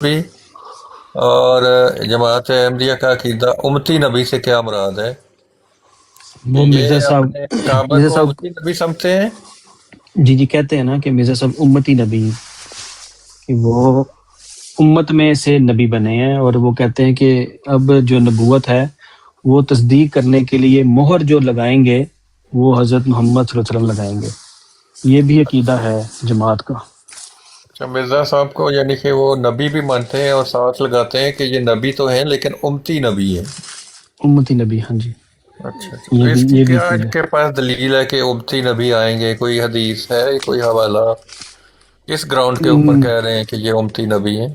भी। और जमात अहमदिया का अकीदा उम्मती नबी से क्या मुराद है कि वो ये मिर्जा साहब, अपने काबा मिर्जा को साहब, उम्मती नबी समझते हैं। जी जी कहते हैं ना कि मिर्जा साहब उम्मती नबी हैं, कि वो उम्मत में से नबी बने हैं, और वो कहते हैं कि अब जो नबूवत है वो तस्दीक करने के लिए मोहर जो लगाएंगे वो हजरत मोहम्मद सल्लल्लाहु अलैहि वसल्लम लगाएंगे। ये भी अकीदा है जमात का। अच्छा, मिर्जा साहब को यानी कि वो नबी भी मानते हैं और साथ लगाते हैं कि ये नबी तो हैं लेकिन उम्मती नबी है। उम्मती नबी, हाँ जी। अच्छा अच्छा, तो इसकी ये भी क्या अकीदा है। इनके पास दलील है कि उम्मती नबी आएंगे? कोई हदीस है, कोई हवाला? किस ग्राउंड के ऊपर हम्म, कह रहे हैं कि ये उम्मती नबी हैं?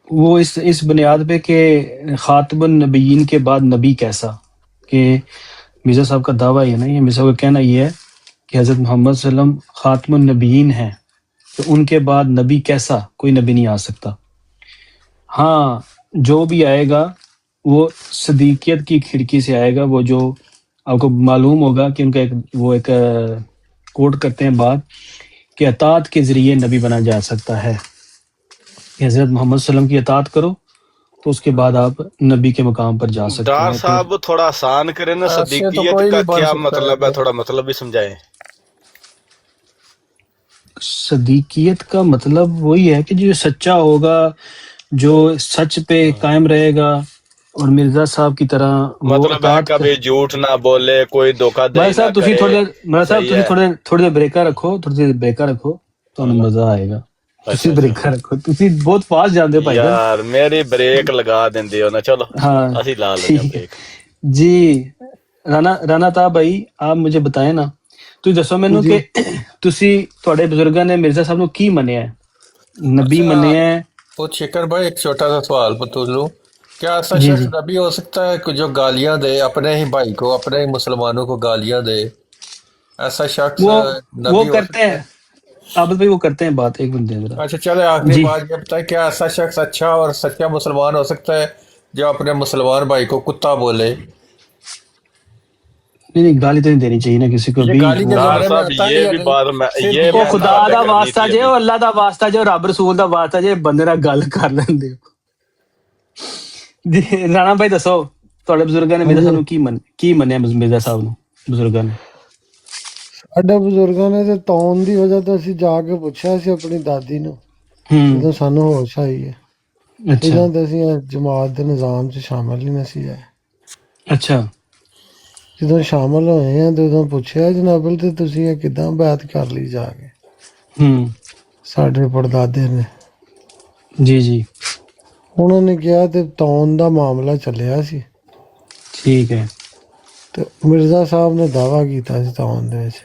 वो इस बुनियाद पे कि खातमुन नबीयीन के बाद नबी कैसा, कि मिर्जा साहब का दावा ये है ना, ये मिर्जा साहब का कहना ये है कि हजरत मोहम्मद सल्लम खातमुन नबीयीन हैं, तो उनके बाद नबी कैसा, कोई नबी नहीं आ सकता। हाँ, जो भी आएगा वो सदीकियत की खिड़की से आएगा। वो जो आपको मालूम होगा कि उनका एक कोट करते हैं बात कि अतात के जरिए नबी बना जा सकता है, कि हजरत मोहम्मद सल्लम की अतात करो तो उसके बाद आप नबी के मकाम पर जा सकते डार हैं। तो साहब थोड़ा आसान करे ना, ऐसे तो सदीकियत कोई का नहीं बन क्या सकता मतलब है, है। थोड़ा मतलब भी समझाए। सदीकियत का मतलब वही है कि जो सच्चा होगा, जो सच पे कायम रहेगा, और मिर्जा साहब की तरह वो मतलब है अतात कर। कभी झूठ ना बोले, कोई ਮਹਾਰਾਜ धोखाधड़ी ना ਸਾਹਿਬ ਤੁਸੀਂ करे। ਥੋੜੀ ਦੇਰ, ਮਹਾਰਾਜ ਸਾਹਿਬ सही ਤੁਸੀਂ है। ਥੋੜੀ ਦੇਰ ਬ੍ਰੇਕਾਂ ਰੱਖੋ, ਥੋੜੀ ਦੇਰ ਬ੍ਰੇਕਾਂ ਰੱਖੋ, ਤੁਹਾਨੂੰ ਮਜ਼ਾ ਆਏਗਾ। ਤੁਸੀਂ अच्छा अच्छा, ਬ੍ਰੇਕਾਂ ਰੱਖੋ, ਤੁਸੀਂ ਬਹੁਤ ਫਾਸਟ ਜਾਂਦੇ ਹੋ ਭਾਈजान। यार मेरी ब्रेक लगा देंदे हो ना, चलो हाँ ਅਸੀਂ ਲਾ ਲੈਨੇ ठीक है ब्रेक। जी। ਰਾਣਾ ਤਾ ਭਾਈ, ਆਪ मुझे बताएं ना, ਤੁਸੀਂ ਦੱਸੋ ਮੈਨੂੰ जी ਕਿ ਤੁਸੀਂ ਤੁਹਾਡੇ ਬਜ਼ੁਰਗਾਂ ਨੇ ਮਿਰਜ਼ਾ ਸਾਹਿਬ ਨੂੰ ਕੀ ਮੰਨਿਆ ਹੈ? नबी अच्छा, मन्ने हैं। वो शेखर भाई एक छोटा सा सवाल पूछ लूं। क्या ऐसा जी शख्स जी नबी हो सकता है कि जो गालियां दे अपने ही भाई को, अपने ही मुसलमानों को गालियां दे? ऐसा शख्स वो वो नबी हो करते सकता हैं, है? आबिद भाई वो करते हैं बात, एक मिनट दें जरा। अच्छा चले, आखिरी जी बात ये बताएं, क्या ऐसा शख्स अच्छा और सच्चा मुसलमान हो सकता है जो अपने मुसलमान भाई को कुत्ता बोले? नहीं नहीं, गाली तो नहीं देनी चाहिए ना किसी को ये भी। गाली के वो डार ज़मरे में साहब आता है ये या भी नहीं? बात मैं सिर्फ ये ਉਹ ये भी ਖੁਦਾ बता बात दें। ਦਾ करनी ਵਾਸਤਾ थी ਜੇ, अभी। ਉਹ ਅੱਲਾ ਦਾ ਵਾਸਤਾ ਜੇ, ਉਹ ਰੱਬ ਰਸੂਲ ਦਾ ਵਾਸਤਾ ਜੇ, ਬੰਦੇ ਨਾਲ ਗੱਲ ਕਰ ਲੈਂਦੇ ਹੋ। ਜੀ ਰਾਣਾ ਭਾਈ ਦੱਸੋ, ਤੁਹਾਡੇ ਬਜ਼ੁਰਗਾਂ ਨੇ हाँ ਮਿਰਜ਼ਾ ਸਾਹਿਬ जी। ਨੂੰ ਕੀ ਮੰਨਿਆ? ਮਿਰਜ਼ਾ ਸਾਹਿਬ ਨੂੰ ਬਜ਼ੁਰਗਾਂ ਨੇ। ਸਾਡੇ ਬਜ਼ੁਰਗਾਂ ਨੇ ਤੇ ਤੌਣ ਦੀ ਵਜ੍ਹਾ ਤੋਂ ਅਸੀਂ ਜਾ ਕੇ ਪੁੱਛਿਆ ਸੀ ਆਪਣੀ ਦਾਦੀ ਨੂੰ, ਹੂੰ। ਜਦੋਂ ਸਾਨੂੰ ਹੋਸ਼ ਆਈ ਹੈ। ਅੱਛਾ ਇਹਨਾਂ ਤੇ ਅਸੀਂ ਇਹ ਜਮਾਤ ਦੇ ਨਿਜ਼ਾਮ 'ਚ ਸ਼ਾਮਲ ਹੀ ਨਹੀਂ ਸੀ ਹੋਏ। ਅੱਛਾ। ਜਦੋਂ ਸ਼ਾਮਲ ਹੋਏ ਆ ਤੇ ਉਦੋਂ ਪੁੱਛਿਆ ਜਨਾਬਲ ਤੇ ਤੁਸੀਂ ਇਹ ਕਿੱਦਾਂ ਬੈਤ ਕਰ ਲਈ ਜਾ ਕੇ, ਹੂੰ। ਸਾਡੇ ਪੜਦਾਦੇ ਨੇ। ਜੀ ਜੀ। ਉਹਨਾਂ ਨੇ ਕਿਹਾ ਤੇ ਤੌਣ ਦਾ ਮਾਮਲਾ ਚੱਲਿਆ ਸੀ, ਠੀਕ ਹੈ। ਤੇ ਮਿਰਜ਼ਾ ਸਾਹਿਬ ਨੇ ਦਾਵਾ ਕੀਤਾ ਸੀ ਤੌਣ ਦੇ ਵਿੱਚ।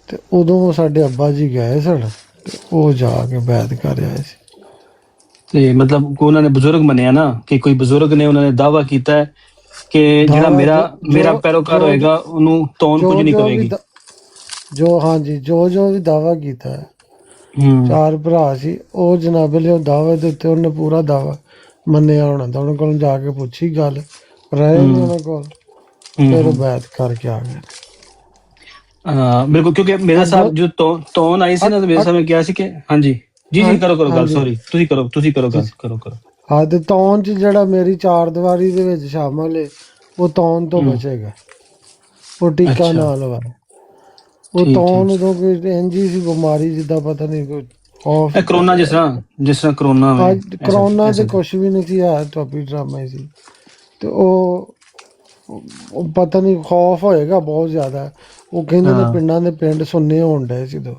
ਤੇ ਉਦੋਂ ਸਾਡੇ ਅੱਬਾ ਜੀ ਗਏ ਸਨ, ਤੇ ਉਹ ਜਾ ਕੇ ਬੈਤ ਕਰ ਆਏ ਸੀ। ਤੇ ਮਤਲਬ ਕੋ ਉਹਨਾਂ ਨੇ ਬਜ਼ੁਰਗ ਮੰਨਿਆ ਨਾ, ਕਿ ਕੋਈ ਬਜ਼ੁਰਗ ਨੇ ਉਹਨਾਂ ਨੇ ਦਾਵਾ ਕੀਤਾ ਹੈ ਕਿ ਜਿਹੜਾ ਦਾਵਾ ਮੇਰਾ ਜੋ ਮੇਰਾ ਜੋ ਪੈਰੋਕਾਰ ਜੋ ਹੋਏਗਾ ਉਹਨੂੰ ਤੌਣ ਕੁਝ ਜੋ ਨਹੀਂ ਜੋ ਵੀ ਕਵੇਗੀ। ਜੋ ਹਾਂਜੀ ਜੋ ਵੀ ਦਾਵਾ ਕੀਤਾ ਹੈ, ਹੂੰ। ਚਾਰ ਭਰਾ ਸੀ ਉਹ ਜਨਾਬ ਲਈ ਉਹ ਦਾਅਵੇ ਦੇ ਉੱਤੇ ਉਹਨੇ ਪੂਰਾ ਦਾਵਾ ਮੰਨਿਆ ਹੋਣਾ ਤਾਂ ਉਹਨਾਂ ਕੋਲ ਜਾ ਕੇ ਪੁੱਛੀ ਗੱਲ, ਰਹੇ ਨੇ ਹੂੰ। ਉਹਨਾਂ ਕੋਲ, ਹੂੰ। ਫਿਰ ਉਹ ਹੂੰ। ਬੈਤ ਕਰਕੇ ਆ ਗਏ। ਬਿਲਕੁਲ, ਕਿਉਂਕਿ ਮਿਰਜ਼ਾ ਅੱਗੋਂ ਸਾਹਿਬ ਜੋ ਤੌਣ ਆਈ ਸੀ ਨਾ, ਤਾਂ ਮਿਰਜ਼ਾ ਸਾਹਿਬ ਨੇ ਕਿਹਾ ਸੀ ਕਿ ਹਾਂਜੀ। ਜੀ ਹਾਂ ਜੀ, ਕਰੋ ਗੱਲ, ਹਾਂਜੀ ਸੌਰੀ, ਤੁਸੀਂ ਕਰੋ ਜੀ। ਗੱਲ, ਕਰੋ। ਹਾਂ ਤੇ ਤੌਣ ਚ ਜਿਹੜਾ ਮੇਰੀ ਚਾਰ ਦੀਵਾਰੀ ਦੇ ਵਿੱਚ ਸ਼ਾਮਲ ਹੈ, ਉਹ ਤੌਣ ਤੋਂ ਹੂੰ। ਬਚੇਗਾ, ਉਹ ਟੀਕਾ ਅੱਛਾ। ਨਾ ਲਵਾਏ। ਉਹ ਠੀਕ। ਤੌਣ ਉਦੋਂ ਕੋਈ ਇੰਝ ਹੀ ਸੀ ਬਿਮਾਰੀ, ਜਿੱਦਾਂ ਪਤਾ ਨਹੀਂ ਕੋਈ ਖੌਫ ਇਹ ਹੀ ਕਰ ਕਰੋਨਾ, ਲਿਆ। ਜਿਸ ਤਰ੍ਹਾਂ ਕਰੋਨਾ ਵੇ, ਅੱਜ ਐਸਾ ਕਰੋਨਾ ਐਸਾ ਤੇ ਕੁਛ ਵੀ ਨਹੀਂ ਸੀ, ਹੈ ਟੋਪੀ ਡਰਾਮਾ ਹੀ ਸੀ। ਤੇ ਉਹ ਪਤਾ ਨਹੀਂ ਖੌਫ ਹੋਏਗਾ ਬਹੁਤ ਜ਼ਿਆਦਾ। ਉਹ ਕਹਿੰਦੇ ਨੇ ਹਾਂ। ਪਿੰਡਾਂ ਦੇ ਪਿੰਡ ਸੁੰਨੇ ਹੋਣ ਡਏ ਸੀ ਦੋ।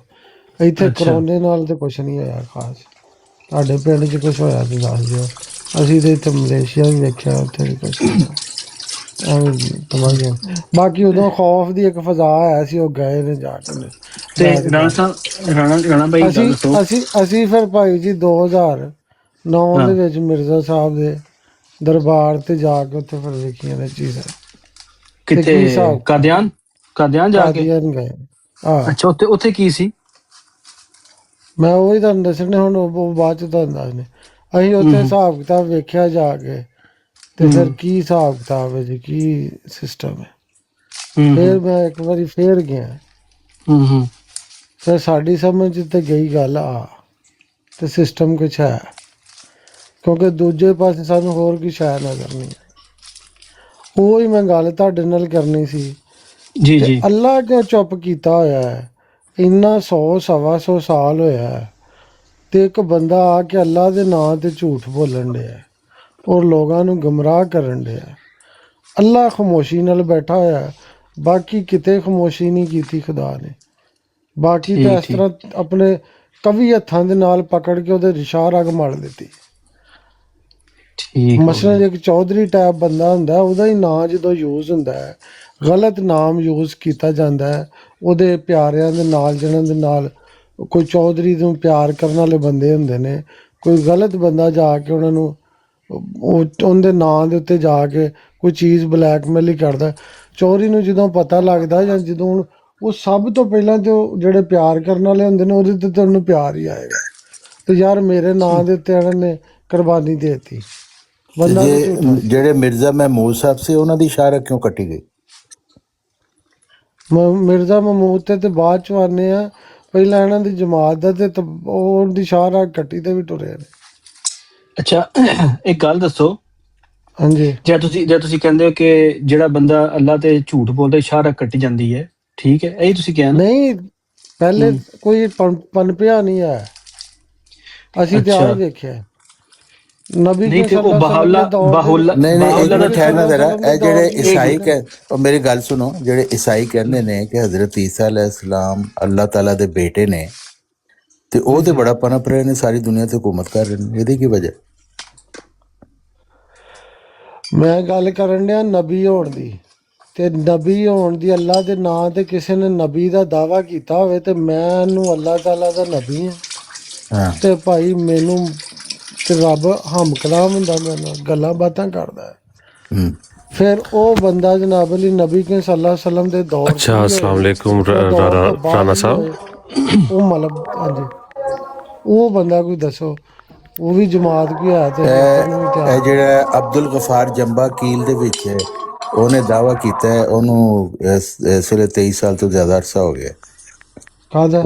ਇੱਥੇ ਅੱਛਾ। ਕਰੋਨੇ ਨਾਲ ਤੇ ਕੁਛ ਨਹੀਂ ਹੋਇਆ ਖਾਸ। ਤੁਹਾਡੇ ਪਿੰਡ 'ਚ ਕੁਛ ਹੋਇਆ ਤੇ ਦੱਸ ਦਿਓ। ਅਸੀਂ ਤੇ ਇੱਥੇ ਮਲੇਸ਼ੀਆ ਵੀ ਵੇਖਿਆ, ਉੱਥੇ ਵੀ ਕੁਛ ਨਹੀਂ ਹੋਇਆ। ਐਵੇਂ ਸਮਝ ਗਏ। ਬਾਕੀ ਉਦੋਂ ਖੌਫ ਦੀ ਇੱਕ ਫਜ਼ਾ ਆਇਆ ਸੀ, ਉਹ ਗਏ ਨੇ ਜਾ ਕੇ ਉਹਨੇ ਤੇ ਬੈਠ ਰਾਣਾ ਕਰ। ਸਾਹਿਬ, ਰਾਣਾ ਭਾਈ ਗੱਲ ਅਸੀਂ ਦੱਸੋ। ਅਸੀਂ ਅਸੀਂ ਫਿਰ ਭਾਈ ਜੀ 2009 ਹਾਂ। ਦੇ ਵਿੱਚ ਮਿਰਜ਼ਾ ਸਾਹਿਬ ਦੇ ਦਰਬਾਰ ਤੇ ਜਾ ਕੇ ਉੱਥੇ ਫਿਰ ਵੇਖੀਆਂ ਨੇ ਚੀਜ਼ਾਂ, ਤੇ ਕਿੱਥੇ? ਕੀ ਹਿਸਾਬ ਕਿਤਾਬ। ਕਾਦੀਆਨ ਜਾ ਕੇ? ਕਾਦੀਅਨ ਗਏ। ਆਹ ਅੱਛਾ, ਉੱਥੇ ਕੀ ਸੀ? ਮੈਂ ਉਹੀ ਤੁਹਾਨੂੰ ਦੱਸਣੇ, ਹੁਣ ਉਹ ਬਾਅਦ ਚ ਤੁਹਾਨੂੰ ਦੱਸਣੇ। ਅਸੀਂ ਹੂੰ। ਉੱਥੇ ਹੂੰ। ਹਿਸਾਬ ਕਿਤਾਬ ਵੇਖਿਆ ਜਾ ਕੇ, ਤੇ ਫਿਰ ਹੂੰ। ਕੀ ਹਿਸਾਬ ਕਿਤਾਬ ਹੈ ਜੀ, ਕੀ ਸਿਸਟਮ ਹੈ। ਹੂੰ। ਫਿਰ ਮੈਂ ਇੱਕ ਵਾਰੀ ਫੇਰ ਗਿਆ, ਹੂੰ। ਹੂੰ। ਫਿਰ ਸਾਡੀ ਸਮਝ 'ਚ ਤੇ ਗਈ ਗੱਲ ਆ ਤੇ ਸਿਸਟਮ ਕੁਛ ਹੈ, ਕਿਉਂਕਿ ਦੂਜੇ ਪਾਸੇ ਸਾਨੂੰ ਹੋਰ ਕੀ ਸ਼ਾਇ ਨਜ਼ਰ ਨਹੀਂ ਆਈ। ਉਹ ਹੀ ਮੈਂ ਗੱਲ ਤੁਹਾਡੇ ਨਾਲ ਕਰਨੀ ਸੀ। जी ਤੇ जी ਅੱਲਾ ਕਿਉਂ ਚੁੱਪ ਕੀਤਾ ਹੋਇਆ ਹੈ? ਇੰਨਾ 100 100 ਸਾਲ ਹੋਇਆ ਹੈ, ਤੇ ਇੱਕ ਬੰਦਾ ਆ ਕੇ ਅੱਲਾ ਦੇ ਨਾਂ ਤੇ ਝੂਠ ਬੋਲਣ ਡਿਆ ਔਰ ਲੋਕਾਂ ਨੂੰ ਗੁੰਮਰਾਹ ਕਰਨ ਡਿਆ। ਅੱਲਾ ਖਾਮੋਸ਼ੀ ਨਾਲ ਬੈਠਾ ਹੋਇਆ ਹੈ, ਬਾਕੀ ਕਿਤੇ ਖਾਮੋਸ਼ੀ ਨਹੀਂ ਕੀਤੀ ਖੁਦਾ ਨੇ। ਬਾਕੀ ਤਾਂ ठीक ਇਸ ठीक ਤਰ੍ਹਾਂ ਆਪਣੇ ਕਵੀ ਹੱਥਾਂ ਦੇ ਨਾਲ ਪਕੜ ਕੇ ਉਹਦੇ ਰਿਸ਼ਾਹ ਰਗ ਮਲ ਦਿੱਤੀ। ठीक हो ਮਸਲਨ गया। ਇੱਕ ਚੌਧਰੀ ਟਾਈਪ ਬੰਦਾ ਹੁੰਦਾ, ਉਹਦਾ ਹੀ ਨਾਂ ਜਦੋਂ ਯੂਜ਼ ਹੁੰਦਾ ਹੈ, ਗਲਤ ਨਾਮ ਯੂਜ਼ ਕੀਤਾ ਜਾਂਦਾ ਹੈ ਉਹਦੇ ਪਿਆਰਿਆਂ ਦੇ ਨਾਲ, ਜਿਹਨਾਂ ਦੇ ਨਾਲ ਕੋਈ ਚੌਧਰੀ ਨੂੰ ਪਿਆਰ ਕਰਨ ਵਾਲੇ ਬੰਦੇ ਹੁੰਦੇ ਨੇ, ਕੋਈ ਗਲਤ ਬੰਦਾ ਜਾ ਕੇ ਉਹਨਾਂ ਨੂੰ ਉਹਦੇ ਨਾਂ ਦੇ ਉੱਤੇ ਜਾ ਕੇ ਕੋਈ ਚੀਜ਼ ਬਲੈਕਮੇਲ ਹੀ ਕਰਦਾ। ਚੋਰੀ ਨੂੰ ਜਦੋਂ ਪਤਾ ਲੱਗਦਾ, ਜਾਂ ਜਦੋਂ ਹੁਣ ਉਹ ਸਭ ਤੋਂ ਪਹਿਲਾਂ ਤੇ ਉਹ ਜਿਹੜੇ ਪਿਆਰ ਕਰਨ ਵਾਲੇ ਹੁੰਦੇ ਨੇ ਉਹਦੇ ਤੇ ਤੁਹਾਨੂੰ ਪਿਆਰ ਹੀ ਆਏਗਾ। ਤੇ ਯਾਰ ਮੇਰੇ ਨਾਂ ਦੇ ਉੱਤੇ ਇਹਨਾਂ ਨੇ ਕੁਰਬਾਨੀ ਦੇ ਦਿੱਤੀ, ਤੇ ਬੰਦਾ ਜੇ ਤੇ ਝੂਠਾ ਸੀ। ਜਿਹੜੇ ਮਿਰਜ਼ਾ ਮਹਿਮੂਦ ਸਾਹਿਬ ਸੀ ਉਹਨਾਂ ਦੀ ਸ਼ਹਾਰਤ ਕਿਉਂ ਕੱਟੀ ਗਈ? ਮਿਰਜ਼ਾ ਮਹਿਮੂਦ ਤੇ ਬਾਅਦ ਚ ਆਨੇ ਆ, ਪਹਿਲਾਂ ਇਹਨਾਂ ਦੀ ਜਮਾਤ ਦਾ ਤੇ ਉਹਦੀ ਸ਼ਾਹਰਾਹ ਕੱਟੀ ਤੇ ਵੀ ਟੁਰੇ ਨੇ। अच्छा एक गल दसो, ਹਾਂਜੀ ਜੇ ਤੁਸੀਂ ਕਹਿੰਦੇ ਹੋ ਕਿ ਜਿਹੜਾ ਬੰਦਾ ਅੱਲਾ ਤੇ ਝੂਠ ਬੋਲਦਾ ਇਸ਼ਾਰਾ ਕੱਟੀ ਜਾਂਦੀ ਹੈ, ਠੀਕ ਹੈ, ਇਹੀ ਤੁਸੀਂ ਕਿਹਾ ਨਾ? ਨਹੀਂ, ਪਹਿਲੇ ਹੂੰ, ਕੋਈ ਪਨਪਿਆ ਨਹੀਂ ਹੈ, ਅਸੀਂ ਤੇ ਆ ਅੱਛਾ। ਹੀ ਵੇਖਿਆ। ਨਬੀ ਨਹੀਂ ਕੇ ਤੇ ਉਹ ਸੱਲੱਲਾਹੁ ਅਲੈहि ਵਸੱਲਮ ਦੇ ਦੌਰ ਦੇ ਬਾਹੁਲਾ ਨਹੀਂ ਨਹੀਂ, ਇੱਕ ਬਾਹੁਲਾ ਦਾ ਨਬੀ ਮਿੰਟ ਕੇ ਠਹਿਰਨਾ ਸੱਲੱਲਾਹੁ ਜ਼ਰਾ। ਅਲੈहि ਵਸੱਲਮ ਦੇ ਇਹ ਦੌਰ ਜਿਹੜੇ ਦੀ एक ਈਸਾਈ ਗੱਲ ਹੈ। ਉਹ ਮੇਰੀ ਗੱਲ ਸੁਣੋ, ਜਿਹੜੇ ਈਸਾਈ ਕਹਿੰਦੇ ਨੇ ਕਿ ਹਜ਼ਰਤ ਈਸਾ ਅਲੈਹਿਸਲਾਮ ਅੱਲਾਹ ਤਾਲਾ ਦੇ ਬੇਟੇ ਨੇ, ਤੇ ਉਹ ਤੇ ਹਾਂਜੀ, ਬੜਾ ਪਨਪ ਰਹੇ ਨੇ, ਸਾਰੀ ਦੁਨੀਆ ਤੇ ਹੁਕੂਮਤ ਕਰ ਰਹੇ ਨੇ, ਇਹਦੀ ਕੀ ਵਜ੍ਹਾ? ਮੈਂ ਗੱਲ ਕਰਨ ਡਿਆ ਨਬੀ ਹੋਣ ਦੀ। ਤੇ ਨਬੀ ਹੋਣ ਦੀ, ਅੱਲਾ ਦੇ ਨਾਂ ਤੇ ਕਿਸੇ ਨੇ ਨਬੀ ਦਾ ਦਾਵਾ ਕੀਤਾ ਹੋਵੇ ਤੇ ਮੈਨੂੰ ਅੱਲਾਹ ਤਾਲਾ ਦਾ ਨਬੀ ਹਾਂ, ਹਾਂ। ਤੇ ਭਾਈ ਮੈਨੂੰ ਤੇ ਰੱਬ ਹਮ ਕਲਾਮ ਹੁੰਦਾ, ਮੇਰੇ ਨਾਲ ਗੱਲਾਂ ਬਾਤਾਂ ਕਰਦਾ ਹੈ। ਹੂੰ। ਫਿਰ ਉਹ ਬੰਦਾ ਜਨਾਬ ਅਲੀ ਨਬੀ ਕੇ ਸੱਲੱਲਾਹੁ ਅਲੈहि ਵਸੱਲਮ ਦੇ ਦੌਰ 'ਚ अच्छा ਵੀ अस्सलाम ਹੋਏ वालेकुम ਜਾਂ ਦੌਰ ਤੋਂ ਬਾਅਦ राना ਵੀ साहब। ਹੋਏ, ਉਹ ਮਤਲਬ ਹਾਂਜੀ, ਉਹ ਬੰਦਾ ਕੋਈ ਦੱਸੋ, ਉਹ ਵੀ ਜਮਾਤ ਕੋਈ ਹੈ ਤੇ ਅਸੀਂ ਵੇਖਣ ਨੂੰ ਵੀ ਇਹ ਤਿਆਰ ਹਾਂ। ਜਿਹੜਾ ਅਬਦੁਲ ਗਫਾਰ ਜੰਬਾ ਕੀਲ ਦੇ ਵਿੱਚ ਹੈ, ਉਹਨੇ ਦਾਵਾ ਕੀਤਾ ਹੈ, ਉਹਨੂੰ ਇਸ ਵੇਲੇ 23 ਸਾਲ ਤੋਂ ਜ਼ਿਆਦਾ ਅਰਸਾ ਹੋ ਗਿਆ। ਕਾਹਦਾ?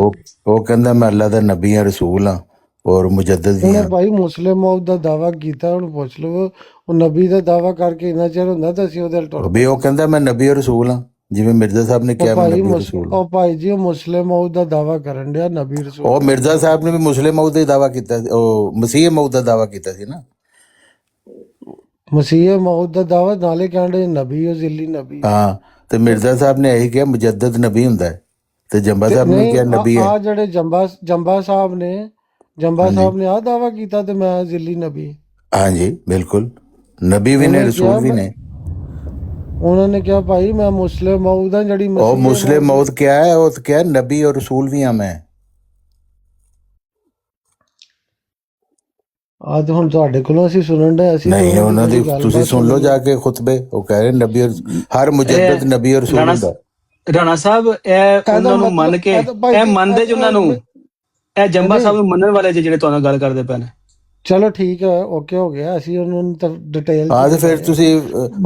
ਉਹ ਕਹਿੰਦਾ ਮੈਂ ਅੱਲਾ ਦਾ ਨਬੀ ਹਾਂ, ਰਸੂਲ ਹਾਂ ਔਰ ਮੁਜੱਦਦ ਵੀ ਉਹਨੇ ਹਾਂ। ਭਾਈ ਮੁਸਲਿਮ ਮੌਤ ਦਾ ਦਾਵਾ ਕੀਤਾ, ਉਹਨੂੰ ਪੁੱਛ ਲਵੋ। ਉਹ ਨਬੀ ਦਾ ਦਾਵਾ ਕਰਕੇ ਇੰਨਾ ਚਿਰ ਹੁੰਦਾ ਤਾਂ ਅਸੀਂ ਉਹਦੇ ਨਾਲ ਟੁਰ ਵੀ ਉਹ ਪੈਂਦੇ। ਕਹਿੰਦਾ ਮੈਂ ਨਬੀ ਔਰ ਰਸੂਲ ਹਾਂ, ਜਿਵੇਂ ਮਿਰਜ਼ਾ ਸਾਹਿਬ ਨੇ ਕਿਹਾ ਮੈਂ ਨਬੀ ਔਰ ਰਸੂਲ ਹਾਂ। ਉਹ ਭਾਈ ਜੀ, ਉਹ ਮੁਸਲਿਮ ਮੌਤ ਦਾ ਦਾਵਾ ਕਰਨ ਡਿਆ, ਨਬੀ ਰਸੂਲ ਉਹ ਦਾ ਮਿਰਜ਼ਾ ਦਾਵਾ। ਸਾਹਿਬ ਨੇ ਵੀ ਮੁਸਲਿਮ ਮੌਤ ਦਾ ਹੀ ਦਾਵਾ ਕੀਤਾ ਸੀ, ਉਹ ਮਸੀਹ ਮੌਤ ਦਾ ਦਾਵਾ ਕੀਤਾ ਸੀ ਨਾ। ਮਸੀਹ ਮੌਤ ਦਾ ਦਾਵਾ ਨਾਲੇ ਕਹਿੰਦੇ ਨਬੀ, ਉਹ ਜ਼ਿੱਲੀ ਨਬੀ। ਹਾਂ, ਤੇ ਮਿਰਜ਼ਾ ਸਾਹਿਬ ਨੇ ਇਹੀ ਕਿਹਾ ਮੁਜੱਦਦ ਨਬੀ ਹੁੰਦਾ ਹੈ, ਤੇ ਜੰਬਾ ਤੇ ਸਾਹਿਬ ਨੇ ਨਹੀਂ, ਕਿਹਾ ਨਬੀ ਹੈ। ਆ ਜਿਹੜੇ ਜੰਬਾ ਸਾਹਿਬ ਨੇ, ਜੰਬਾ ਹਾਂਜੀ ਸਾਹਿਬ ਨੇ ਆ ਦਾਵਾ ਕੀਤਾ ਤੇ ਮੈਂ ਜ਼ਿੱਲੀ ਨਬੀ। ਹਾਂਜੀ ਬਿਲकुल, ਨਬੀ ਵੀ ਨੇ ਉਹਨੇ ਰਸੂਲ ਕਿਹਾ ਵੀ ਨੇ। ਉਹਨਾਂ ਨੇ ਕਿਹਾ ਭਾਈ ਮੈਂ ਮੁਸਲਿਮ ਮੌਤ ਦਾ ਜਿਹੜੀ ਉਹ ਮਸੀਹ ਮੁਸਲਿਮ ਮੌਤ ਕਿਆ ਹੈ? ਉਹ ਤਾਂ ਕਿਹਾ ਨਬੀ ਔਰ ਰਸੂਲ ਵੀ ਹਾਂ ਮੈਂ। ਅੱਜ ਹੁਣ ਤੁਹਾਡੇ ਕੋਲੋਂ ਅਸੀਂ ਸੁਣਨ ਦੇ, ਅਸੀਂ ਨਹੀਂ, ਤਾਂ ਉਹਨਾਂ ਦੀ ਕੋਈ ਗੱਲਬਾਤ ਤੁਸੀਂ ਸੁਣ ਲਓ ਸੁਣੀ ਜਾ ਕੇ ਖੁਤਬੇ, ਉਹ ਕਹਿ ਰਹੇ ਨਬੀ ਔਰ ਹਰ ਮੁਜੱਦਦ ਨਬੀ ਔਰ ਰਸੂਲ ਰਾਣਾ ਹੁੰਦਾ। ਰਾਣਾ ਸਾਹਿਬ, ਇਹ ਉਹਨਾਂ ਨੂੰ ਮੰਨ ਕੇ, ਇਹ ਮੰਨਦੇ ਜ ਉਹਨਾਂ ਨੂੰ, ਇਹ ਜੰਬਾ ਸਾਹਿਬ ਨੂੰ ਮੰਨਣ ਵਾਲੇ ਜਿਹੜੇ ਤੁਹਾਨੂੰ ਗੱਲ ਕਰਦੇ ਪਏ ਨੇ। ਚਲੋ ਠੀਕ ਹੈ, ਓਕੇ ਹੋ ਗਿਆ, ਅਸੀਂ ਉਹਨਾਂ ਨੂੰ ਤਾਂ ਡਿਟੇਲ ਹਾਂ, ਤੇ ਫਿਰ ਤੁਸੀਂ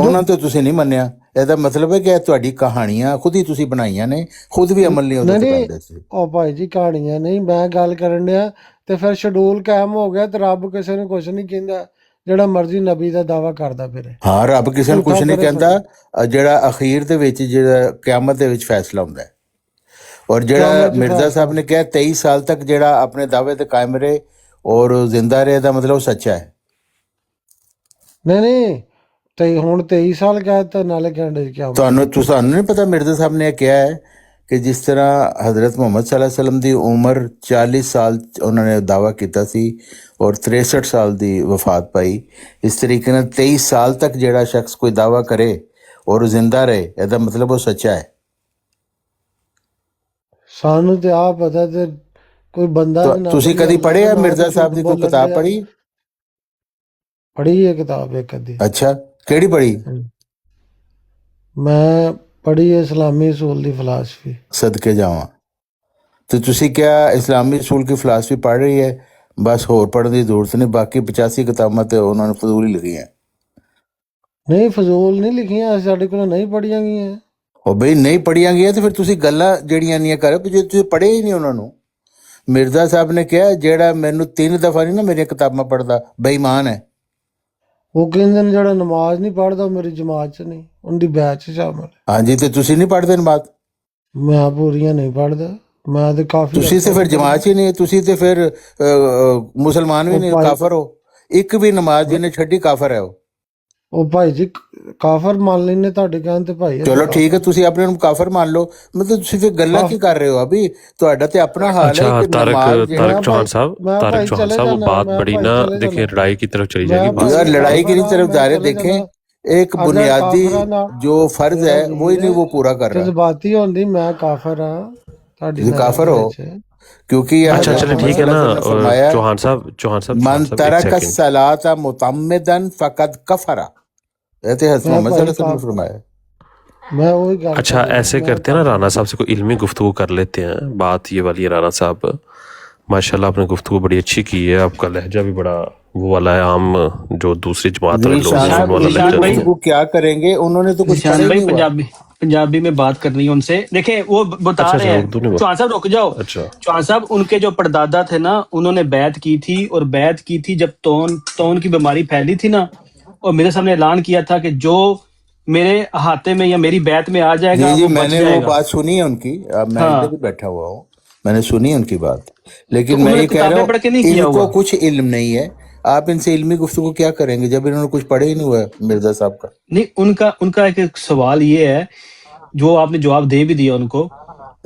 ਉਹਨਾਂ ਤੋਂ ਤੁਸੀਂ ਨਹੀਂ ਮੰਨਿਆ, ਇਹਦਾ ਮਤਲਬ ਹੈ ਕਿ ਇਹ ਤੁਹਾਡੀ ਕਹਾਣੀਆਂ ਖੁਦ ਹੀ ਤੁਸੀਂ ਬਣਾਈਆਂ ਨੇ, ਖੁਦ ਵੀ ਅਮਲ ਨਹੀਂ ਉਹਦੇ ਤੇ ਕਰਦੇ ਸੀ। ਉਹ ਭਾਈ ਜੀ ਕਹਾਣੀਆਂ ਨਹੀਂ, ਮੈਂ ਗੱਲ ਕਰਨ ਡਿਆ। ਤੇ ਫਿਰ ਸ਼ਡਿਊਲ ਕਾਇਮ ਹੋ ਗਿਆ ਤੇ ਰੱਬ ਕਿਸੇ ਨੂੰ ਕੁਝ ਨਹੀਂ ਕਹਿੰਦਾ, ਜਿਹੜਾ ਮਰਜ਼ੀ ਨਬੀ ਦਾ ਦਾਵਾ ਕਰਦਾ ਫਿਰੇ। ਹਾਂ, ਰੱਬ ਕਿਸੇ ਨੂੰ ਕੁਝ ਨਹੀਂ ਕਹਿੰਦਾ। ਜਿਹੜਾ ਅਖੀਰ ਦੇ ਵਿੱਚ, ਜਿਹੜਾ ਕਿਆਮਤ ਦੇ ਵਿੱਚ ਫੈਸਲਾ ਹੁੰਦਾ ਹੈ। ਔਰ ਜਿਹੜਾ ਮਿਰਜ਼ਾ ਸਾਹਿਬ ਨੇ ਕਿਹਾ 23 ਸਾਲ ਤੱਕ ਜਿਹੜਾ ਆਪਣੇ ਦਾਅਵੇ ਤੇ ਕਾਇਮ ਰਹੇ ਔਰ ਜ਼ਿੰਦਾ ਰਹੇ, ਦਾ ਮਤਲਬ ਸੱਚਾ ਹੈ। ਨਹੀਂ ਤੇ ਹੁਣ 23 ਸਾਲ ਕਹਿਤਾ, ਨਾਲੇ ਕਹਿੰਦੇ ਕਿਆ ਤੁਹਾਨੂੰ ਨਹੀਂ ਪਤਾ ਮਿਰਜ਼ਾ ਸਾਹਿਬ ਨੇ ਕਿਹਾ ਹੈ ਕਿ ਜਿਸ ਤਰ੍ਹਾਂ ਹਜ਼ਰਤ ਮੁਹੰਮਦ ਸੱਲੱਲਾਹੁ ਅਲੈਹਿ ਵਸੱਲਮ ਦੀ ਉਮਰ 40 ਸਾਲ ਉਹਨਾਂ ਨੇ ਦਾਵਾ ਕੀਤਾ ਸੀ ਔਰ 63 ਸਾਲ ਦੀ ਵਫਾਤ ਪਾਈ, ਇਸ ਤਰੀਕੇ ਨਾਲ 23 ਸਾਲ ਤੱਕ ਜਿਹੜਾ ਸ਼ਖਸ ਕੋਈ ਦਾਵਾ ਕਰੇ ਔਰ ਜ਼ਿੰਦਾ ਰਹੇ, ਇਹਦਾ ਮਤਲਬ ਉਹ ਸੱਚਾ ਹੈ। ਸਾਨੂੰ ਤੇ ਆ ਪਤਾ, ਤੇ ਕੋਈ ਬੰਦਾ ਤੁਸੀਂ ਕਦੀ ਪੜ੍ਹਿਆ ਮਿਰਜ਼ਾ ਸਾਹਿਬ ਦੀ ਕੋਈ ਕਿਤਾਬ ਪੜ੍ਹੀ? ਪੜ੍ਹੀ ਹੈ ਕਿਤਾਬ ਇੱਕ ਅੱਧੀ। ਅੱਛਾ, ਕਿਹੜੀ ਪੜ੍ਹੀ? ਮੈਂ ਪੜ੍ਹੀ ਹੈ ਇਸਲਾਮੀ ਅਸੂਲ ਦੀ ਫਿਲਾਸਫੀ। ਸਦਕੇ ਜਾਵਾਂ। ਤੇ ਤੁਸੀਂ ਕਿਹਾ ਇਸਲਾਮੀ ਅਸੂਲ ਦੀ ਫਿਲਾਸਫੀ ਪੜ੍ਹ ਰਹੀ ਹੈ, ਬਸ ਹੋਰ ਪੜ੍ਹਨ ਦੀ ਜ਼ਰੂਰਤ ਨਹੀਂ, ਬਾਕੀ 85 ਕਿਤਾਬਾਂ ਤੇ ਉਹਨਾਂ ਨੇ ਫਜ਼ੂਲ ਹੀ ਲਿਖੀਆਂ। ਨਹੀਂ, ਫਜ਼ੂਲ ਨਹੀਂ ਲਿਖੀਆਂ, ਸਾਡੇ ਕੋਲ ਨਹੀਂ ਪੜ੍ਹੀਆਂ ਗਈਆਂ। ਉਹ ਬਈ ਨਹੀਂ ਪੜ੍ਹੀਆਂ ਗਈਆਂ ਤੇ ਫਿਰ ਤੁਸੀਂ ਗੱਲਾਂ ਜਿਹੜੀਆਂ ਨਹੀਂ ਕਰ, ਜੇ ਤੁਸੀਂ ਪੜ੍ਹੇ ਹੀ ਨਹੀਂ ਉਹਨਾਂ ਨੂੰ, ਮਿਰਜ਼ਾ ਸਾਹਿਬ ਨੇ ਕਿਹਾ ਜਿਹੜਾ ਮੈਨੂੰ 3 ਦਫਾ ਨਹੀਂ ਨਾ ਮੇਰੀਆਂ ਕਿਤਾਬਾਂ ਪੜ੍ਹਦਾ ਬੇਈਮਾਨ ਹੈ। ਉਹ ਕਹਿੰਦੇ ਨੇ ਜਿਹੜਾ ਨਮਾਜ਼ ਨਹੀਂ ਪੜ੍ਹਦਾ ਮੇਰੀ ਜਮਾਤ 'ਚ ਨਹੀਂ, ਉਹਦੀ ਬੈਚ 'ਚ ਸ਼ਾਮਲ ਹੈ। ਹਾਂਜੀ, ਤੇ ਤੁਸੀਂ ਨਹੀਂ ਪੜ੍ਹਦੇ ਨਮਾਜ਼? ਮੈਂ ਪੂਰੀਆਂ ਨਹੀਂ ਪੜ੍ਹਦਾ, ਮੈਂ ਤੇ ਕਾਫੀ ਤੁਸੀਂ ਤੇ ਫਿਰ ਜਮਾਤ 'ਚ ਹੀ ਨਹੀਂ, ਤੁਸੀਂ ਤੇ ਫਿਰ ਮੁਸਲਮਾਨ ਵੀ ਨਹੀਂ, ਕਾਫਰ ਹੋ। ਇੱਕ ਵੀ ਨਮਾਜ਼ ਜਿਹਨੇ ਛੱਡੀ ਕਾਫਰ ਹੈ ਉਹ। ਉਹ ਭਾਈ ਜੀ ਕਾਫਰ ਮੰਨ ਲੈਣੇ ਤੁਹਾਡੇ ਕਹਿਣ ਤੇ ਭਾਈ। ਚਲੋ ਠੀਕ ਹੈ, ਤੁਸੀਂ ਆਪਣੇ ਨੂੰ ਕਾਫਰ ਮੰਨ ਲਓ, ਮਤਲਬ ਤੁਸੀਂ ਫਿਰ ਗੱਲਾਂ ਕੀ ਕਰ ਰਹੇ ਹੋ? ਅਭੀ ਤੁਹਾਡਾ ਤੇ अपना हाल अच्छा है कि तारक नमाज जो है- तारक चौहान साहब मैं तारक भाई चौहान चले साहब वो जाना, बात मैं बड़ी भाई ना चले देखिए जाना। लड़ाई की तरफ चली मैं जाएगी भाई- बात। यार लड़ाई की नहीं तरफ जा रहे, चले देखें जाना। एक बुनियादी जो फर्ज है वो ही नहीं वो पूरा कर रहा है। जज्बाती होंदी मैं काफर हाँ, ਤੁਹਾਡੀ ਤੁਸੀਂ ਕਾਫਰ ਹੋ? नज़र में क्योंकि ये अच्छा हज़रत चले मोहम्मद ठीक है ना। सल्लल्लाहु अलैहि वसल्लम ने फरमाया, चौहान साहब मन एक तरक सेकंड। सलात मुतम्मिदन फकद कफरा। ऐसे हज़रत मोहम्मद सल्लल्लाहु अलैहि वसल्लम ने फरमाया। मैं वही गल अच्छा कर रहा ऐसे हूं, करते हैं ना, राना साहब से कोई इल्मी गुफ्तगू कर लेते हैं। बात ये वाली है राना साहब, माशाल्लाह आपने गुफ्तगू बड़ी अच्छी की है, आपका लहजा भी बड़ा वो वाला है, आम जो दूसरी जमात वाले लोग हैं निशान उन वाला निशान लहजा भाई- नहीं है। वो क्या करेंगे? उन्होंने तो कुछ निशान पढ़ा ही भाई नहीं हुआ। पंजाबी में बात करनी है उनसे। देखें वो बता अच्छा, रहे हैं। उर्दू में बात- चौहान साहब रुक जाओ। अच्छा चौहान साहब उनके जो परदादा थे ना, उन्होंने बैत की थी, और बैत की थी जब तौन की बीमारी फैली थी ना, और मेरे सामने ऐलान किया था कि जो मेरे अहाते में या मेरी बैत में आ जाएगा जी जी, वो बच मैंने वो जाएगा। बात सुनी है उनकी। अब मैं हाँ। इधर भी बैठा हुआ हूँ, मैंने सुनी है उनकी बात। लेकिन तो मैं उन्होंने ये कह रहा किताबें पढ़ के नहीं हूँ किया इनको हुआ। कुछ इल्म नहीं है। आप इनसे इल्मी गुफ्तगू क्या करेंगे जब इन्होंने कुछ पढ़े ही नहीं हुआ है मिर्जा साहब का? नहीं, उनका एक सवाल ये है, जो आपने जवाब दे भी दिया उनको,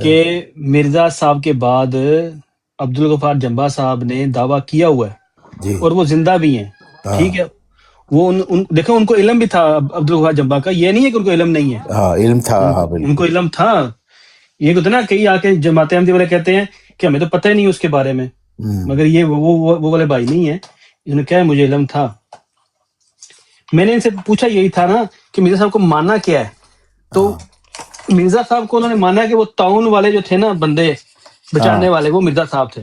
कि मिर्जा साहब के बाद अब्दुल गफार जंबा साहब ने दावा किया हुआ है, जी और वो जिंदा भी हैं। हाँ। ठीक है, वो देखो उनको इल्म भी था अब्दुल गफार जंबा का, ये नहीं है कि उनको इल्म नहीं है। हाँ, इल्म था। हाँ बिल्कुल। उनको इल्म था। ये कहते ना, कई आके जमात अहमदी वाले कहते हैं कि हमें तो पता ही नहीं उसके बारे में, मगर ये वो वाले भाई नहीं है। इन्होंने क्या है, मुझे इल्म था। मैंने इनसे पूछा यही था ना कि मिर्जा साहब को मानना क्या है, तो मिर्जा साहब को उन्होंने माना कि वो ताउन वाले जो थे ना बंदे बचाने वाले, वो मिर्जा साहब थे।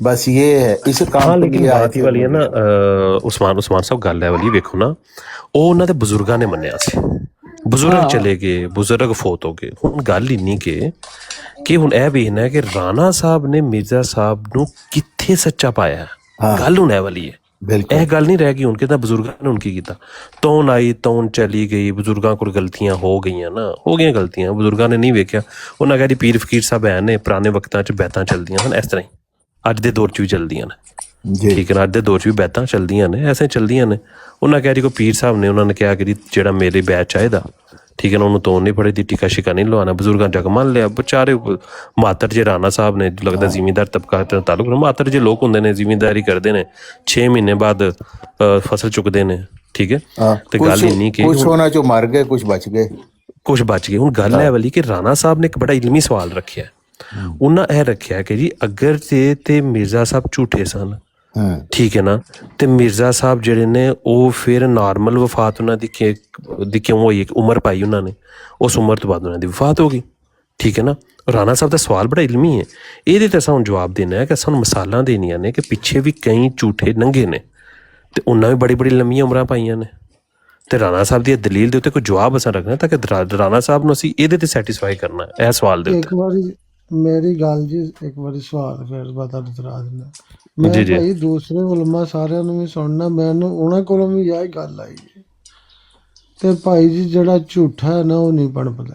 बस ये है इस हाँ काम के लेकिन लिए आए बात थे ही वाली है ना उन्होंने। ਉਸਮਾਨ ਸਾਹਿਬ ਗੱਲ ਹੈ ਵਾਲੀ ਵੇਖੋ ਨਾ, ਉਹ ਉਹਨਾਂ ਦੇ ਬਜ਼ੁਰਗਾਂ ਨੇ ਮੰਨਿਆ ਸੀ, ਬਜ਼ੁਰਗ ਹਾਂ। ਚਲੇ ਗਏ, ਬਜ਼ੁਰਗ ਫੌਤ ਹੋ ਗਏ। ਹੁਣ ਗੱਲ ਇੰਨੀ ਕਿ ਹੁਣ ਇਹ ਵੇਖਣਾ ਹੈ ਕਿ ਰਾਣਾ ਸਾਹਿਬ ਨੇ ਮਿਰਜ਼ਾ ਸਾਹਿਬ ਨੂੰ ਕਿੱਥੇ ਸੱਚਾ ਪਾਇਆ ਹੈ। ਹਾਂ। ਗੱਲ ਹੁਣ ਇਹ ਵਾਲੀ ਹੈ, बिल्कुल ਇਹ ਗੱਲ ਨਹੀਂ ਰਹਿ ਗਈ ਹੁਣ ਕਿ ਤਾਂ ਬਜ਼ੁਰਗਾਂ ਨੇ ਹੁਣ ਕੀ ਕੀਤਾ, ਤੌਣ ਆਈ ਤੌਣ ਚਲੀ ਗਈ, ਬਜ਼ੁਰਗਾਂ ਕੋਲ ਗਲਤੀਆਂ ਹੋ ਗਈਆਂ ਨਾ, ਹੋ ਗਈਆਂ ਗਲਤੀਆਂ, ਬਜ਼ੁਰਗਾਂ ਨੇ ਨਹੀਂ ਵੇਖਿਆ। ਉਹਨਾਂ ਕਹਿੰਦੀ ਪੀਰ ਫਕੀਰ ਸਾਹਿਬ ਹੈ ਨੇ, ਪੁਰਾਣੇ ਵਕਤਾਂ 'ਚ ਬੈਤਾਂ ਚੱਲਦੀਆਂ ਹਨ, ਇਸ ਤਰ੍ਹਾਂ ਹੀ ਅੱਜ ਦੇ ਦੌਰ 'ਚ ਵੀ ਚੱਲਦੀਆਂ ਨੇ। जी ਠੀਕ ਹੈ ਨਾ, ਅੱਜ ਦੇ ਦੌਰ 'ਚ ਵੀ ਬੈਤਾਂ ਚੱਲਦੀਆਂ ਨੇ, ਐਸੇ ਚੱਲਦੀਆਂ ਨੇ। ਉਹਨਾਂ ਕਹਿ ਰਹੀ ਕੋਈ ਪੀਰ ਸਾਹਿਬ ਨੇ, ਉਹਨਾਂ ਨੇ ਕਿਹਾ ਕਿ ਜੀ ਜਿਹੜਾ ਮੇਰੇ ਬੈਚ ਚਾਹੀਦਾ, ਠੀਕ ਹੈ ਨਾ, ਉਹਨੂੰ ਤੋੜ ਨਹੀਂ ਪੜੇਦੀ, ਟੀਕਾ ਸ਼ਿਕਾ ਨਹੀਂ ਲਵਾਉਣਾ। ਬਜ਼ੁਰਗਾਂ ਜਗ ਮੰਨ ਲਿਆ ਵਿਚਾਰੇ। ਮਾਤਰ ਜੇ ਰਾਣਾ ਸਾਹਿਬ ਨੇ, ਲੱਗਦਾ ਜ਼ਿਮੀਂਦਾਰ ਤਬਕਾ ਤੇ ਤਾਲੁਕ, ਮਾਤਰ ਜੇ ਲੋਕ ਹੁੰਦੇ ਨੇ ਜ਼ਿਮੀਂਦਾਰੀ ਕਰਦੇ ਨੇ, 6 ਮਹੀਨੇ ਬਾਅਦ ਫਸਲ ਚੁੱਕਦੇ ਨੇ। ਠੀਕ ਹੈ, हाँ, ਤੇ ਗੱਲ ਇੰਨੀ ਕਿ कुछ होना जो मर गए कुछ बच गए। ਕੁਛ ਬਚ ਗਏ। ਹੁਣ ਗੱਲ ਹੈ ਵਾਲੀ ਕਿ ਰਾਣਾ ਸਾਹਿਬ ਨੇ ਇੱਕ ਬੜਾ ਇਲਮੀ ਸਵਾਲ ਰੱਖਿਆ। ਉਹਨਾਂ ਇਹ ਰੱਖਿਆ ਕਿ ਜੀ ਅਗਰ ਤੇ ਮਿਰਜ਼ਾ ਸਾਹਿਬ ਝੂਠੇ ਸਨ, ਠੀਕ ਹੈ ਨਾ, ਤੇ ਮਿਰਜ਼ਾ ਸਾਹਿਬ ਜਿਹੜੇ ਨੇ ਉਹ ਫਿਰ ਨਾਰਮਲ ਵਫਾਤ ਉਹਨਾਂ ਦੀ ਕਿਉਂ ਹੋਈ? ਇੱਕ ਉਮਰ ਪਾਈ ਉਹਨਾਂ ਨੇ, ਉਸ ਉਮਰ ਤੋਂ ਬਾਅਦ ਉਹਨਾਂ ਦੀ ਵਫਾਤ ਹੋ ਗਈ। ਠੀਕ ਹੈ ਨਾ, ਰਾਣਾ ਸਾਹਿਬ ਦਾ ਸਵਾਲ ਬੜਾ ਇਲਮੀ ਹੈ। ਇਹਦੇ ਤੇ ਸਾਨੂੰ ਜਵਾਬ ਦੇਣਾ ਹੈ ਕਿ ਸਾਨੂੰ ਮਿਸਾਲਾਂ ਦੇਣੀਆਂ ਨੇ ਕਿ ਪਿੱਛੇ ਵੀ ਕਈ ਝੂਠੇ ਨੰਗੇ ਨੇ, ਤੇ ਉਹਨਾਂ ਵੀ ਬੜੀ ਲੰਮੀਆਂ ਉਮਰਾਂ ਪਾਈਆਂ ਨੇ। ਤੇ ਰਾਣਾ ਸਾਹਿਬ ਦੀ ਦਲੀਲ ਦੇ ਉੱਤੇ ਕੋਈ ਜਵਾਬ ਅਸਾਂ ਰੱਖਣਾ ਤਾਂ ਕਿ ਰਾਣਾ ਸਾਹਿਬ ਨੂੰ ਅਸੀਂ ਇਹਦੇ ਤੇ ਸੈਟੀਸਫਾਈ ਕਰਨਾ ਇਹ ਸਵਾਲ ਦੇ ਇੱਕ ਉੱਤੇ। ਵਾਰੀ ਮੇਰੀ ਗੱਲ ਜੀ, ਇੱਕ ਵਾਰੀ ਸਵਾਲ ਫਿਰ ਮੈਂ ਤੁਹਾਨੂੰ ਸੁਣਾ ਦਿੰਦਾ। ਮੈਂ ਜੀ, ਜੀ। ਭਾਈ ਦੂਸਰੇ ਉਲਮਾ ਸਾਰਿਆਂ ਨੂੰ ਵੀ ਸੁਣਨਾ, ਮੈਨੂੰ ਉਹਨਾਂ ਕੋਲੋਂ ਵੀ ਇਹ ਗੱਲ ਆਈ ਹੈ। ਤੇ ਭਾਈ ਜੀ ਜਿਹੜਾ ਝੂਠਾ ਹੈ ਨਾ ਉਹ ਨਹੀਂ ਬਣਦਾ।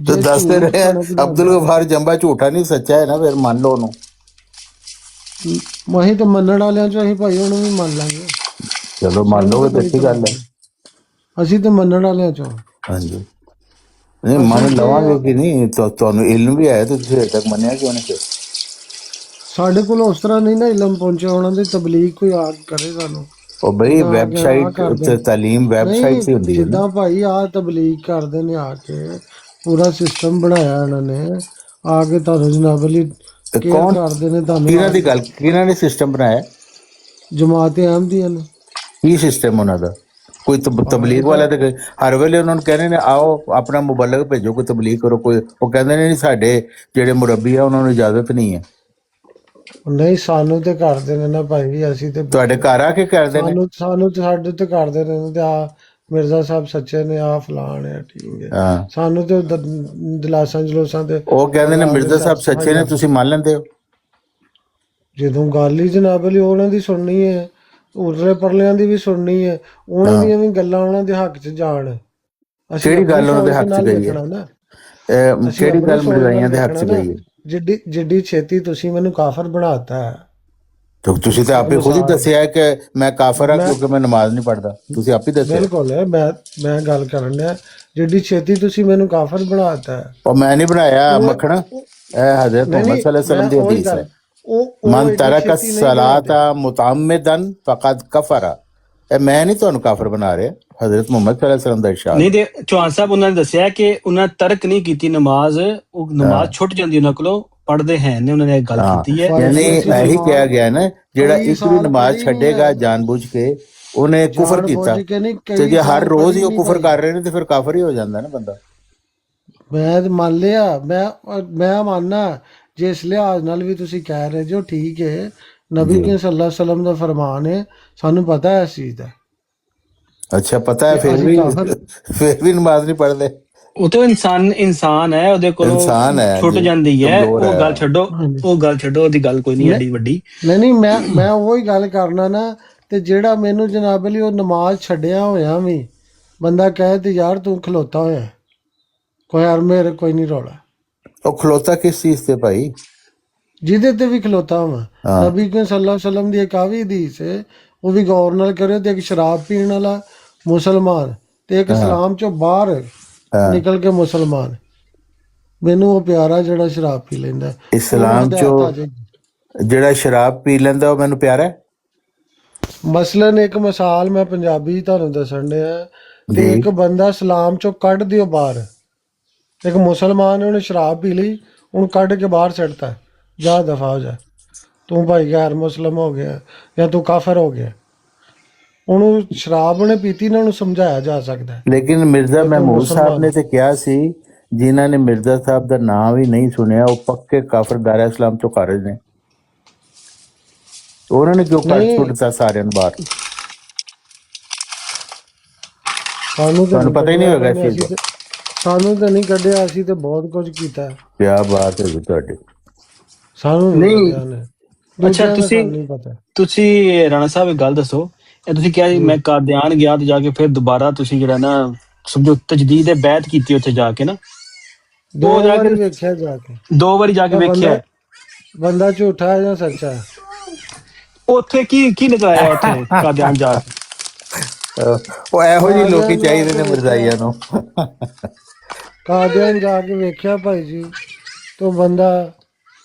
तो दसते रहे अब्दुल गफार जंबा झूठा नहीं सच्चा है ना, फिर मान लो उन्होंने। ਅਸੀਂ ਤਾਂ ਮੰਨਣ ਵਾਲਿਆਂ ਚੋਂ ਅਸੀਂ ਭਾਈ ਉਹਨੂੰ ਵੀ ਮੰਨ ਲਾਂਗੇ। चलो मान लो तो अच्छी गल है। ਅਸੀਂ ਤਾਂ ਮੰਨਣ ਵਾਲਿਆਂ ਚੋਂ। हाँ जी, नहीं मन लवांगे कि नहीं तो ਤੁਹਾਨੂੰ इल्म भी है तो ਤੁਸੀਂ ਹਜੇ ਤੱਕ ਮੰਨਿਆ ਕਿਉਂ ਨਹੀਂ? ਫਿਰ ਸਾਡੇ ਕੋਲ ਉਸ ਤਰ੍ਹਾਂ ਨਹੀਂ ਨਾ ਇਲਮ ਪਹੁੰਚਿਆ, ਉਹਨਾਂ ਦੀ ਤਬਲੀਗ ਕੋਈ ਆ ਕਰੇ ਸਾਨੂੰ। ਉਹ ਬਈ ਆਹ ਵੈਬਸਾਈਟ ਕਰਦੇ। ਤੇ ਤਾਲੀਮ ਵੈਬਸਾਈਟ ਤੇ ਹੁੰਦੀ ਹੈ ਨਾ। ਜਿੱਦਾਂ ਭਾਈ ਆ ਤਬਲੀਗ ਕਰਦੇ ਨੇ ਆ ਕੇ, ਪੂਰਾ ਸਿਸਟਮ ਬਣਾਇਆ ਇਹਨਾਂ ਨੇ, ਆ ਕੇ ਤੁਹਾਨੂੰ ਜਨਾਬ ਅਲੀ ਤੇ ਕੇਅਰ ਕੌਣ ਕਰਦੇ ਨੇ ਕਿਹਨਾਂ ਤੁਹਾਨੂੰ। ਦੀ ਗੱਲ, ਕਿਹਨਾਂ ਨੇ ਸਿਸਟਮ ਬਣਾਇਆ? ਜਮਾਤ ਅਹਿਮਦੀਆਂ ਨੇ। ਕੀ ਸਿਸਟਮ ਉਹਨਾਂ ਦਾ? ਕੋਈ ਤਬਲੀਗ ਵਾਲਾ ਤੇ ਹਰ ਵੇਲੇ ਉਹਨਾਂ ਨੂੰ ਕਹਿੰਦੇ ਨੇ ਆਓ ਆਪਣਾ ਮੁਬਲਗ ਭੇਜੋ, ਕੋਈ ਤਬਲੀਗ ਕਰੋ। ਕੋਈ ਉਹ ਕਹਿੰਦੇ ਨੇ ਨਹੀਂ ਸਾਡੇ ਜਿਹੜੇ ਮੁਰੱਬੀ ਆ ਉਹਨਾਂ ਨੂੰ ਇਜਾਜ਼ਤ ਨਹੀਂ ਹੈ। ਨਹੀਂ ਸਾਨੂੰ ਤੇ ਕਰਦੇ ਨੇ ਨਾ ਭਾਈ, ਅਸੀਂ ਤੇ ਤੁਹਾਡੇ ਘਰ ਆ ਕੇ ਕਰਦੇ ਨੇ? ਸਾਨੂੰ ਤੇ ਸਾਡੇ ਤੇ ਕਰਦੇ ਨੇ ਤੇ ਆ ਮਿਰਜ਼ਾ ਸਾਹਿਬ ਸੱਚੇ ਨੇ, ਆ ਫਲਾਣ ਹੈ, ਠੀਕ ਹੈ। ਹਾਂ ਸਾਨੂੰ ਤੇ ਦਲਾਸਾਂ ਜਲੋਸਾਂ ਤੇ ਉਹ ਕਹਿੰਦੇ ਨੇ ਲਗਾ ਕੇ ਮਿਰਜ਼ਾ ਸਾਹਿਬ ਸਿਆਸਤਾਂ ਸੱਚੇ ਨੇ, ਤੁਸੀਂ ਮੰਨ ਲੈਂਦੇ ਹੋ? ਜਦੋਂ ਗੱਲ ਹੀ ਜਨਾਬ ਅਲੀ ਉਹਨਾਂ ਦੀ ਸੁਣਨੀ ਹੈ, ਉਰਲੇ ਪਰਲਿਆਂ ਦੀ ਵੀ ਸੁਣਨੀ ਹੈ, ਉਹਨਾਂ ਦੀਆਂ ਵੀ ਗੱਲਾਂ ਉਹਨਾਂ ਦੇ ਹੱਕ 'ਚ ਜਾਣ। ਅਸੀਂ ਕਿਹੜੀ ਆਪਣੀ ਗੱਲ ਉਹਨਾਂ ਦੇ ਸੋਚ ਹੱਕ 'ਚ ਨਾਲ ਗਈ ਹੈ? ਵੇਖਣਾ ਨਾ, ਅਸੀਂ ਕਿਹੜੀ ਆਪਣੀ ਗੱਲ ਸੋਚ ਮਿਰਜ਼ਾਈਆਂ ਨਾਲ ਦੇ ਹੱਕ 'ਚ ਵੇਖਣਾ ਨਾ। ਗਈ ਹੈ? ਜਿੱਡੀ ਜਿੱਡੀ ਛੇਤੀ ਤੁਸੀਂ ਮੈਨੂੰ ਕਾਫਰ ਬਣਾਤਾ ਹੈ। ਤੇ ਤੁਸੀਂ ਤਾਂ ਆਪੇ ਖੁਦ ਹੀ ਦੱਸਿਆ ਹੈ ਕਿ ਮੈਂ ਕਾਫਰ ਹਾਂ ਕਿਉਂਕਿ ਮੈਂ ਨਮਾਜ਼ ਨਹੀਂ ਪੜ੍ਹਦਾ। ਤੁਸੀਂ ਆਪ ਹੀ ਦੱਸਿਆ। ਬਿਲਕੁਲ ਹੈ, ਮੈਂ ਗੱਲ ਕਰਨ ਡਿਆ, ਜਿੱਡੀ ਛੇਤੀ ਤੁਸੀਂ ਮੈਨੂੰ ਕਾਫਰ ਬਣਾਤਾ ਹੈ। ਉਹ ਮੈਂ ਨਹੀਂ ਬਣਾਇਆ ਮੱਖਣ, ਇਹ ਹਜ਼ਰਤ ਨਹੀਂ ਮੁਹੰਮਦ ਸੱਲੱਲਾਹੁ ਅਲੈहि ਵਸੱਲਮ ਦੀ ਉਹੀ ਹਦੀਸ ਗੱਲ, ਹੈ। ਉਹ ਮਨ ਏਡੀ ਤਰਕ ਛੇਤੀ ਨਹੀਂ ਬਣਾਉਂਦੇ। ਸਲਾਤਾ ਮੁਤਅਮਿਦਨ ਫਕਦ ਕਫਰਾ। ਇਹ ਮੈਂ ਨਹੀਂ ਤੁਹਾਨੂੰ ਕਾਫਰ ਬਣਾ ਰਿਹਾ, ਹਜ਼ਰਤ ਮੁਹੰਮਦ ਸੱਲੱਲਾਹੁ ਅਲੈहि ਵਸੱਲਮ ਦਾ ਇਰਸ਼ਾਦ ਨਹੀਂ ਦੇ ਚੌਹਾਨ ਸਾਹਿਬ ਉਹਨਾਂ ਨੇ ਦੱਸਿਆ ਕਿ ਉਹਨਾਂ ਤਰਕ ਨਹੀਂ ਕੀਤੀ ਨਮਾਜ਼, ਉਹ ਨਮਾਜ਼ ਛੁੱਟ ਜਾਂਦੀ ਉਹਨਾਂ ਕੋਲੋਂ, ਪੜ੍ਹਦੇ ਹੈ ਨੇ, ਉਹਨਾਂ ਨੇ ਇਹ ਗੱਲ ਹਾਂ ਕੀਤੀ ਹੈ। ਯਾਨੀ ਇਹੀ ਕਿਹਾ ਗਿਆ ਨਾ, ਜਿਹੜਾ ਕਈ ਇੱਕ ਵੀ ਸਾਲ ਨਮਾਜ਼ ਪੜ੍ਹੀ ਨਹੀਂ ਛੱਡੇਗਾ ਹੈ। ਜਾਣਬੁੱਝ ਕੇ ਉਹਨੇ ਕੁਫਰ ਜਾਣ ਕੀਤਾ। ਬੁੱਝ ਕੇ ਨਹੀਂ, ਤੇ ਕਈ ਜੇ ਹਰ ਸਾਲ ਰੋਜ਼ ਹੀ ਉਹ ਪੜ੍ਹੀ ਕੁਫਰ ਨਹੀਂ ਕਰ ਰਹੇ ਨੇ ਤੇ ਫਿਰ ਕਾਫਰ ਹੀ ਹੋ ਜਾਂਦਾ ਨਾ ਬੰਦਾ। ਮੈਂ ਤਾਂ ਮੰਨ ਲਿਆ, ਮੈਂ ਮੰਨਣਾ ਜਿਸ ਲਿਹਾਜ਼ ਨਾਲ ਵੀ ਤੁਸੀਂ ਕਹਿ ਰਹੇ ਜੋ ਠੀਕ ਹੈ। ਨਬੀ ਕਰੀਮ ਸੱਲੱਲਾਹੁ ਅਲੈਹਿ ਵਸੱਲਮ ਦਾ ਫਰਮਾਨ ਹੈ, ਸਾਨੂੰ ਪਤਾ ਹੈ ਇਸ ਚੀਜ਼ ਦਾ। ਅੱਛਾ ਪਤਾ ਹੈ, ਤੇ ਫਿਰ ਅਸੀਂ ਵੀ ਕਾਫਰ- ਫਿਰ ਵੀ ਨਮਾਜ਼ ਨਹੀਂ ਪੜ੍ਹਦੇ। ਉਹ ਤਾਂ ਇਨਸਾਨ ਹੈ, ਉਹਦੇ ਕੋਲੋਂ ਇਨਸਾਨ ਹੈ ਛੁੱਟ ਜੀ, ਜਾਂਦੀ ਹੈ। ਕਮਜ਼ੋਰ ਉਹ ਹੈ। ਗੱਲ ਛੱਡੋ, ਉਹ ਗੱਲ ਛੱਡੋ, ਉਹਦੀ ਗੱਲ ਕੋਈ ਨਹੀਂ ਐਡੀ ਵੱਡੀ। ਨਹੀਂ ਮੈਂ ਉਹੀ ਗੱਲ ਕਰਨਾ ਨਾ। ਤੇ ਜਿਹੜਾ ਮੈਨੂੰ ਜਨਾਬ ਅਲੀ ਉਹ ਨਮਾਜ਼ ਛੱਡਿਆ ਹੋਇਆ ਵੀ ਬੰਦਾ ਕਹੇ ਤੇ ਯਾਰ ਤੂੰ ਖਲੋਤਾ ਹੋਇਆ, ਕੋਈ ਯਾਰ ਮੇਰੇ ਕੋਈ ਨਹੀਂ ਰੌਲਾ, ਉਹ ਖਲੋਤਾ ਕਿਸ ਚੀਜ਼ ਤੇ ਭਾਈ? ਜਿਹਦੇ ਤੇ ਵੀ ਖਲੋਤਾ ਹੋਵਾਂ। ਹਾਂ। ਨਬੀ ਕਰੀਮ ਸੱਲੱਲਾਹੁ ਅਲੈਹਿ ਵਸੱਲਮ ਦੀ ਇੱਕ ਆ ਵੀ ਹਦੀਸ ਹੈ, ਉਹ ਵੀ ਗੌਰ ਨਾਲ ਕਰਿਓ। ਤੇ ਇੱਕ ਸ਼ਰਾਬ ਪੀਣ ਵਾਲਾ ਮੁਸਲਮਾਨ ਤੇ ਇੱਕ ਇਸਲਾਮ ਚੋਂ ਬਾਹਰ ਨਿਕਲ ਕੇ ਮੁਸਲਮਾਨ, ਮੈਨੂੰ ਉਹ ਪਿਆਰਾ ਜਿਹੜਾ ਸ਼ਰਾਬ ਪੀ ਲੈਂਦਾ। ਇਸਲਾਮ ਉਹਨੂੰ ਚੋਂ ਹਦਾਇਤ ਆ ਜਾਏਗੀ। ਜਿਹੜਾ ਸ਼ਰਾਬ ਪੀ ਲੈਂਦਾ ਉਹ ਮੈਨੂੰ ਪਿਆਰਾ ਹੈ। ਮਸਲਨ ਇੱਕ ਮਿਸਾਲ ਮੈਂ ਪੰਜਾਬੀ ਤੁਹਾਨੂੰ ਦੱਸਣ ਡਿਆ ਤੇ ਜੀ। ਇੱਕ ਬੰਦਾ ਇਸਲਾਮ ਚੋਂ ਕੱਢ ਦਿਓ ਬਾਹਰ, ਇੱਕ ਮੁਸਲਮਾਨ ਨੇ ਉਹਨੇ ਸ਼ਰਾਬ ਪੀ ਲਈ, ਉਹਨੂੰ ਕੱਢ ਕੇ ਬਾਹਰ ਸੁੱਟਤਾ, ਜਾ ਦਫਾ ਹੋ ਜਾ, ਤੂੰ ਭਾਈ ਗੈਰ ਮੁਸਲਮ ਹੋ ਗਿਆ ਜਾਂ ਤੂੰ ਕਾਫਰ ਹੋ ਗਿਆ। ਉਹਨੂੰ ਸ਼ਰਾਬ ਉਹਨੇ ਪੀਤੀ ਨਾ, ਉਹਨੂੰ ਸਮਝਾਇਆ ਜਾ ਸਕਦਾ ਹੈ। ਲੇਕਿਨ ਮਿਰਜ਼ਾ ਤੂੰ ਮਹਿਮੂਦ ਸਾਹਿਬ ਮੁਸਲਮਾਨ ਨੇ ਤੇ ਕਿਹਾ ਸੀ ਜਿਨ੍ਹਾਂ ਨੇ ਮਿਰਜ਼ਾ ਸਾਹਿਬ ਦਾ ਨਾਮ ਵੀ ਨਹੀਂ ਸੁਣਿਆ ਉਹ ਪੱਕੇ ਕਾਫਰ ਦਾਇਰਾ ਇਸਲਾਮ ਤੋਂ ਖਾਰਜ ਨੇ। ਉਹਨਾਂ ਨੇ ਕਿਉਂ ਕੱਢ ਨਹੀਂ। ਸੁੱਟਤਾ ਸਾਰਿਆਂ ਨੂੰ ਬਾਹਰ? ਸਾਨੂੰ ਤਾਂ ਤੁਹਾਨੂੰ ਪਤਾ ਹੀ ਨਹੀਂ ਹੋਗਾ ਇਸ ਕੱਢਿਆ, ਚੀਜ਼ ਦਾ। ਸਾਨੂੰ ਤਾਂ ਨਹੀਂ ਕੱਢਿਆ, ਅਸੀਂ ਤੇ ਬਹੁਤ ਕੁਝ ਕੀਤਾ। ਕਿਆ ਬਾਤ ਹੈ ਜੀ ਤੁਹਾਡੀ। ਸਾਨੂੰ ਨਹੀਂ। ਕੱਢਿਆ ਨੇ। ਅੱਛਾ, ਦੂਜਿਆਂ ਦਾ ਤੁਸੀਂ- ਸਾਨੂੰ ਨਹੀਂ ਪਤਾ। ਤੁਸੀਂ ਰਾਣਾ ਸਾਹਿਬ ਇੱਕ ਗੱਲ ਦੱਸੋ, ਇਹ ਤੁਸੀਂ ਕਿਹਾ ਸੀ ਮੈਂ ਕਾਦੀਆਨ ਗਿਆ ਤੇ ਜਾ ਕੇ ਫਿਰ ਦੁਬਾਰਾ ਤੁਸੀਂ ਜਿਹੜਾ ਨਾ ਸਮਝੋ ਤਜਦੀਦ ਹੈ ਬੈਤ ਕੀਤੀ ਉੱਥੇ ਜਾ ਕੇ ਨਾ, ਦੋ ਉਹ ਜਾ ਵਾਰੀ ਕੇ ਵੇਖਿਆ ਜਾ ਕੇ 2 ਵਾਰੀ ਜਾ ਕੇ ਵੇਖਿਆ। ਬੰਦਾ ਝੂਠਾ ਹੈ ਜਾਂ ਸੱਚਾ ਹੈ। ਉੱਥੇ ਕੀ ਨਜ਼ਰ ਆਇਆ ਉੱਥੇ ਕਾਦੀਆਨ ਜਾ ਕੇ? ਉਹ ਇਹੋ ਜਿਹੇ ਲੋਕੀ ਚਾਹੀਦੇ ਨੇ ਮਿਰਜ਼ਾਈਆਂ ਨੂੰ। ਕਾਦੀਆਨ ਜਾ ਕੇ ਵੇਖਿਆ ਭਾਈ ਜੀ, ਤੋਂ ਬੰਦਾ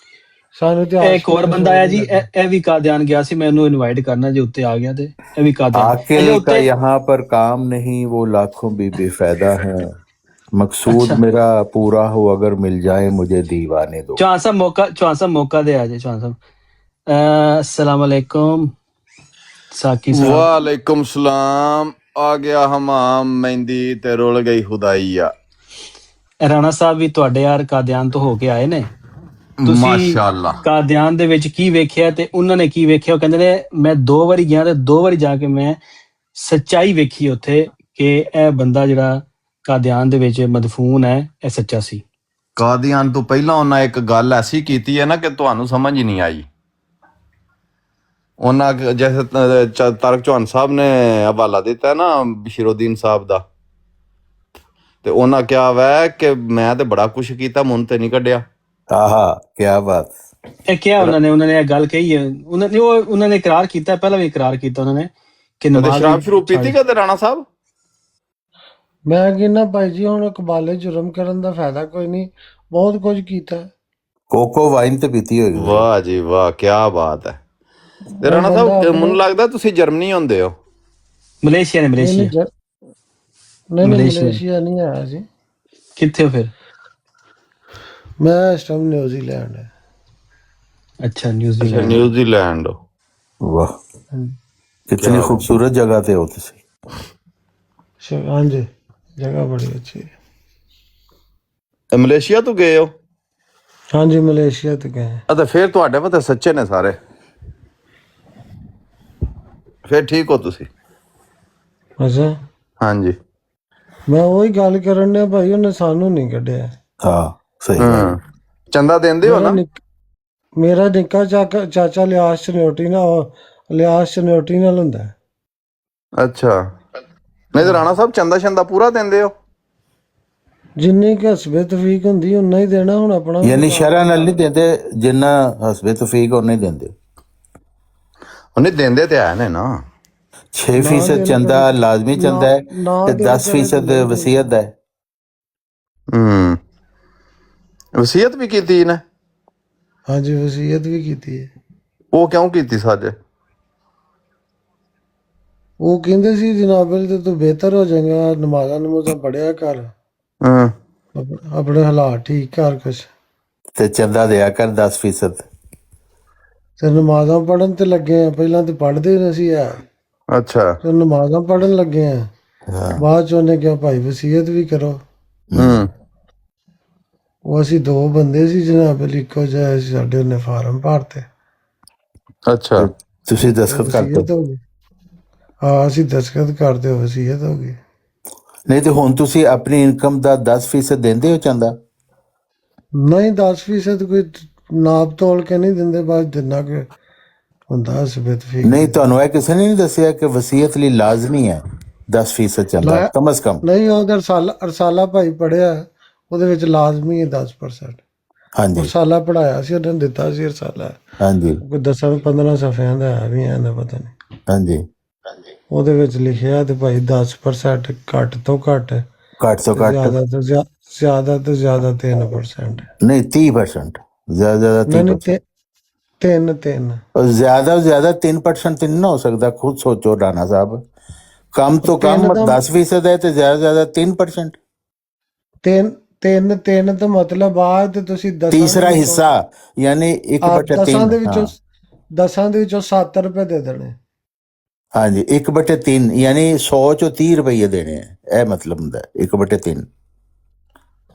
ਸਾਨੂੰ ਤੇ ਇਹ ਇੱਕ ਹੋਰ ਬੰਦਾ ਆਇਆ ਜੀ, ਇਹ ਵੀ ਕਾਦੀਆਨ ਗਿਆ ਸੀ, ਮੈਂ ਉਹਨੂੰ ਇਨਵਾਈਟ ਕਰਨਾ ਜੇ ਉੱਤੇ ਆ ਗਿਆ ਤੇ ਇਹ ਵੀ ਕਾਦੀਆਨ। आकिल का यहाँ पर काम नहीं वो लाखों भी बेफायदा है मकसूद मेरा पूरा हो अगर मिल जाए मुझे दीवाने दो। चौहान साहब मौका दे आज चौहान साहब। अस्सलाम वालेकुम साकी साहब। वालेकुम सलाम। आ गया हमाम मेहंदी ते रुल गई खुदाइया। ਰਾਣਾ ਸਾਹਿਬ ਵੀ ਤੁਹਾਡੇ ਯਾਰ ਕਾਦੀਆਨ ਤੋਂ ਹੋ ਕੇ ਆਏ ਨੇ, ਤੁਸੀਂ माशाअल्लाह। ਕਾਦੀਆਨ ਦੇ ਵਿੱਚ ਕੀ ਵੇਖਿਆ ਤੇ ਉਹਨਾਂ ਨੇ ਕੀ ਵੇਖਿਆ? ਉਹ ਕਹਿੰਦੇ ਨੇ ਮੈਂ 2 ਵਾਰੀ ਗਿਆ ਤੇ 2 ਵਾਰੀ ਜਾ ਕੇ ਮੈਂ ਸੱਚਾਈ ਵੇਖੀ ਉੱਥੇ ਕਿ ਇਹ ਬੰਦਾ ਜਿਹੜਾ ਕਾਦੀਆਨ ਦੇ ਵਿੱਚ ਮਦਫੂਨ ਹੈ ਇਹ ਸੱਚਾ ਸੀ। ਕਾਦੀਆਨ ਤੋਂ ਪਹਿਲਾਂ ਉਹਨਾਂ ਇੱਕ ਗੱਲ ਐਸੀ ਕੀਤੀ ਹੈ ਨਾ ਕਿ ਤੁਹਾਨੂੰ ਸਮਝ ਹੀ ਨਹੀਂ ਆਈ। ਉਹਨਾਂ ਜੈਸੇ ਤਾਰਕ ਚੌਹਾਨ ਸਾਹਿਬ ਨੇ ਹਵਾਲਾ ਦਿੱਤਾ ਨਾ ਬਸ਼ੀਰਉদ্দিন ਸਾਹਿਬ ਦਾ, ਤੇ ਉਹਨਾਂ ਕਿਹਾ ਵੈ ਕਿ ਮੈਂ ਤੇ ਬੜਾ ਕੁਛ ਕੀਤਾ, ਮੁੰਨ ਤੇ ਨਹੀਂ ਕੱਢਿਆ। आहा क्या बात। ਇਹ ਕਿਹਾ ਉਹਨਾਂ ਨੇ ਇਹ ਗੱਲ ਕਹੀ ਹੈ। ਉਹਨਾਂ ਨੇ ਇਕਰਾਰ ਕੀਤਾ, ਪਹਿਲਾਂ ਵੀ ਇਕਰਾਰ ਕੀਤਾ ਉਹਨਾਂ ਨੇ ਕਿ ਕਦੇ ਨਮਾਜ਼ ਸ਼ਰਾਬ ਸ਼ੁਰੂ ਪੀਤੀ ਕਦੇ ਰਾਣਾ ਸਾਹਿਬ? ਮੈਂ ਕਹਿੰਦਾ ਭਾਈ ਜੀ ਹੁਣ ਕਬਾਲੇ ਜੁਰਮ ਕਰਨ ਦਾ ਫਾਇਦਾ ਕੋਈ ਨਹੀਂ, ਬਹੁਤ ਕੁਝ ਕੀਤਾ। कोको वाइन तो पीती होगी। ਵਾਹ ਜੀ ਵਾਹ, ਕੀ ਬਾਤ ਹੈ। ਤੇ ਰਾਣਾ ਸਾਹਿਬ ਮੈਨੂੰ ਲੱਗਦਾ ਤੁਸੀਂ ਜਰਮਨੀ ਹੁੰਦੇ ਹੋ। ਮਲੇਸ਼ੀਆ ਨੇ ਮਲੇਸ਼ੀਆ ਨਹੀਂ ਮਲੇਸ਼ੀਆ ਨਹੀਂ ਆਇਆ ਸੀ, ਕਿੱਥੇ ਹੋ ਫਿਰ? ਮੈਂ ਇਸ ਟਾਈਮ ਨਿਊਜ਼ੀਲੈਂਡ ਹੈ। ਅੱਛਾ ਅੱਛਾ ਨਿਊਜ਼ੀਲੈਂਡ। ਨਿਊਜ਼ੀਲੈਂਡ। वाह कितनी खूबसूरत जगह थे हो तुसी। ਹਾਂਜੀ ਜਗ੍ਹਾ ਬੜੀ ਅੱਛੀ ਹੈ। ਇਹ ਮਲੇਸ਼ੀਆ ਤੋਂ ਗਏ ਹੋ? ਹਾਂਜੀ ਮਲੇਸ਼ੀਆ ਤੇ ਗਏ। ਅਤੇ ਫਿਰ ਤੁਹਾਡੇ ਪਤਾ ਸੱਚੇ ਨੇ ਸਾਰੇ, ਫਿਰ ਠੀਕ ਹੋ ਤੁਸੀਂ? ਅੱਛਾ ਹਾਂਜੀ ਮੈਂ ਉਹੀ ਗੱਲ ਕਰਨ ਡਿਆ ਭਾਈ, ਉਹਨੇ ਸਾਨੂੰ ਨਹੀਂ ਕੱਢਿਆ। ਹਾਂ ਸਹੀ ਗੱਲ। ਹੂੰ ਚੰਦਾ ਦਿੰਦੇ ਹੋ ਮੇਰਾ ਨਾ? ਮੇਰਾ ਨਿੱਕਾ ਚਾਚਾ ਲਿਆਸ ਚਨਿਓਟੀ ਨਾਲ, ਲਿਆਸ ਚਨਿਓਟੀ ਨਾਲ ਹੁੰਦਾ ਹੈ। ਅੱਛਾ, ਨਹੀਂ ਤੇ ਰਾਣਾ ਸਾਹਿਬ ਚੰਦਾ ਸ਼ੰਦਾ ਪੂਰਾ ਦਿੰਦੇ ਹੋ? ਜਿੰਨੀ ਕੁ ਹਸਬੇ ਤਫੀਕ ਹੁੰਦੀ ਉਨਾ ਹੀ ਦੇਣਾ। ਹੁਣ ਆਪਣਾ ਯਾਨੀ ਸ਼ਰ੍ਹਾ ਨਾਲ ਨਹੀਂ ਦਿੰਦੇ, ਜਿੰਨਾ ਹਸਬੇ ਤੌਫੀਕ ਉਹ ਨਹੀਂ ਦਿੰਦੇ। ਉਹਨੇ ਦਿੰਦੇ ਤੇ ਹੈ ਨੇ ਨਾ। 6% ਚੰਦਾ ਲਾਜ਼ਮੀ ਚੰਦਾ ਹੈ ਤੇ 10% ਵਸੀਅਤ ਦਾ ਹੈ। ਹੂੰ ਵਸੀਅਤ ਵੀ ਕੀਤੀ ਨੇ? ਹਾਂਜੀ ਵਸੀਅਤ ਵੀ ਕੀਤੀ ਹੈ। ਉਹ ਕਿਉਂ ਕੀਤੀ ਸਾਜੇ? ਉਹ ਕਹਿੰਦੇ ਸੀ ਜਨਾਬ ਤੇ ਤੂੰ ਬਿਹਤਰ ਹੋ ਜਾਏਗਾ, ਨਮਾਜ਼ਾਂ ਨਮੂਜ਼ਾਂ ਪੜਿਆ ਕਰ, ਹੂੰ ਆਪਣੇ ਹਾਲਾਤ ਠੀਕ ਕਰ ਕੁਛ, ਤੇ ਚੰਦਾ ਦਿਆ ਕਰ 10%। ਤੇ ਨਮਾਜ਼ਾਂ ਪੜਨ ਤੇ ਲੱਗੇ ਆ। ਪਹਿਲਾਂ ਤੇ ਪੜ੍ਹਦੇ ਨਹੀਂ ਸੀ ਆ, ਅੱਛਾ। ਤੇ ਨਮਾਜ਼ਾਂ ਪੜਨ ਲੱਗੇ ਆ। ਬਾਅਦ ਚ ਉਹਨੇ ਕਿਹਾ ਭਾਈ ਵਸੀਅਤ ਵੀ ਕਰੋ। ਹੂੰ ਉਹ ਅਸੀਂ 2 ਬੰਦੇ ਸੀ ਜਨਾਬ, ਇੱਕੋ ਜਿਹਾ ਸਾਡੇ ਉਹਨੇ ਫਾਰਮ ਭਰਤੇ, ਅੱਛਾ। ਤੁਸੀਂ ਦਸਖਤ ਕਰ ਵਸੀਅਤ ਦਿਓ। ਹੋ ਗਈ। ਹਾਂ ਅਸੀਂ ਦਸਖਤ ਕਰਦੇ ਹੋ, ਵਸੀਅਤ ਹੋ ਗਈ। ਨਹੀਂ ਤੇ ਹੁਣ ਤੁਸੀਂ ਆਪਣੀ ਇਨਕਮ ਦਾ 10% ਦਿੰਦੇ ਹੋ ਚੰਦਾ? ਨਹੀਂ 10% ਕੋਈ ਨਾਪ ਤੋਲ ਕੇ ਨਹੀਂ ਦਿੰਦੇ, ਬਸ ਜਿੰਨਾ ਕਿ ਹੁੰਦਾ ਹਸਬੇ ਤਫੀਕ। ਨਹੀਂ ਤੁਹਾਨੂੰ ਇਹ ਕਿਸੇ ਨੇ ਨਹੀਂ ਦੱਸਿਆ ਕਿ ਵਸੀਅਤ ਲਈ ਲਾਜ਼ਮੀ ਹੈ 10% ਚੰਦਾ ਕਮ ਅਜ਼ ਕਮ? ਨਹੀਂ ਉਹ ਰਸਾਲਾ ਭਾਈ ਪੜਿਆ, ਉਹਦੇ ਵਿੱਚ ਲਾਜ਼ਮੀ ਹੈ 10%। ਹਾਂਜੀ ਰਸਾਲਾ ਪੜਾਇਆ ਸੀ, ਉਹਨੇ ਦਿੱਤਾ ਸੀ ਰਸਾਲਾ, ਹਾਂਜੀ ਕੋਈ 10-15 ਸਫ਼ਿਆਂ ਦਾ ਹੈ ਵੀ ਐਂ ਦਾ ਪਤਾ ਨਹੀਂ। ਹਾਂਜੀ। ਉਹਦੇ ਵਿੱਚ ਲਿਖਿਆ ਤੇ ਭਾਈ 10% ਘੱਟ ਤੋਂ ਘੱਟ, ਘੱਟ ਤੋਂ ਘੱਟ ਜ਼ਿਆਦਾ ਤੋਂ ਜ਼ਿਆਦਾ 3%। ਨਹੀਂ 30%, ਜ਼ਿਆਦਾ ਨਹੀਂ 30%। ਤਿੰਨ और ज्यादा से ज्यादा 3% तो नहीं ना हो सकता। खुद सोचो राणा साहब, कम तो कम 10% है तो ज्यादा से ज्यादा 3%। ਤਿੰਨ ਤਾਂ ਮਤਲਬ ਆ ਤੇ ਤੁਸੀਂ तीसरा हिस्सा यानी 1/3। ਦਸਾਂ ਦੇ ਵਿੱਚੋਂ 7 ਰੁਪਏ ਦੇ ਦੇਣੇ। हाँ जी 1/3 यानी 100 चो 30 रुपये देने हैं, यह मतलब होता है 1/3।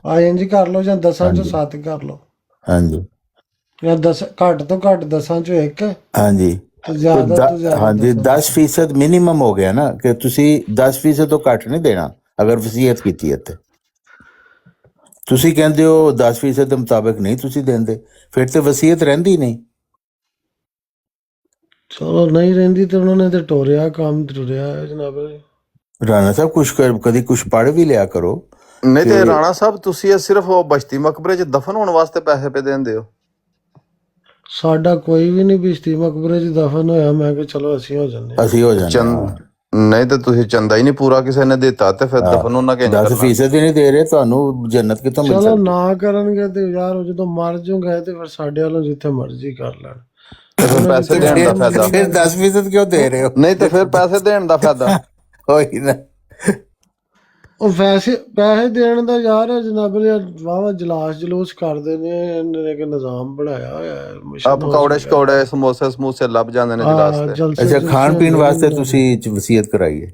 ਆ ਇੰਜ ਕਰ ਲਓ, ਜਾਂ 10 ਚੋਂ 7 ਕਰ ਲਓ, हाँ जी ਜਾਂ 10 ਘੱਟ ਤੋਂ ਘੱਟ 10 ਚੋਂ 1। हाँ जी ਜ਼ਿਆਦਾ ਤੋਂ ਜ਼ਿਆਦਾ हाँ जी 10% मिनिमम हो गया ना, कि तुसी 10% तो घट नहीं देना अगर वसीयत की है तो। ਤੁਸੀਂ ਕਹਿੰਦੇ ਹੋ 10% ਦੇ ਮੁਤਾਬਕ ਨਹੀਂ ਤੁਸੀਂ ਦਿੰਦੇ, ਫਿਰ ਤੇ ਵਸੀਅਤ ਰਹਿੰਦੀ ਨਹੀਂ। ਚਲੋ ਨਹੀਂ ਰਹਿੰਦੀ ਤੇ ਉਹਨਾਂ ਨੇ ਤੇ ਟੋਰਿਆ, ਕੰਮ ਟੁਰਿਆ ਜਨਾਬ। ਰਾਣਾ ਸਾਹਿਬ ਕਦੀ ਕੁਛ ਪੜ੍ਹ ਵੀ ਲਿਆ ਕਰੋ। ਨਹੀਂ ਤੇ ਰਾਣਾ ਸਾਹਿਬ ਤੁਸੀਂ ਇਹ ਸਿਰਫ ਉਹ ਬਸ਼ਤੀ ਮਕਬਰੇ 'ਚ ਦਫਨ ਹੋਣ ਵਾਸਤੇ ਪੈਸੇ ਪੇ ਦਿੰਦੇ ਹੋ? ਸਾਡਾ ਕੋਈ ਵੀ ਨਹੀਂ ਬਿਸ਼ਤੀ ਮਕਬਰੇ 'ਚ ਦਫਨ ਹੋਇਆ। ਮੈਂ ਕਿਹਾ ਚਲੋ ਅਸੀਂ ਹੋ ਜਾਂਦੇ। ਅਸੀਂ ਹੋ ਜਾਂਦੇ। ਨਹੀਂ ਤੇ ਤੁਸੀਂ ਚੰਦਾ ਹੀ ਨਹੀਂ ਪੂਰਾ ਕਿਸੇ ਨੇ ਦਿੱਤਾ ਤੇ ਫਿਰ ਦਫਨ ਉਹਨਾਂ ਕਿੰਜ ਕਰਨਾ? 10% ਹੀ ਨਹੀਂ ਦੇ ਰਹੇ ਤੁਹਾਨੂੰ, ਜੰਨਤ ਕਿੱਥੋਂ ਮਿਲ ਚਲੋ ਸਕਦੀ? ਨਾ ਕਰਨਗੇ ਤੇ ਯਾਰ ਜਦੋਂ ਮਰ ਜੂਗੇ ਤੇ ਫਿਰ ਸਾਡੇ ਵੱਲੋਂ ਜਿੱਥੇ ਮਰਜ਼ੀ ਕਰ ਲੈਣ। ਫਿਰ ਪੈਸੇ ਦੇਣ ਦਾ ਫਾਇਦਾ? ਫਿਰ 10% ਕਿਉਂ ਦੇ ਰਹੇ ਹੋ? ਨਹੀਂ ਤੇ ਫਿਰ ਪੈਸੇ ਦੇਣ ਦਾ ਫਾਇਦਾ? ਹੋਈ ਨਾ ਉਹ ਪੈਸੇ ਦੇਣ ਦਾ ਯਾਰ ਜਨਾਬ ਵਾਵਾ ਜਲੂਸ ਕਰਦੇ ਨੇ। ਇਹਨਾਂ ਨੇ ਕਿ ਨਿਜ਼ਾਮ ਬਣਾਇਆ ਹੋਇਆ ਹੈ। ਆ ਪਕੌੜੇ ਸ਼ਕੌੜੇ ਸਮੋਸੇ ਲੱਭ ਜਾਂਦੇ ਨੇ ਜਲਾਸ ਤੇ। ਅੱਛਾ ਖਾਣ ਪੀਣ ਵਾਸਤੇ ਤੁਸੀਂ ਵਸੀਅਤ ਕਰਾਈ ਹੈ?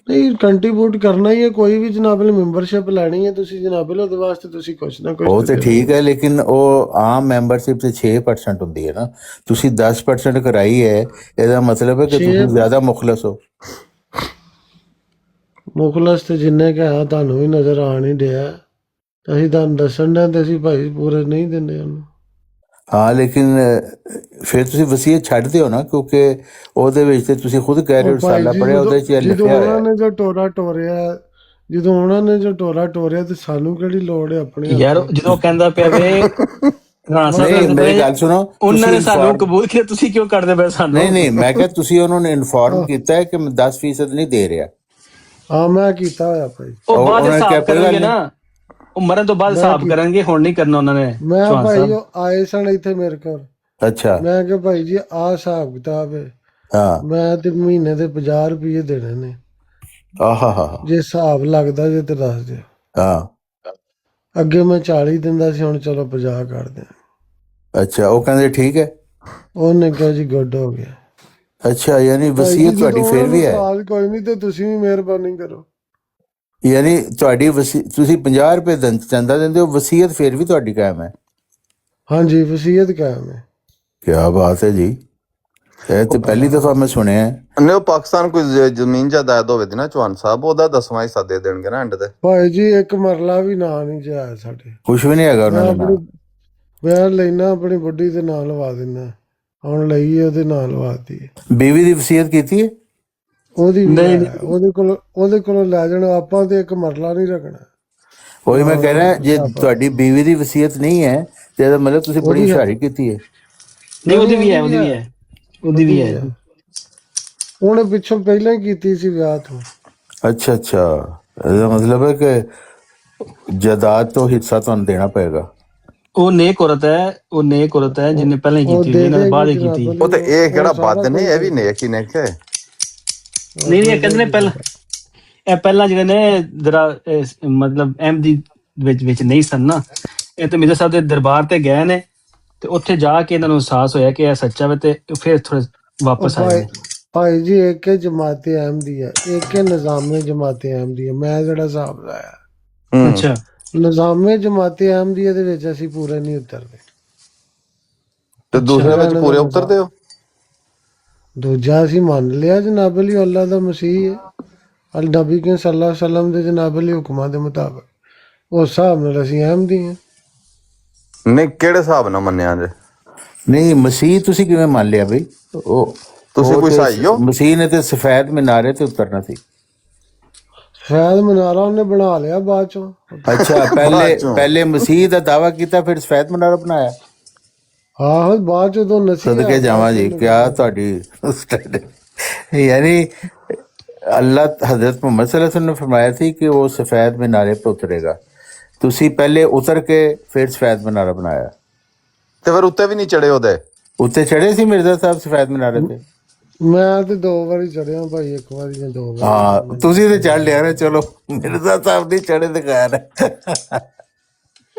ਨਹੀਂ ਕੰਟਰੀਬਿਊਟ ਕਰਨਾ ਹੀ ਹੈ। ਕੋਈ ਵੀ ਜਨਾਬ ਮੈਂਬਰਸ਼ਿਪ ਲੈਣੀ ਹੈ ਤੁਸੀਂ ਜਨਾਬ ਉਹਦੇ ਵਾਸਤੇ ਤੁਸੀਂ ਕੁਛ ਨਾ ਕੁਛ। ਉਹ ਤੇ ਠੀਕ ਹੈ, ਲੇਕਿਨ ਉਹ ਆਮ ਮੈਂਬਰਸ਼ਿਪ ਤੇ 6% ਹੁੰਦੀ ਹੈ ਨਾ, ਤੁਸੀਂ 10% ਕਰਾਈ ਹੈ, ਇਹਦਾ ਮਤਲਬ ਹੈ ਕਿ ਤੁਸੀਂ ਜ਼ਿਆਦਾ ਮੁਖਲਸ ਹੋ। ਮੁਖਲਸ ਤੇ ਜਿੰਨੇ ਕਿਹਾ ਤੁਹਾਨੂੰ ਵੀ ਨਜ਼ਰ ਆਣ ਹੀ ਡਿਆ। ਅਸੀਂ ਤੁਹਾਨੂੰ ਦੱਸਣ ਡਿਆ ਤੇ ਅਸੀਂ ਭਾਈ ਪੂਰੇ ਨਹੀਂ ਦਿੰਦੇ ਉਹਨੂੰ। ਹਾਂ ਲੇਕਿਨ ਫਿਰ ਤੁਸੀਂ ਵਸੀਅਤ ਛੱਡਦੇ ਹੋ ਨਾ, ਕਿਉਂਕਿ ਉਹਦੇ ਵਿੱਚ ਤੇ ਤੁਸੀਂ ਖੁਦ ਕਹਿ ਰਹੇ ਹੋ ਰਸਾਲਾ ਪੜਿਆ, ਉਹਦੇ 'ਚ ਲਿਖਿਆ ਹੋਇਆ। ਉਹਨਾਂ ਨੇ ਜੋ ਟੋਰਾ ਟੋਰਿਆ ਤੇ ਸਾਨੂੰ ਕਿਹੜੀ ਲੋੜ ਹੈ ਆਪਣੀ? ਯਾਰ ਜਦੋਂ ਕਹਿੰਦਾ ਪਿਆ ਵੇ ਰਾਣਾ ਸਾਹਿਬ, ਮੇਰੀ ਗੱਲ ਸੁਣੋ, ਉਹਨਾਂ ਨੇ ਸਾਨੂੰ ਕਬੂਲ ਕੀਤਾ, ਤੁਸੀਂ ਕਿਉਂ ਕਰਦੇ ਪਏ ਸਾਨੂੰ? ਨਹੀਂ ਮੈਂ ਕਿਹਾ ਤੁਸੀਂ ਉਹਨਾਂ ਨੂੰ ਇਨਫੋਰਮ ਕੀਤਾ ਹੈ ਕਿ ਮੈਂ 10% ਨਹੀਂ ਦੇ ਰਿਹਾ। ਹਾਂ ਮੈਂ ਕੀਤਾ ਹੋਇਆ ਭਾਈ। ਉਹ ਬਾਅਦ ਹਿਸਾਬ ਕਰਨਗੇ ਨਾ, ਉਹ ਮਰਨ ਤੋਂ ਬਾਅਦ ਹਿਸਾਬ ਕਰਨਗੇ, ਹੁਣ ਨਹੀਂ ਕਰਨਾ ਉਹਨਾਂ ਨੇ। ਮੈਂ ਭਾਈ ਉਹ ਆਏ ਸਨ ਇੱਥੇ ਮੇਰੇ ਕੋਲ। ਅੱਛਾ ਮੈਂ ਕਿਹਾ ਭਾਈ ਜੀ ਆਹ ਹਿਸਾਬ ਕਿਤਾਬ ਹੈ। ਹਾਂ ਮੈਂ ਤੇ ਮਹੀਨੇ ਦੇ 50 ਰੁਪਏ ਦੇਣੇ ਨੇ। ਆਹਾ ਜੇ ਹਿਸਾਬ ਲੱਗਦਾ ਜੇ ਤੇ ਦੱਸ ਦਿਓ। ਹਾਂ ਅੱਗੇ ਮੈਂ 40 ਦਿੰਦਾ ਸੀ, ਹੁਣ ਚਲੋ 50 ਕਰ ਦਿਆਂ। ਅੱਛਾ ਉਹ ਕਹਿੰਦੇ ਠੀਕ ਹੈ। ਉਹਨੇ ਕਿਹਾ ਜੀ ਗੁੱਡ ਹੋ ਗਿਆ। ਅੱਛਾ ਯਾਨੀ ਵਸੀਅਤ ਤੁਹਾਡੀ ਫਿਰ ਵੀ ਹੈ? ਕੋਈ ਨਹੀਂ ਤੇ ਤੁਸੀਂ ਵੀ ਮਿਹਰਬਾਨੀ ਕਰੋ। ਯਾਨੀ ਤੁਹਾਡੀ ਤੁਸੀਂ 50 ਰੁਪਏ ਚੰਦਾ ਦਿੰਦੇ ਹੋ, ਵਸੀਅਤ ਫਿਰ ਵੀ ਤੁਹਾਡੀ ਕਾਇਮ ਹੈ? ਹਾਂਜੀ ਵਸੀਅਤ ਕਾਇਮ ਹੈ। ਕੀ ਬਾਤ ਹੈ ਜੀ। ਇਹ ਤੇ ਪਹਿਲੀ ਦਫਾ ਮੈਂ ਸੁਣਿਆ ਹੈ। ਨੇ ਉਹ ਪਾਕਿਸਤਾਨ ਕੋਈ ਜ਼ਮੀਨ ਜਾਇਦਾਦ ਹੋਵੇ ਦੀ ਨਾ ਚੌਹਾਨ ਸਾਹਿਬ, ਉਹਦਾ 10ਵਾਂ ਹਿੱਸਾ ਦੇ ਦੇਣਗੇ ਨਾ ਐਂਡ ਤੇ। ਭਾਈ ਜੀ ਇੱਕ ਮਰਲਾ ਵੀ ਨਾਂ ਨਹੀਂ ਜਾਇਆ ਸਾਡੇ। ਕੁਛ ਵੀ ਨਹੀਂ ਹੈਗਾ ਉਹਨਾਂ ਮੈਂ ਦੇ ਆਪਣੀ ਨਾਲ। ਮੈਂ ਲੈਣਾ ਆਪਣੀ ਬੁੱਢੀ ਦੇ ਨਾਂ ਲਵਾ ਦਿੰਦਾ, ਹੁਣ ਲਈ ਉਹਦੇ ਨਾਂ ਲਵਾਤੀ। ਬੀਵੀ ਦੀ ਵਸੀਅਤ ਕੀਤੀ ਹੈ? ਉਹਦੀ ਵੀ ਨਹੀਂ, ਹੈ, ਉਹਦੇ ਕੋਲੋਂ ਲੈ ਜਾਣਾ, ਆਪਾਂ ਤੇ ਇੱਕ ਮਰਲਾ ਨਹੀਂ ਰੱਖਣਾ। ਉਹੀ ਮੈਂ ਕਹਿ ਰਿਹਾ, ਜੇ ਤੁਹਾਡੀ ਬੀਵੀ ਦੀ ਵਸੀਅਤ ਨਹੀਂ ਹੈ ਤੇ ਇਹਦਾ ਮਤਲਬ ਤੁਸੀਂ ਬੜੀ ਹੁਸ਼ਿਆਰੀ ਕੀਤੀ ਹੈ। ਨਹੀਂ ਉਹਦੀ ਵੀ ਹੈ, ਉਹਦੀ ਵੀ ਹੈ, ਉਹਦੀ ਵੀ ਹੈ। ਉਹਨੇ ਪਿੱਛੋਂ ਪਹਿਲਾਂ ਹੀ ਕੀਤੀ ਸੀ ਵਿਆਹ ਤੋਂ। ਅੱਛਾ ਅੱਛਾ, ਇਹਦਾ ਮਤਲਬ ਹੈ ਕਿ ਜਾਇਦਾਦ ਤੋਂ ਹਿੱਸਾ ਤੁਹਾਨੂੰ ਦੇਣਾ ਪਏਗਾ। ਉਹ ਨੇਕ ਔਰਤ ਹੈ, ਉਹ ਨੇਕ ਔਰਤ ਹੈ ਜਿਹਨੇ ਪਹਿਲਾਂ ਹੀ ਉਹ ਕੀਤੀ, ਦੇ ਇਹਨਾਂ ਨੇ ਬਾਅਦ ਹੀ ਦੇਗੀ ਕੀਤੀ। ਜਨਾਬ। ਉਹ ਤੇ ਇਹ ਕਿਹੜਾ ਸਾਰਾ ਬੱਦ ਨੇ, ਇਹ ਵੀ ਨੇਕ ਹੀ ਨੇਕ ਹੈ। ਨਹੀਂ ਨਹੀਂ, ਇਹ ਕਹਿੰਦੇ ਨੇ ਪਹਿਲਾਂ, ਇਹ ਪਹਿਲਾਂ ਜਿਹੜੇ ਨੇ ਜਰਾ ਮਤਲਬ ਅਹਿਮਦੀ ਵਿੱਚ ਨਹੀਂ ਸਨ ਨਾ, ਇਹ ਤੇ ਮਿਰਜ਼ਾ ਸਾਹਿਬ ਦੇ ਦਰਬਾਰ ਤੇ ਗਏ ਨੇ ਤੇ ਉੱਥੇ ਜਾ ਕੇ ਇਹਨਾਂ ਨੂੰ ਅਹਿਸਾਸ ਹੋਇਆ ਕਿ ਇਹ ਸੱਚਾ ਵੇ, ਤੇ ਫਿਰ ਥੋੜੇ ਵਾਪਸ ਆਏ ਨੇ। ਭਾਈ ਜੀ ਇੱਕ ਜਮਾਤ ਅਹਿਮਦੀ ਹੈ, ਇੱਕ ਨਿਜ਼ਾਮੇ ਜਮਾਤ ਅਹਿਮਦੀ ਹੈ। ਮੈਂ ਜਿਹੜਾ ਹਿਸਾਬ ਲਾਇਆ, ਅੱਛਾ, ਨਿਜ਼ਾਮੇ ਜਮਾਤ ਅਹਿਮਦੀ ਦੇ ਵਿੱਚ ਅਸੀਂ ਪੂਰੇ ਨਹੀਂ ਉਤਰਦੇ, ਤੇ ਦੂਸਰੇ ਵਿੱਚ ਪੂਰੇ ਉਤਰਦੇ ਹੋ। ਦੂਜਾ ਅਸੀਂ ਮੰਨ ਲਿਆ ਜਨਾਬ ਅਲੀ ਅੱਲਾ ਦਾ ਮਸੀਹ ਹੈ, ਅਲ ਨਬੀ ਕੇ ਸੱਲੱਲਾਹੁ ਅਲੈਹਿ ਵਸੱਲਮ ਦੇ ਜਨਾਬ ਅਲੀ ਹੁਕਮਾਂ ਦੇ ਮੁਤਾਬਕ, ਉਸ ਹਿਸਾਬ ਨਾਲ ਅਸੀਂ ਅਹਿਮਦੀ ਹਾਂ। ਨਹੀਂ ਕਿਹੜੇ ਹਿਸਾਬ ਨਾਲ ਮੰਨਿਆ ਜੇ? ਨਹੀਂ, ਮਸੀਹ ਤੁਸੀਂ ਕਿਵੇਂ ਮੰਨ ਲਿਆ ਬਈ? ਉਹ ਤੁਸੀਂ ਕੋਈ ਤੇ ਈਸਾਈ ਹੋ? ਮਸੀਹ ਨੇ ਤੇ ਸਫੈਦ ਮਨਾਰੇ ਤੇ ਉਤਰਨਾ ਸੀ। ਸ਼ਾਇਦ ਮਨਾਰਾ ਉਹਨੇ ਬਣਾ ਲਿਆ ਬਾਅਦ ਚੋਂ। ਅੱਛਾ, ਪਹਿਲੇ ਮਸੀਹ ਦਾ ਦਾਵਾ ਕੀਤਾ, ਫਿਰ ਸਫੈਦ ਮਨਾਰਾ ਬਣਾਇਆ। ਆਹੋ ਬਾਅਦ ਚ ਉਦੋਂ ਨਸੀਹ ਸਦਕੇ ਜਾਵਾਂ ਜੀ, ਕਿਆ ਤੁਹਾਡੀ ਯਾਨੀ ਅੱਲਾਹ ਹਜ਼ਰਤ ਮੁਹੰਮਦ ਸੱਲੱਲਾਹੁ ਅਲੈहि ਵਸੱਲਮ ਨੇ ਫਰਮਾਇਆ ਸੀ ਕਿ ਉਹ ਸਫੈਦ ਮਨਾਰੇ पे ਉਤਰੇਗਾ, ਤੁਸੀਂ ਪਹਿਲੇ ਉਤਰ ਕੇ ਫਿਰ ਸਫੈਦ ਮਨਾਰਾ ਬਣਾਇਆ। ਤੇ ਫਿਰ ਉੱਤੇ ਵੀ ਨਹੀਂ ਚੜੇ ਉਹਦੇ? ਉੱਤੇ ਚੜੇ ਸੀ ਮਿਰਜ਼ਾ ਸਾਹਿਬ ਸਫੈਦ ਮਨਾਰੇ ਤੇ? ਮੈਂ ਤੇ 2 ਵਾਰੀ ਚੜਿਆ ਭਾਈ, ਇੱਕ ਵਾਰੀ ਜਾਂ 2 ਵਾਰੀ। ਹਾਂ, ਤੁਸੀਂ ਤੇ ਚੜ ਲਿਆ ਨਾ, ਚਲੋ ਮਿਰਜ਼ਾ ਸਾਹਿਬ ਦੀ ਚੜੇ ਤੇ ਖੈਰ ਹੈ।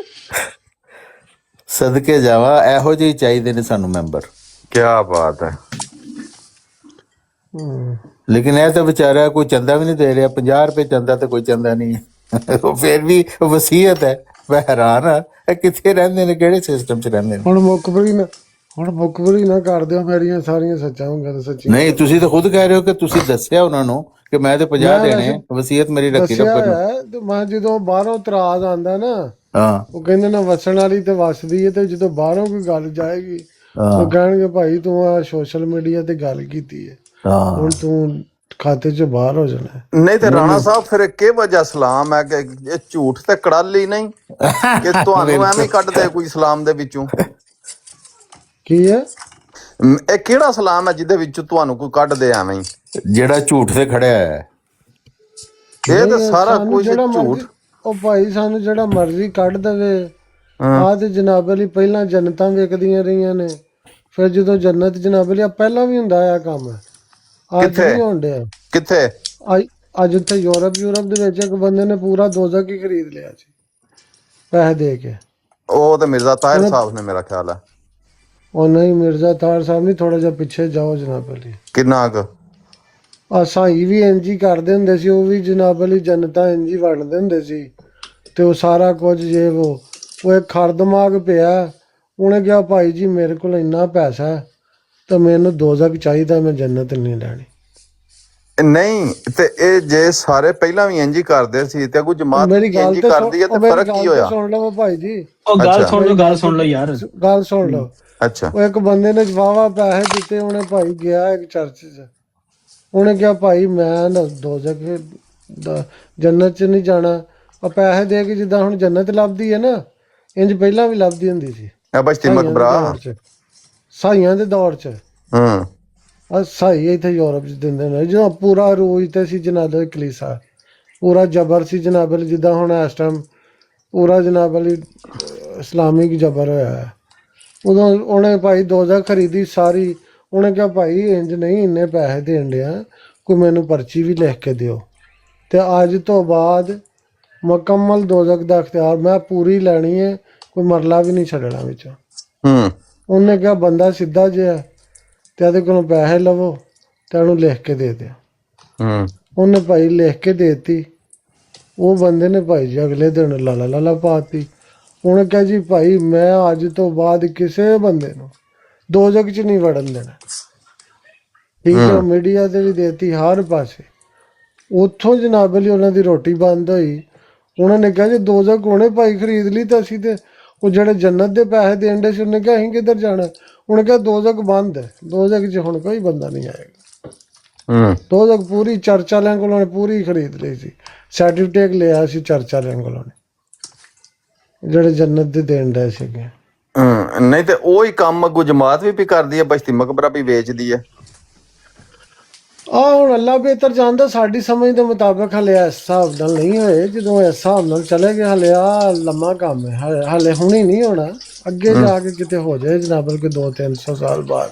ਸਦਕੇ ਜਾਵਾ, ਇਹੋ ਜਿਹੇ ਚਾਹੀਦੇ ਨੇ ਸਾਨੂੰ ਮੈਂਬਰ। ਕੀ ਬਾਤ ਹੈ। ਲੇਕਿਨ ਇਹ ਤਾਂ ਵਿਚਾਰਾ ਕੋਈ ਚੰਦਾ ਵੀ ਨਹੀਂ ਦੇ ਰਿਹਾ, 50 ਰੁਪਏ ਚੰਦਾ ਤੇ ਕੋਈ ਚੰਦਾ ਨਹੀਂ ਹੈ। ਉਹ ਫਿਰ ਵੀ ਵਸੀਅਤ ਹੈ। ਮੈਂ ਹੈਰਾਨ ਆ, ਇਹ ਕਿੱਥੇ ਰਹਿੰਦੇ ਨੇ, ਕਿਹੜੇ ਸਿਸਟਮ 'ਚ ਰਹਿੰਦੇ ਨੇ? ਹੁਣ ਮੁਕਬਰੀ ਨਾ ਕਰ ਦਿਓ ਮੇਰੀਆਂ ਸਾਰੀਆਂ ਸੱਚਾਂ ਗੱਲਾਂ ਸੱਚੀਆਂ। ਨਹੀਂ, ਤੁਸੀਂ ਤਾਂ ਖੁਦ ਕਹਿ ਰਹੇ ਹੋ ਕਿ ਤੁਸੀਂ ਦੱਸਿਆ ਉਹਨਾਂ ਨੂੰ ਕਿ ਮੈਂ ਤੇ 50 ਦੇਣੇ, ਵਸੀਅਤ ਮੇਰੀ ਰੱਖੀ ਦੱਸਿਆ ਰੱਬ ਨੂੰ। ਹੈ ਤੇ ਮੈਂ ਜਦੋਂ ਬਾਹਰੋਂ ਇਤਰਾਜ਼ ਆਂਦਾ ਨਾ, ਹਾਂ ਉਹ ਕਹਿੰਦੇ ਨਾ ਵਸਣ ਵਾਲੀ ਤੇ ਵਸਦੀ ਹੈ, ਤੇ ਜਦੋਂ ਬਾਹਰੋਂ ਕੋਈ ਗੱਲ ਜਾਏਗੀ ਹਾਂ ਉਹ ਕਹਿਣਗੇ ਭਾਈ ਤੂੰ ਆ ਸੋਸ਼ਲ ਮੀਡੀਆ ਤੇ ਗੱਲ ਕੀਤੀ ਹੈ, ਹਾਂ। ਹੁਣ ਤੂੰ ਖਾਤੇ 'ਚ ਬਾਹਰ ਹੋ ਜਾਣਾ ਹੈ। ਨਹੀਂ ਤੇ ਰਾਣਾ ਸਾਹਿਬ ਫਿਰ ਕਿ ਵਜ੍ਹਾ ਇਸਲਾਮ ਹੈ ਕਿ ਇਹ ਝੂਠ ਤੇ ਕੜਾਲੀ ਨਹੀਂ ਕਿ ਤੁਹਾਨੂੰ ਐਵੇਂ ਹੀ ਕੱਢਦੇ ਕੋਈ ਇਸਲਾਮ ਦੇ ਵਿੱਚੋਂ? ਕੀ ਹੈ ਇਹ ਕਿਹੜਾ ਇਸਲਾਮ ਹੈ ਜਿਹਦੇ ਵਿੱਚ ਤੁਹਾਨੂੰ ਕੋਈ ਕੱਢਦੇ ਐਵੇਂ ਹੀ? ਜਿਹੜਾ ਝੂਠ ਤੇ ਖੜਿਆ ਹੈ। ਇਹ ਤਾਂ ਸਾਰਾ ਸਾਨੂੰ ਕੁਝ ਜਿਹੜਾ ਝੂਠ। ਮਰਜ਼ੀ- ਉਹ ਭਾਈ ਸਾਨੂੰ ਜਿਹੜਾ ਮਰਜ਼ੀ ਕੱਢ ਦੇਵੇ। ਆਹ ਤੇ ਜਨਾਬ ਅਲੀ ਪਹਿਲਾਂ ਜੰਨਤਾਂ ਵੇਖਦੀਆਂ ਰਹੀਆਂ ਨੇ, ਫਿਰ ਜਦੋਂ ਜੰਨਤ ਜਨਾਬ ਅਲੀ ਪਹਿਲਾਂ ਵੀ ਹੁੰਦਾ ਆ ਕੰਮ, ਅੱਜ ਕਿੱਥੇ? ਨਹੀਂ ਹੋਣ ਡਿਆ। ਕਿੱਥੇ? ਅੱਜ ਉੱਥੇ ਯੂਰਪ ਦੇ ਵਿੱਚ ਇੱਕ ਬੰਦੇ ਨੇ ਪੂਰਾ ਦੋਜ਼ਖ ਹੀ ਖਰੀਦ ਲਿਆ ਸੀ ਪੈਸੇ ਦੇ ਕੇ। ਉਹ ਤੇ ਮਿਰਜ਼ਾ ਤਾਹਿਰ ਸਾਹਿਬ ਨੇ, ਮੇਰਾ ਖਿਆਲ ਹੈ। ਉਹ ਨਹੀਂ, ਮਿਰਜ਼ਾ ਤਾਰ ਸਾਹਿਬ ਨਹੀਂ, ਥੋੜਾ ਜਿਹਾ ਪਿੱਛੇ ਜਾਓ ਜਨਾਬ ਅਲੀ। ਕਿੰਨਾ ਕੁ? ਆ ਸਾਈ ਵੀ ਇੰਜ ਹੀ ਕਰਦੇ ਹੁੰਦੇ ਸੀ, ਉਹ ਵੀ ਜਨਾਬ ਅਲੀ ਜੰਨਤਾਂ ਇੰਜ ਹੀ ਵੰਡਦੇ ਹੁੰਦੇ ਸੀ, ਤੇ ਉਹ ਸਾਰਾ ਕੁਝ ਜੇ ਉਹ ਇੱਕ ਖਰ ਦਿਮਾਗ ਪਿਆ, ਉਹਨੇ ਕਿਹਾ ਭਾਈ ਜੀ ਮੇਰੇ ਕੋਲ ਇੰਨਾ ਪੈਸਾ ਹੈ ਤੇ ਮੈਨੂੰ ਦੋਜ਼ਖ ਚਾਹੀਦਾ, ਮੈਂ ਜੰਨਤ ਨਹੀਂ ਲੈਣੀ। ਨਹੀਂ ਤੇ ਇਹ ਜੇ ਸਾਰੇ ਪਹਿਲਾਂ ਵੀ ਇੰਜ ਹੀ ਕਰਦੇ ਸੀ ਤੇ ਕੋਈ ਜਮਾਤ ਮੇਰੀ ਇੰਜ ਗੱਲ ਹੀ ਤੇ ਕਰਦੀ ਹੈ ਤੇ ਮੇਰੀ ਫਰਕ ਗੱਲ ਕੀ ਤੇ ਹੋਇਆ? ਸੁਣ ਲਓ ਭਾਈ ਜੀ, ਉਹ ਗੱਲ ਅੱਛਾ। ਸੁਣ ਲਓ, ਗੱਲ ਸੁਣ ਲਓ ਯਾਰ। ਗੱਲ ਸੁਣ ਲਓ। ਅੱਛਾ। ਉਹ ਇੱਕ ਬੰਦੇ ਨੇ ਵਾਹਵਾ ਪੈਸੇ ਦਿੱਤੇ, ਉਹਨੇ ਭਾਈ ਗਿਆ ਇੱਕ ਚਰਚ 'ਚ, ਉਹਨੇ ਕਿਹਾ ਭਾਈ ਮੈਂ ਨਾ ਦੋਜ਼ਖ ਜੰਨਤ 'ਚ ਨਹੀਂ ਜਾਣਾ। ਉਹ ਪੈਸੇ ਦੇ ਕੇ ਜਿੱਦਾਂ ਹੁਣ ਜੰਨਤ ਲੱਭਦੀ ਹੈ ਨਾ, ਇੰਜ ਪਹਿਲਾਂ ਵੀ ਲੱਭਦੀ ਹੁੰਦੀ ਸੀ ਇਹ ਬਸ਼ਤੀ ਮਕਬਰਾ। ਸਾਈਆਂ ਦੇ ਦੌਰ 'ਚ। ਸਾਈ ਇੱਥੇ ਯੂਰਪ 'ਚ ਦਿੰਦੇ ਨੇ, ਜਦੋਂ ਪੂਰਾ ਰੋਜ਼ ਤੇ ਸੀ ਜਨਾਬ ਅਲੀ ਕਲੀਸਾ, ਪੂਰਾ ਜਬਰ ਸੀ ਜਨਾਬ ਅਲੀ, ਜਿੱਦਾਂ ਹੁਣ ਇਸ ਟਾਈਮ ਪੂਰਾ ਜਨਾਬ ਅਲੀ ਇਸਲਾਮਿਕ ਜਬਰ ਹੋਇਆ ਹੈ। ਉਦੋਂ ਉਹਨੇ ਭਾਈ ਦੋਜ਼ਖ ਖਰੀਦੀ ਸਾਰੀ। ਉਹਨੇ ਕਿਹਾ ਭਾਈ ਇੰਜ ਨਹੀਂ, ਇੰਨੇ ਪੈਸੇ ਦੇਣ ਡਿਆ, ਕੋਈ ਮੈਨੂੰ ਪਰਚੀ ਵੀ ਲਿਖ ਕੇ ਦਿਓ, ਤੇ ਅੱਜ ਤੋਂ ਬਾਅਦ ਮੁਕੰਮਲ ਦੋਜ਼ਖ ਦਾ ਅਖਤਿਆਰ ਮੈਂ ਪੂਰੀ ਲੈਣੀ ਹੈ, ਕੋਈ ਮਰਲਾ ਵੀ ਨਹੀਂ ਛੱਡਣਾ ਵਿੱਚੋਂ। ਉਹਨੇ ਕਿਹਾ ਬੰਦਾ ਸਿੱਧਾ ਜਿਹਾ, ਤੇ ਇਹਦੇ ਕੋਲੋਂ ਪੈਸੇ ਲਵੋ ਤੇ ਉਹਨੂੰ ਲਿਖ ਕੇ ਦੇ ਦਿਓ। ਉਹਨੇ ਭਾਈ ਲਿਖ ਕੇ ਦੇਤੀ। ਉਹ ਬੰਦੇ ਨੇ ਭਾਈ ਜੀ ਅਗਲੇ ਦਿਨ ਲਾਲਾ ਪਾਤੀ। ਉਹਨੇ ਕਿਹਾ ਜੀ ਭਾਈ ਮੈਂ ਅੱਜ ਤੋਂ ਬਾਅਦ ਕਿਸੇ ਬੰਦੇ ਨੂੰ ਦੋਜ਼ਖ 'ਚ ਨਹੀਂ ਵੜਨ ਦੇਣਾ। ਠੀਕ ਹੈ, ਮੀਡੀਆ ਤੇ ਵੀ ਦੇਤੀ ਹਰ ਪਾਸੇ। ਉੱਥੋਂ ਜਨਾਬ ਅਲੀ ਉਹਨਾਂ ਦੀ ਰੋਟੀ ਬੰਦ ਹੋਈ। ਉਹਨਾਂ ਨੇ ਕਿਹਾ ਜੇ ਦੋਜ਼ਖ ਹੁਣੇ ਭਾਈ ਖਰੀਦ ਲਈ ਤਾਂ ਅਸੀਂ ਤੇ ਉਹ ਜਿਹੜੇ ਜੰਨਤ ਦੇ ਪੈਸੇ ਦੇਣ ਦੇ ਸੀ, ਉਹਨੇ ਕਿਹਾ ਅਸੀਂ ਕਿੱਧਰ ਜਾਣਾ। ਉਹਨੇ ਕਿਹਾ ਦੋਜ਼ਖ ਬੰਦ ਹੈ, ਦੋਜ਼ਖ 'ਚ ਹੁਣ ਕੋਈ ਬੰਦਾ ਨਹੀਂ ਆਏਗਾ। ਦੋਜ਼ਖ ਪੂਰੀ ਚਰਚ ਵਾਲਿਆਂ ਕੋਲੋਂ ਨੇ ਪੂਰੀ ਖਰੀਦ ਲਈ ਸੀ, ਸਰਟੀਫਿਕੇਟ ਲਿਆ ਸੀ ਚਰਚ ਵਾਲਿਆਂ ਕੋਲੋਂ ਨੇ, ਜਿਹੜੇ ਜੰਨਤ ਦੇ ਦੇਣ ਦੇ ਸੀਗੇ। ਨਹੀਂ ਤੇ ਉਹ ਹੀ ਕੰਮ ਅੱਗੋਂ ਜਮਾਤ ਵੀ ਕਰਦੀ ਹੈ, ਬਸ਼ਤੀ ਮਕਬਰਾ ਵੀ ਵੇਚਦੀ ਹੈ। ਹੁਣ ਅੱਲਾ ਬਿਹਤਰ ਜਾਣਦਾ, ਸਾਡੀ ਸਮਝ ਦੇ ਮੁਤਾਬਕ ਹਲੇ ਇਸ ਹਿਸਾਬ ਨਾਲ ਨਹੀਂ ਹੋਏ। ਜਦੋਂ ਇਸ ਹਿਸਾਬ ਨਾਲ ਚਲੇ ਗਏ ਹਲੇ ਆ ਲੰਮਾ ਕੰਮ ਹੈ, ਹਲੇ ਹੁਣੀ ਨਹੀਂ ਹੋਣਾ, ਅੱਗੇ ਜਾ ਕੇ ਕਿਤੇ ਹੋ ਜਾਏ ਜਨਾਬ ਕਿ 200-300 ਸਾਲ ਬਾਅਦ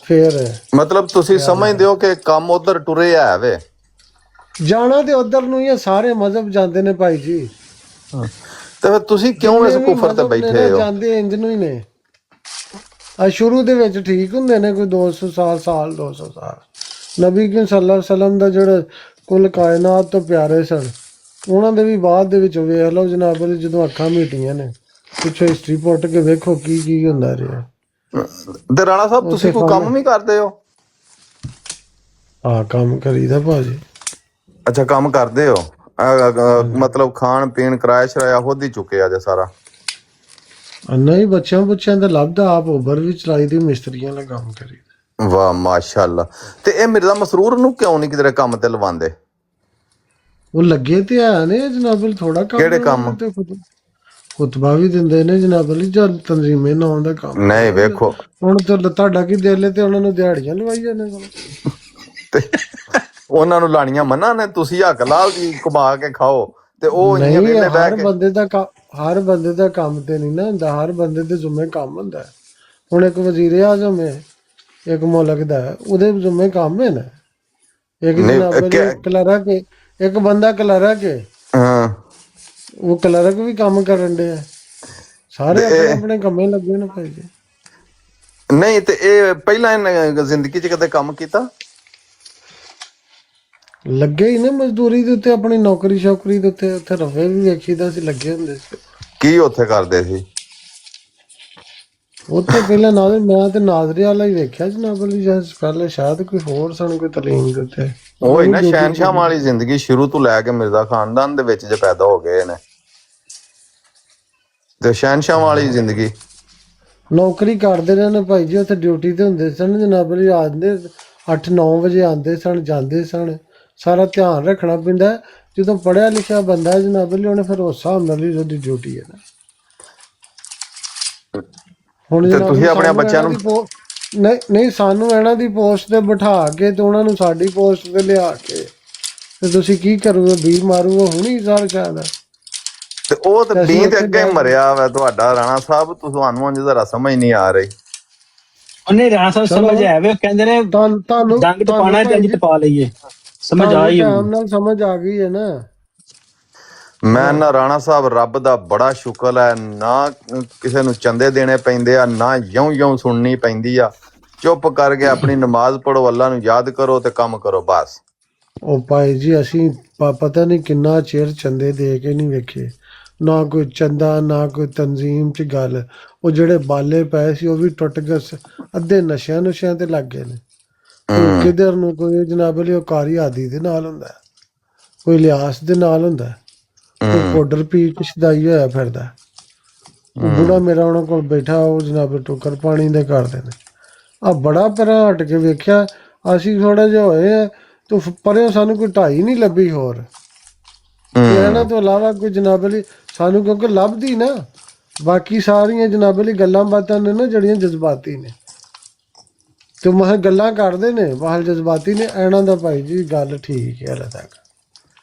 ਫੇਰ। ਮਤਲਬ ਤੁਸੀਂ ਸਮਝਦੇ ਹੋ ਕਿ ਕੰਮ ਉਧਰ ਟੁਰੇ ਹੈ ਵੇ? ਜਾਣਾ ਤੇ ਉਧਰ ਨੂੰ ਹੀ ਹੈ, ਸਾਰੇ ਮਜ਼ਹਬ ਜਾਂਦੇ ਨੇ ਭਾਈ ਜੀ। ਤੇ ਫਿਰ ਤੁਸੀਂ ਕਿਉਂ ਇਸ ਕੁਫਰ ਤੇ ਬੈਠੇ ਹੋ? ਜਾਂਦੇ ਇੰਜ ਨੂੰ ਹੀ ਨੇ। ਆ ਸ਼ੁਰੂ ਦੇ ਵਿੱਚ ਠੀਕ ਹੁੰਦੇ ਨੇ, ਕੋਈ 200 ਸਾਲ 200 ਸਾਲ। ਨਬੀ ਕਰੀਮ ਸੱਲੱਲਾਹੁ ਅਲੈਹਿ ਵਸੱਲਮ ਦਾ ਜਿਹੜਾ ਕੁੱਲ ਕਾਇਨਾਤ ਤੋਂ ਪਿਆਰੇ ਸਨ, ਉਹਨਾਂ ਦੇ ਵੀ ਬਾਅਦ ਦੇ ਵਿੱਚ ਵੇਖ ਲਓ ਜਨਾਬ, ਜਦੋਂ ਅੱਖਾਂ ਮੀਟੀਆਂ ਨੇ, ਪਿੱਛੋਂ ਹਿਸਟਰੀ ਪੁੱਟ ਕੇ ਵੇਖੋ ਕੀ ਹੁੰਦਾ ਰਿਹਾ। ਤੇ ਰਾਣਾ ਸਾਹਿਬ ਤੁਸੀਂ ਕੋਈ ਕੰਮ ਵੀ ਕਰਦੇ ਹੋ? ਹਾਂ, ਕੰਮ ਕਰੀਦਾ ਭਾਜੀ। ਅੱਛਾ, ਕੰਮ ਕਰਦੇ ਹੋ। ਮਤਲਬ ਖਾਣ ਪੀਣ ਕਿਰਾਇਆ ਸ਼ਰਾਇਆ ਖੁਦ ਹੀ ਚੁੱਕਿਆ ਜੇ ਸਾਰਾ? ਨਹੀਂ, ਬੱਚਿਆਂ ਦਾ ਲੱਭਦਾ, ਆਪ ਉਬਰ ਵੀ ਚਲਾਈ ਦੀ, ਮਿਸਤਰੀਆਂ ਦਾ ਕੰਮ ਕਰੀਦਾ। ਵਾਹ ਮਾਸ਼ਾਅੱਲਾ। ਤੇ ਇਹ ਮਿਰਜ਼ਾ ਮਸਰੂਰ ਨੂੰ ਕਿਉਂ ਨਹੀਂ ਕਿਧਰੇ ਕੰਮ ਤੇ ਲਵਾਉਂਦੇ? ਉਹ ਲੱਗੇ ਤੇ ਹੈ ਨੇ ਜਨਾਬ, ਥੋੜਾ ਕੰਮ। ਕਿਹੜੇ ਕੰਮ? ਤੇ ਖੁਤਬਾ ਵੀ ਦਿੰਦੇ ਨੇ ਜਨਾਬ, ਜਦ ਤਨਜ਼ੀਮੇ ਨਾ ਆਉਂਦਾ ਕੰਮ। ਨਹੀਂ ਵੇਖੋ ਹੁਣ ਤੁਹਾਡਾ ਕੀ ਦਿਲ ਹੈ, ਤੇ ਉਹਨਾਂ ਨੂੰ ਦਿਹਾੜੀਆਂ ਲਵਾਈ ਜਾਂਦੇ ਕੋਲ। ਤੇ ਉਹਨਾਂ ਨੂੰ ਲਾਣੀਆਂ ਮਨਾ ਨੇ, ਤੁਸੀਂ ਹੱਕ ਲਾਲ ਦੀ ਕਮਾ ਕੇ ਖਾਓ ਤੇ ਉਹ ਇੰਨੇ ਨਹੀਂ, ਵੇਲੇ ਬਹਿ ਕੇ। ਹਰ ਬੰਦੇ ਦਾ ਕੰਮ ਤੇ ਨਹੀਂ ਨਾ ਹੁੰਦਾ, ਹਰ ਬੰਦੇ ਦੇ ਜ਼ਿੰਮੇ ਕੰਮ ਹੁੰਦਾ। ਹੁਣ ਇੱਕ ਵਜ਼ੀਰ ਆਜ਼ਮ ਹੈ ਇੱਕ ਮੁਲਕ ਦਾ, ਉਹਦੇ ਜ਼ਿੰਮੇ ਕੰਮ ਹੈ ਨਾ। ਇੱਕ ਜਨਾਬ ਕਲਰਕ, ਇੱਕ ਬੰਦਾ ਕਲਰਕ ਹੈ, ਉਹ ਕਲਰਕ ਵੀ ਕੰਮ ਕਰਨ ਦੇ, ਸਾਰੇ ਆਪਣੇ ਕੰਮੇ ਲੱਗੇ ਨੇ ਭਾਈ ਜੀ। ਨਹੀਂ ਤੇ ਇਹ ਪਹਿਲਾਂ ਇਹਨੇ ਜ਼ਿੰਦਗੀ 'ਚ ਕਦੇ ਕੰਮ ਕੀਤਾ? ਲੱਗੇ ਹੀ ਨੇ ਮਜ਼ਦੂਰੀ ਦੇ ਉੱਤੇ, ਆਪਣੀ ਨੌਕਰੀ ਸ਼ੌਕਰੀ ਦੇ ਉੱਤੇ। ਉੱਥੇ ਰਫੇ ਵੀ ਵੇਖੀਦਾ ਸੀ, ਲੱਗੇ ਹੁੰਦੇ ਸੀ। ਕੀ ਉੱਥੇ ਕਰਦੇ ਸੀ? ਉੱਥੇ ਪਹਿਲਾਂ ਮੈਂ ਤੇ ਨਾਜ਼ਰੇ ਵਾਲਾ ਹੀ ਵੇਖਿਆ ਜਨਾਬ, ਪਹਿਲੇ ਸ਼ਾਇਦ ਕੋਈ ਹੋਰ ਸਨ, ਕੋਈ ਤਾਲੀਮ ਦੇ ਉੱਤੇ। ਉਹ ਹੀ ਨਾ ਸ਼ਹਿਨਸ਼ਾਹ ਵਾਲੀ ਜ਼ਿੰਦਗੀ ਸ਼ੁਰੂ ਤੋਂ ਲੈ ਕੇ ਮਿਰਜ਼ਾ ਖਾਨਦਾਨ ਦੇ ਵਿੱਚ ਜੇ ਪੈਦਾ ਹੋ ਗਏ ਨੇ, ਤੇ ਸ਼ਹਿਨਸ਼ਾਹ ਵਾਲੀ ਜ਼ਿੰਦਗੀ। ਨੌਕਰੀ ਕਰਦੇ ਰਹੇ ਨੇ ਭਾਈ ਜੀ, ਉੱਥੇ ਡਿਊਟੀ ਤੇ ਹੁੰਦੇ ਸਨ ਜਨਾਬ, ਰਾਤ ਦੇ 8-9 ਵਜੇ ਆਉਂਦੇ ਸਨ, ਜਾਂਦੇ ਸਨ। ਸਾਰਾ ਧਿਆਨ ਰੱਖਣਾ ਪੈਂਦਾ। ਜਦੋਂ ਪੜ੍ਹਿਆ ਲਿਖਿਆ ਬੰਦਾ ਜਨਾਬ, ਉਹਨੇ ਫਿਰ ਉਸ ਹਿਸਾਬ ਨਾਲ ਹੀ ਉਹਦੀ ਡਿਊਟੀ ਹੈ ਨਾ। ਹੁਣ ਤੁਸੀਂ ਆਪਣੇ ਬੱਚਿਆਂ ਨੂੰ ਨਹੀਂ, ਸਾਨੂੰ ਇਹਨਾਂ ਦੀ ਪੋਸਟ ਤੇ ਬਿਠਾ ਕੇ ਤੇ ਉਹਨਾਂ ਨੂੰ ਸਾਡੀ ਪੋਸਟ ਤੇ ਲਿਆ ਕੇ ਤੇ ਤੁਸੀਂ ਕੀ ਕਰੋਗੇ? ਬੀ ਮਾਰੂਗਾ ਹੁਣੀ ਸਾਰ ਸ਼ਾਇਦ। ਤੇ ਉਹ ਤੇ ਬੀ ਤੇ ਅੱਗੇ ਮਰਿਆ ਵਾ ਤੁਹਾਡਾ ਰਾਣਾ ਸਾਹਿਬ, ਤੁਹਾਨੂੰ ਅੰਜ ਜ਼ਰਾ ਸਮਝ ਨਹੀਂ ਆ ਰਹੀ। ਉਹਨੇ ਰਾਣਾ ਸਾਹਿਬ ਸਮਝ ਆਵੇ, ਉਹ ਕਹਿੰਦੇ ਨੇ ਤੁਹਾਨੂੰ ਡੰਗ ਟਪਾਣਾ ਤੇ ਅੰਜ ਟਪਾ ਲਈਏ। ਸਮਝ ਆਈ ਨਾਲ ਸਮਝ ਆ ਗਈ ਹੈ ਨਾ। ਮੈਂ ਨਾ ਰਾਣਾ ਸਾਹਿਬ ਰੱਬ ਦਾ ਬੜਾ ਸ਼ੁਕਰ ਹੈ, ਨਾ ਕਿਸੇ ਨੂੰ ਚੰਦੇ ਦੇਣੇ ਪੈਂਦੇ ਆ, ਨਾ ਯੋਂ ਸੁਣਨੀ ਪੈਂਦੀ ਆ। ਚੁੱਪ ਕਰਕੇ ਆਪਣੀ ਨਮਾਜ਼ ਪੜੋ, ਅੱਲਾ ਨੂੰ ਯਾਦ ਕਰੋ ਤੇ ਕੰਮ ਕਰੋ ਬਸ। ਉਹ ਭਾਈ ਜੀ ਅਸੀਂ ਪਤਾ ਨਹੀਂ ਕਿੰਨਾ ਚਿਰ ਚੰਦੇ ਦੇ ਕੇ ਨਹੀਂ ਵੇਖੇ, ਨਾ ਕੋਈ ਚੰਦਾ ਨਾ ਕੋਈ ਤਨਜ਼ੀਮ 'ਚ ਗੱਲ। ਉਹ ਜਿਹੜੇ ਬਾਲੇ ਪਏ ਸੀ ਉਹ ਵੀ ਟੁੱਟ ਗਏ, ਅੱਧੇ ਨਸ਼ਿਆਂ ਤੇ ਲੱਗ ਗਏ ਨੇ। ਕਿਧਰ ਨੂੰ ਕੋਈ ਜਨਾਬ ਲਈ ਉਹ ਕਾਰੀ ਆਦੀ ਦੇ ਨਾਲ ਹੁੰਦਾ, ਕੋਈ ਲਿਆਸ ਦੇ ਨਾਲ ਹੁੰਦਾ, ਕੋਈ ਪਾਊਡਰ ਪੀ ਕੇ ਸ਼ਦਾਈ ਹੋਇਆ ਫਿਰਦਾ। ਉਹ ਬੁੜਾ ਮੇਰਾ ਉਹਨਾਂ ਕੋਲ ਬੈਠਾ, ਉਹ ਜਨਾਬ ਟੋਕਰ ਪਾਣੀ ਦੇ ਕਰਦੇ ਨੇ। ਆ ਬੜਾ ਪਰਾਂ ਹਟ ਕੇ ਵੇਖਿਆ ਅਸੀਂ, ਥੋੜਾ ਜਿਹਾ ਹੋਏ ਆ ਤੇ ਪਰੇ ਸਾਨੂੰ ਕੋਈ ਢਾਈ ਨਹੀਂ ਲੱਭੀ ਹੋਰ। ਇਹਨਾਂ ਤੋਂ ਇਲਾਵਾ ਕੋਈ ਜਨਾਬ ਲਈ ਸਾਨੂੰ, ਕਿਉਂਕਿ ਲੱਭਦੀ ਨਾ, ਬਾਕੀ ਸਾਰੀਆਂ ਜਨਾਬ ਲਈ ਗੱਲਾਂ ਬਾਤਾਂ ਨੇ ਨਾ ਜਿਹੜੀਆਂ ਜਜ਼ਬਾਤੀ ਨੇ, ਤੇ ਮਹ ਗੱਲਾਂ ਕਰਦੇ ਨੇ ਬਾਹਰ ਜਜ਼ਬਾਤੀ ਨੇ। ਇਹਨਾਂ ਦਾ ਭਾਈ ਜੀ ਗੱਲ ਠੀਕ ਹੈ ਹਾਲੇ ਤੱਕ।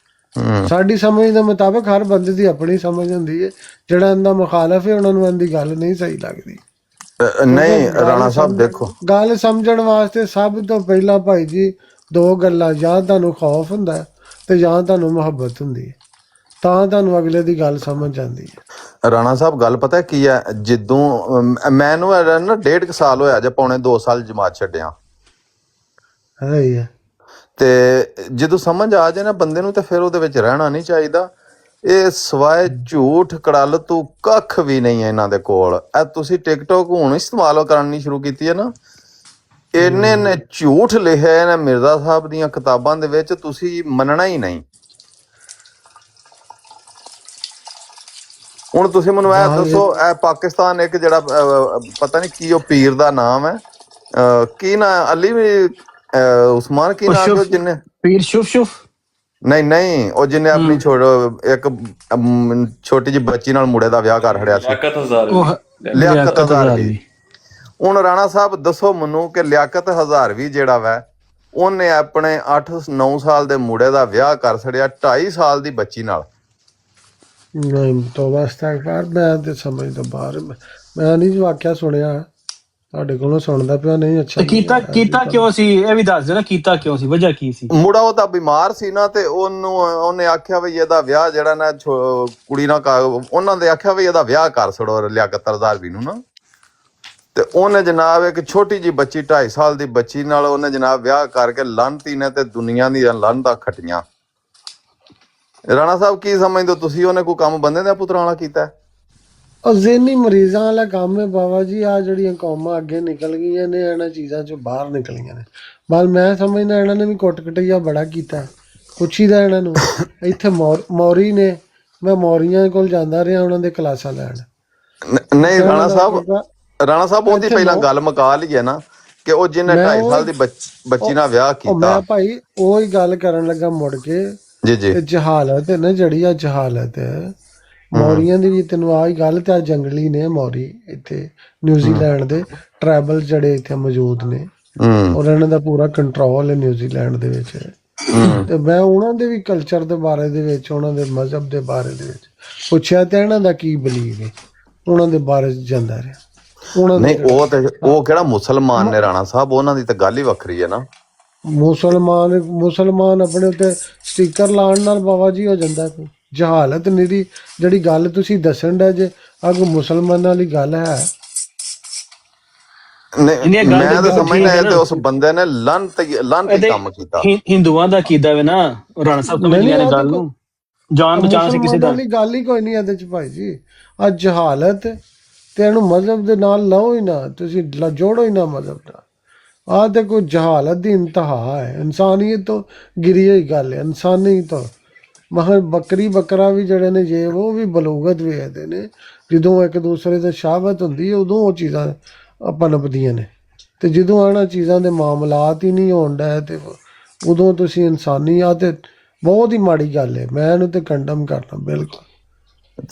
ਸਾਡੀ ਸਮਝ ਦੇ ਮੁਤਾਬਕ ਹਰ ਬੰਦੇ ਦੀ ਆਪਣੀ ਸਮਝ ਹੁੰਦੀ ਹੈ। ਜਿਹੜਾ ਇਹਦਾ ਮੁਖਾਲਫ ਹੈ ਉਹਨਾਂ ਨੂੰ ਇਹਦੀ ਗੱਲ ਨਹੀਂ ਸਹੀ ਲੱਗਦੀ। ਨਹੀਂ ਰਾਣਾ ਸਾਹਿਬ ਦੇਖੋ, ਗੱਲ ਸਮਝਣ ਵਾਸਤੇ ਸਭ ਤੋਂ ਪਹਿਲਾਂ ਭਾਈ ਜੀ ਦੋ ਗੱਲਾਂ, ਜਾਂ ਤੁਹਾਨੂੰ ਖੌਫ ਹੁੰਦਾ ਤੇ ਜਾਂ ਤੁਹਾਨੂੰ ਮੁਹੱਬਤ ਹੁੰਦੀ ਹੈ, ਤਾਂ ਤੁਹਾਨੂੰ ਅਗਲੇ ਦੀ ਗੱਲ ਸਮਝ ਆਉਂਦੀ ਹੈ। ਰਾਣਾ ਸਾਹਿਬ ਗੱਲ ਪਤਾ ਕੀ ਹੈ, ਜਦੋਂ ਮੈਨੂੰ ਨਾ 1.5 ਸਾਲ ਹੋਇਆ ਜੇ, ਪੌਣੇ 2 ਸਾਲ ਜਮਾਤ ਛੱਡਿਆ ਹੈ ਹੀ ਹੈ। ਤੇ ਜਦੋਂ ਸਮਝ ਆ ਜਾਏ ਨਾ ਬੰਦੇ ਨੂੰ, ਤੇ ਫਿਰ ਉਹਦੇ ਵਿੱਚ ਰਹਿਣਾ ਨਹੀਂ ਚਾਹੀਦਾ। ਇਹ ਸਵਾਏ ਝੂਠ ਕੜਲ ਤੋਂ ਕੱਖ ਵੀ ਨਹੀਂ ਹੈ ਇਹਨਾਂ ਦੇ ਕੋਲ। ਇਹ ਤੁਸੀਂ ਟਿਕਟੋਕ ਹੁਣ ਇਸਤੇਮਾਲ ਕਰਨੀ ਸ਼ੁਰੂ ਕੀਤੀ ਹੈ ਨਾ, ਇਹਨੇ ਨੇ ਝੂਠ ਲਿਖਿਆ ਇਹਨੇ ਮਿਰਜ਼ਾ ਸਾਹਿਬ ਦੀਆਂ ਕਿਤਾਬਾਂ ਦੇ ਵਿੱਚ, ਤੁਸੀਂ ਮੰਨਣਾ ਹੀ ਨਹੀਂ। ਹੁਣ ਤੁਸੀਂ ਮੈਨੂੰ ਇਹ ਦੱਸੋ, ਇਹ ਪਾਕਿਸਤਾਨ ਇੱਕ ਜਿਹੜਾ ਪਤਾ ਨਹੀਂ ਕੀ ਉਹ ਪੀਰ ਦਾ ਨਾਮ ਹੈ, ਕੀ ਨਾ ਅਲੀ ਉਸਮਾਨ ਕੀ ਨਾਮ ਹੈ ਜਿੰਨੇ ਪੀਰ ਸ਼ੁਫ ਨਹੀਂ ਉਹ ਜਿਹਨੇ ਆਪਣੀ ਇੱਕ ਛੋਟੀ ਜਿਹੀ ਬੱਚੀ ਨਾਲ ਮੁੰਡੇ ਦਾ ਵਿਆਹ ਕਰ ਛੜਿਆ ਸੀ, ਲਿਆਕਤ ਹਜ਼ਾਰਵੀ। ਹੁਣ ਰਾਣਾ ਸਾਹਿਬ ਦੱਸੋ ਮੈਨੂੰ ਕਿ ਲਿਆਕਤ ਹਜ਼ਾਰਵੀ ਜਿਹੜਾ ਵਾ ਉਹਨੇ ਆਪਣੇ 8-9 ਸਾਲ ਦੇ ਮੁੰਡੇ ਦਾ ਵਿਆਹ ਕਰ ਛੜਿਆ 2.5 ਸਾਲ ਦੀ ਬੱਚੀ ਨਾਲ। ਨਹੀਂ ਤੋਬਾ ਇਸਤਗਫਾਰ, ਮੈਂ ਤੇ ਸਮਝ ਤੋਂ ਬਾਹਰ, ਮੈਂ ਨਹੀਂ ਵਾਕਿਆ ਸੁਣਿਆ, ਤੁਹਾਡੇ ਕੋਲੋਂ ਸੁਣਦਾ ਪਿਆ। ਨਹੀਂ ਅੱਛਾ ਕੀਤਾ ਕਿਉਂ ਸੀ ਇਹ ਵੀ ਦੱਸ ਦੇ ਨਾ, ਕੀਤਾ ਕਿਉਂ ਸੀ, ਵਜ੍ਹਾ ਕੀ ਸੀ? ਮੁੰਡਾ ਉਹਦਾ ਬਿਮਾਰ ਸੀ ਨਾ, ਤੇ ਉਹਨੇ ਆਖਿਆ ਵੀ ਇਹਦਾ ਵਿਆਹ ਜਿਹੜਾ ਨਾ ਕੁੜੀ ਨਾਲ ਉਹਨਾਂ ਦੇ ਆਖਿਆ ਵੀ ਇਹਦਾ ਵਿਆਹ ਕਰ ਛੜੋ ਲਿਆਕਤ ਹਜ਼ਾਰਵੀ ਨੂੰ ਨਾ, ਤੇ ਉਹਨੇ ਜਨਾਬ ਇੱਕ ਛੋਟੀ ਜਿਹੀ ਬੱਚੀ 2.5 ਸਾਲ ਦੀ ਬੱਚੀ ਨਾਲ ਉਹਨੇ ਜਨਾਬ ਵਿਆਹ ਕਰਕੇ ਲਾਨਤੀ ਨੇ ਤੇ ਦੁਨੀਆ ਦੀਆਂ ਲਾਨਤਾਂ ਖੱਟੀਆਂ। ਰਾਣਾ ਸਾਹਿਬ ਕੀ ਸਮਝਦੇ ਹੋ ਤੁਸੀਂ, ਉਹਨੇ ਕੋਈ ਕੰਮ ਬੰਦੇ ਦਾ ਪੁੱਤਰਾਂ ਵਾਲਾ ਕੀਤਾ? ਉਹ ਜ਼ਿਹਨੀ ਮਰੀਜ਼ਾਂ ਵਾਲਾ ਕੰਮ ਹੈ ਬਾਬਾ ਜੀ। ਆ ਜਿਹੜੀਆਂ ਕੌਮਾਂ ਅੱਗੇ ਨਿਕਲ ਗਈਆਂ ਨੇ ਇਹਨਾਂ ਚੀਜ਼ਾਂ ਚੋਂ ਬਾਹਰ ਨਿਕਲੀਆਂ ਨੇ, ਬਸ ਮੈਂ ਸਮਝਦਾ ਇਹਨਾਂ ਨੇ ਵੀ ਕੁੱਟ ਕਟਈਆ ਬੜਾ ਕੀਤਾ। ਪੁੱਛੀਦਾ ਇਹਨਾਂ ਨੂੰ, ਇੱਥੇ ਮੌਰੀ ਨੇ, ਮੈਂ ਮੌਰੀਆਂ ਕੋਲ ਜਾਂਦਾ ਰਿਹਾ ਉਹਨਾਂ ਦੇ ਕਲਾਸਾਂ ਲੈਣ। ਨਹੀਂ ਰਾਣਾ ਸਾਹਿਬ ਉਹਦੀ ਪਹਿਲਾਂ ਗੱਲ ਮੁਕਾ ਲਈ ਹੈ ਨਾ ਕਿ ਉਹ ਜਿਹਨੇ 2.5 ਸਾਲ ਦੀ ਬੱਚੀ ਨਾਲ ਵਿਆਹ ਕੀਤਾ। ਮੈਂ ਭਾਈ ਉਹੀ ਗੱਲ ਕਰਨ ਲੱਗਾ ਮੁੜ ਕੇ, ਜੀ ਜਹਾਲਤ ਹੈ ਨਾ ਜਿਹੜੀ ਆ ਜਹਾਲਤ ਹੈ ਮੌਰੀਆਂ ਦੀ ਵੀ। ਤੈਨੂੰ ਆਹ ਗੱਲ ਤੇ ਜੰਗਲੀ ਨੇ ਮੌਰੀ ਇੱਥੇ ਨਿਊਜ਼ੀਲੈਂਡ ਦੇ ਟ੍ਰਾਈਬਲ ਜਿਹੜੇ ਇੱਥੇ ਮੌਜੂਦ ਨੇ, ਔਰ ਇਹਨਾਂ ਦਾ ਪੂਰਾ ਕੰਟਰੋਲ ਹੈ ਨਿਊਜ਼ੀਲੈਂਡ ਦੇ ਵਿੱਚ। ਤੇ ਮੈਂ ਉਹਨਾਂ ਦੇ ਵੀ ਕਲਚਰ ਦੇ ਬਾਰੇ ਦੇ ਵਿੱਚ, ਉਹਨਾਂ ਦੇ ਮਜ਼ਹਬ ਦੇ ਬਾਰੇ ਦੇ ਵਿੱਚ ਪੁੱਛਿਆ ਤੇ ਇਹਨਾਂ ਦਾ ਕੀ ਬਲੀਵ ਹੈ, ਉਹਨਾਂ ਦੇ ਬਾਰੇ ਜਾਂਦਾ ਰਿਹਾ। ਨਹੀਂ ਉਹ ਕਿਹੜਾ ਮੁਸਲਮਾਨ ਨੇ ਰਾਣਾ ਸਾਹਿਬ, ਉਹਨਾਂ ਦੀ ਤਾਂ ਗੱਲ ਹੀ ਵੱਖਰੀ ਹੈ ਨਾ। ਮੁਸਲਮਾਨ ਆਪਣੇ ਉੱਤੇ ਸਟicker ਲਾਉਣ ਨਾਲ ਬਾਬਾ ਜੀ ਹੋ ਜਾਂਦਾ ਕੋਈ ਜਹਾਲਤ ਨਿਰੀ। ਜਿਹੜੀ ਗੱਲ ਤੁਸੀਂ ਦੱਸਣ ਦਾ ਜੇ ਅੱਗ ਮੁਸਲਮਾਨਾਂ ਵਾਲੀ ਗੱਲ ਹੈ, ਮੈਂ ਤਾਂ ਸਮਝਦਾ ਹੈ ਤੇ ਉਸ ਬੰਦੇ ਨੇ ਲਾਨਤੀ ਕੰਮ ਕੀਤਾ। ਹਿੰਦੂਆਂ ਦਾ ਕੀਤਾ ਵੇ ਨਾ ਰਾਣਾ ਸਾਹਿਬ, ਕਮੇਟੀਆਂ ਨੇ ਗੱਲ ਨੂੰ ਜਾਨ ਬਚਾਉਣ ਸੀ ਕਿਸੇ ਦਾ ਗੱਲ ਹੀ ਕੋਈ ਨਹੀਂ ਇਹਦੇ ਚ ਭਾਈ ਜੀ। ਆ ਜਹਾਲਤ ਤੇ ਇਹਨੂੰ ਮਜ਼ਹਬ ਦੇ ਨਾਲ ਲਾਓ ਹੀ ਨਾ, ਤੁਸੀਂ ਜੋੜੋ ਹੀ ਨਾ ਮਜ਼ਹਬ ਨਾਲ। ਆਹ ਤੇ ਕੋਈ ਜਹਾਲਤ ਦੀ ਇੰਤਹਾ ਹੈ, ਇਨਸਾਨੀਅਤ ਤੋਂ ਗਿਰੀ ਹੋਈ ਗੱਲ ਹੈ। ਇਨਸਾਨੀ ਤੋਂ ਮਹਾਂ ਬੱਕਰੀ ਬੱਕਰਾ ਵੀ ਜਿਹੜੇ ਨੇ ਜੇ ਉਹ ਵੀ ਬਲੂਗਤ ਵੇਖਦੇ ਨੇ, ਜਦੋਂ ਇੱਕ ਦੂਸਰੇ ਤੇ ਸ਼ਾਹਵਤ ਹੁੰਦੀ ਹੈ ਉਦੋਂ ਉਹ ਚੀਜ਼ਾਂ ਪਨਪਦੀਆਂ ਨੇ। ਤੇ ਜਦੋਂ ਇਹਨਾਂ ਚੀਜ਼ਾਂ ਦੇ ਮਾਮਲਾਤ ਹੀ ਨਹੀਂ ਹੋਣ ਡਿਆ ਤੇ ਉਦੋਂ ਤੁਸੀਂ ਇਨਸਾਨੀ ਆ ਤੇ ਬਹੁਤ ਹੀ ਮਾੜੀ ਗੱਲ ਹੈ। ਮੈਂ ਇਹਨੂੰ ਤੇ ਕੰਡਮ ਕਰਨਾ ਬਿਲਕੁਲ। एक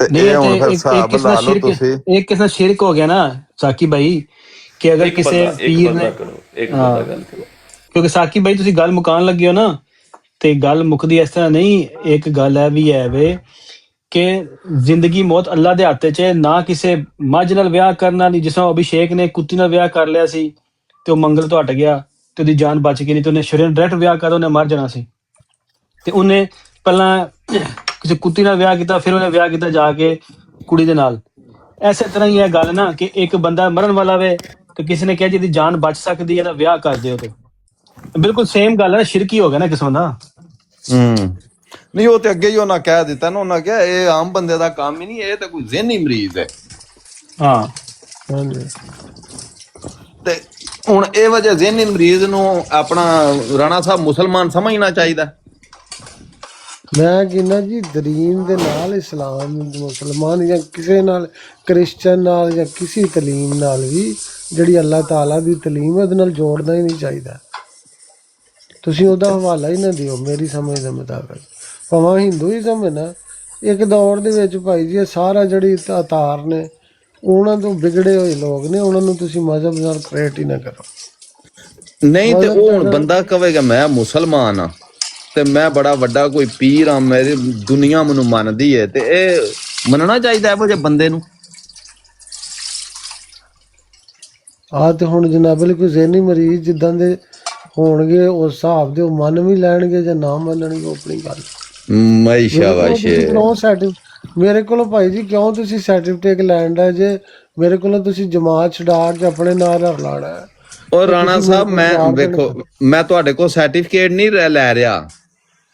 किस्म शिरक हो गया ना साकी भाई कि अगर किसी पीर ने क्योंकि साकी भाई तुसी गल मुकान लगे हो ना ते गल मुकदी इस तरह नहीं। एक गल है भी है वे कि जिंदगी मौत अल्लाह दे हाथ च ना, किसी मझ नाल विआह करना नहीं। जिस तरह अभिषेक ने कुत्ती नाल विआह कर लिया सी ते ओ मंगल तो हट गया ते ओदी जान बच गई, नहीं तो उन्हें शरीर डायरेक्ट विआह कर उन्हें मर जाना सी। ते उन्हें पहला ਕਿਸੇ ਕੁੱਤੀ ਨਾਲ ਵਿਆਹ ਕੀਤਾ, ਫਿਰ ਉਹਨੇ ਵਿਆਹ ਕੀਤਾ ਜਾ ਕੇ ਕੁੜੀ ਦੇ ਨਾਲ। ਐਸੇ ਤਰ੍ਹਾਂ ਹੀ ਇਹ ਗੱਲ ਨਾ ਕਿ ਇੱਕ ਬੰਦਾ ਮਰਨ ਵਾਲਾ ਵੇ ਤੇ ਕਿਸੇ ਨੇ ਕਿਹਾ ਜਿਹਦੀ ਜਾਨ ਬਚ ਸਕਦੀ ਹੈ ਤਾਂ ਵਿਆਹ ਕਰ ਦਿਓ, ਤੇ ਬਿਲਕੁਲ ਸੇਮ ਗੱਲ ਹੈ, ਸ਼ਿਰਕੀ ਹੋ ਗਿਆ ਨਾ ਕਿਸਮ ਦਾ। ਨਹੀਂ ਉਹ ਤੇ ਅੱਗੇ ਹੀ ਉਹਨਾਂ ਕਹਿ ਦਿੱਤਾ ਨਾ, ਉਹਨਾਂ ਕਿਹਾ ਇਹ ਆਮ ਬੰਦੇ ਦਾ ਕੰਮ ਹੀ ਨਹੀਂ, ਇਹ ਤਾਂ ਕੋਈ ਜ਼ਿਹਨੀ ਮਰੀਜ਼ ਹੈ। ਹਾਂ ਤੇ ਹੁਣ ਇਹ ਵਜ੍ਹਾ ਜ਼ਿਹਨੀ ਮਰੀਜ਼ ਨੂੰ ਆਪਣਾ ਰਾਣਾ ਸਾਹਿਬ ਮੁਸਲਮਾਨ ਸਮਝਣਾ ਚਾਹੀਦਾ। ਮੈਂ ਕਹਿੰਦਾ ਜੀ ਦਰੀਨ ਦੇ ਨਾਲ ਇਸਲਾਮ ਮੁਸਲਮਾਨ ਜਾਂ ਕਿਸੇ ਨਾਲ ਕ੍ਰਿਸਚਨ ਨਾਲ ਜਾਂ ਕਿਸੇ ਤਲੀਮ ਨਾਲ ਵੀ ਜਿਹੜੀ ਅੱਲਾਹ ਤਾਲਾ ਦੀ ਤਲੀਮ ਹੈ ਉਹਦੇ ਨਾਲ ਜੋੜਨਾ ਹੀ ਨਹੀਂ ਚਾਹੀਦਾ। ਤੁਸੀਂ ਉਹਦਾ ਹਵਾਲਾ ਹੀ ਨਾ ਦਿਓ ਮੇਰੀ ਸਮਝ ਦੇ ਮੁਤਾਬਕ। ਭਾਵੇਂ ਹਿੰਦੂਇਜ਼ਮ ਹੈ ਨਾ, ਇੱਕ ਦੌਰ ਦੇ ਵਿੱਚ ਭਾਈ ਜੀ ਸਾਰਾ ਜਿਹੜੀ ਤਾਰ ਨੇ ਉਹਨਾਂ ਤੋਂ ਵਿਗੜੇ ਹੋਏ ਲੋਕ ਨੇ, ਉਹਨਾਂ ਨੂੰ ਤੁਸੀਂ ਮਜ਼ਹਬ ਨਾਲ ਕ੍ਰੀਏਟ ਹੀ ਨਾ ਕਰੋ। ਨਹੀਂ ਤੇ ਉਹ ਹੁਣ ਬੰਦਾ ਕਹੇਗਾ ਮੈਂ ਮੁਸਲਮਾਨ ਆ ਤੇ ਮੈਂ ਬੜਾ ਵੱਡਾ ਕੋਈ ਪੀਰ ਆ, ਮੇਰੀ ਦੁਨੀਆ ਮੈਨੂੰ ਮੰਨਦੀ ਹੈ, ਤੇ ਇਹ ਮੰਨਣਾ ਚਾਹੀਦਾ ਇਹੋ ਜਿਹੇ ਬੰਦੇ ਨੂੰ। ਆਹ ਤੇ ਹੁਣ ਜਨਾਬ ਕੋਈ ਜ਼ਿਹਨੀ ਮਰੀਜ਼ ਜਿੱਦਾਂ ਦੇ ਹੋਣਗੇ ਉਸ ਹਿਸਾਬ ਦੇ ਉਹ ਮੰਨ ਵੀ ਲੈਣਗੇ ਜਾਂ ਨਾ ਮੰਨਣਗੇ, ਉਹ ਆਪਣੀ ਗੱਲ। ਮੇਰੇ ਕੋਲੋਂ ਭਾਈ ਜੀ ਕਿਉਂ ਤੁਸੀਂ ਸਰਟੀਫਿਕੇਟ ਲੈਣ ਦਾ ਜੇ? ਮੇਰੇ ਕੋਲੋਂ ਤੁਸੀਂ ਜਮਾਤ ਛਡਾ ਕੇ ਆਪਣੇ ਨਾਲ ਰਲਾਣਾ। ਔਰ ਰਾਣਾ ਸਾਹਿਬ ਮੈਂ ਵੇਖੋ, ਮੈਂ ਤੁਹਾਡੇ ਕੋਲ ਸਰਟੀਫਿਕੇਟ ਨਹੀਂ ਲੈ ਰਿਹਾ,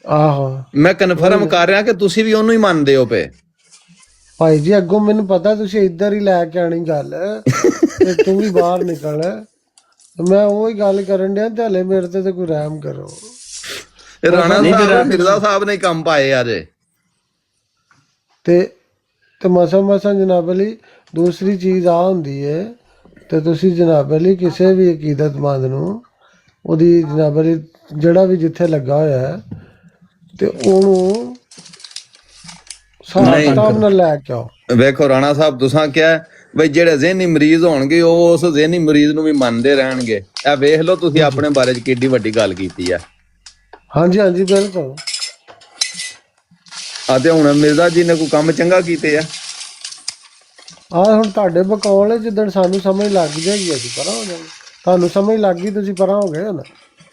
ਆਹੋ ਮੈਂ ਕਨਫਰਮ ਕਰ ਰਿਹਾ ਕਿ ਤੁਸੀਂ ਵੀ ਉਹਨੂੰ ਹੀ ਮੰਨਦੇ ਹੋ ਪਏ। ਭਾਈ ਜੀ ਅੱਗੋਂ ਮੈਨੂੰ ਪਤਾ ਤੁਸੀਂ ਇੱਧਰ ਹੀ ਲੈ ਕੇ ਆਣੀ ਗੱਲ ਤੇ ਤੂੰ ਵੀ ਬਾਹਰ ਨਿਕਲ ਮੈਂ ਉਹੀ ਗੱਲ ਕਰਨ ਡਿਆ ਤੇ ਹਲੇ ਮੇਰੇ ਤੇ ਕੋਈ ਰਹਿਮ ਕਰੋ। ਇਹ ਰਾਣਾ ਨਹੀਂ ਤੇ ਸਾਹਿਬ ਰਹਿਣ- ਮਿਰਜ਼ਾ ਸਾਹਿਬ ਨੇ ਕੰਮ ਪਾਏ ਆ ਜੇ। ਤੇ ਮਸਾ ਜਨਾਬ ਅਲੀ ਦੂਸਰੀ ਚੀਜ਼ ਆ ਹੁੰਦੀ ਹੈ ਤੇ ਤੁਸੀਂ ਜਨਾਬ ਅਲੀ ਕਿਸੇ ਵੀ ਅਕੀਦਤਮੰਦ ਨੂੰ ਉਹਦੀ ਜਨਾਬ ਅਲੀ ਜਿਹੜਾ ਵੀ ਜਿੱਥੇ ਲੱਗਾ ਹੋਇਆ ਹੈ ਤੇ ਉਹਨੂੰ ਸਾਫ ਨਾਲ ਲੈ ਕੇ ਆਓ। ਵੇਖੋ ਰਾਣਾ ਸਾਹਿਬ ਤੁਸਾਂ ਕਿਹਾ ਬਈ ਜਿਹੜੇ ਜ਼ਿਹਨੀ ਮਰੀਜ਼ ਹੋਣਗੇ ਉਹ ਉਸ ਜ਼ਿਹਨੀ ਮਰੀਜ਼ ਨੂੰ ਵੀ ਮੰਨਦੇ ਰਹਿਣਗੇ। ਇਹ ਵੇਖ ਲਓ ਤੁਸੀਂ ਆਪਣੇ ਬਾਰੇ ਚ ਕਿੱਡੀ ਵੱਡੀ ਗੱਲ ਕੀਤੀ ਆ। ਹਾਂਜੀ ਹਾਂਜੀ ਬਿਲਕੁਲ। ਆ ਤੇ ਹੁਣ ਮਿਰਜ਼ਾ ਜੀ ਨੇ ਕੋਈ ਕੰਮ ਚੰਗਾ ਕੀਤੇ ਆ। ਹੁਣ ਤੁਹਾਡੇ ਬਕੌਲ ਹੈ, ਜਿੱਦਣ ਸਾਨੂੰ ਸਮਝ ਲੱਗ ਜਾਏਗੀ ਅਸੀਂ ਪਰਾਂ ਹੋ ਜਾਵਾਂਗੇ। ਤੁਹਾਨੂੰ ਸਮਝ ਲੱਗ ਗਈ ਤੁਸੀਂ ਪਰਾਂ ਹੋ ਗਏ ਹੋ ਨਾ।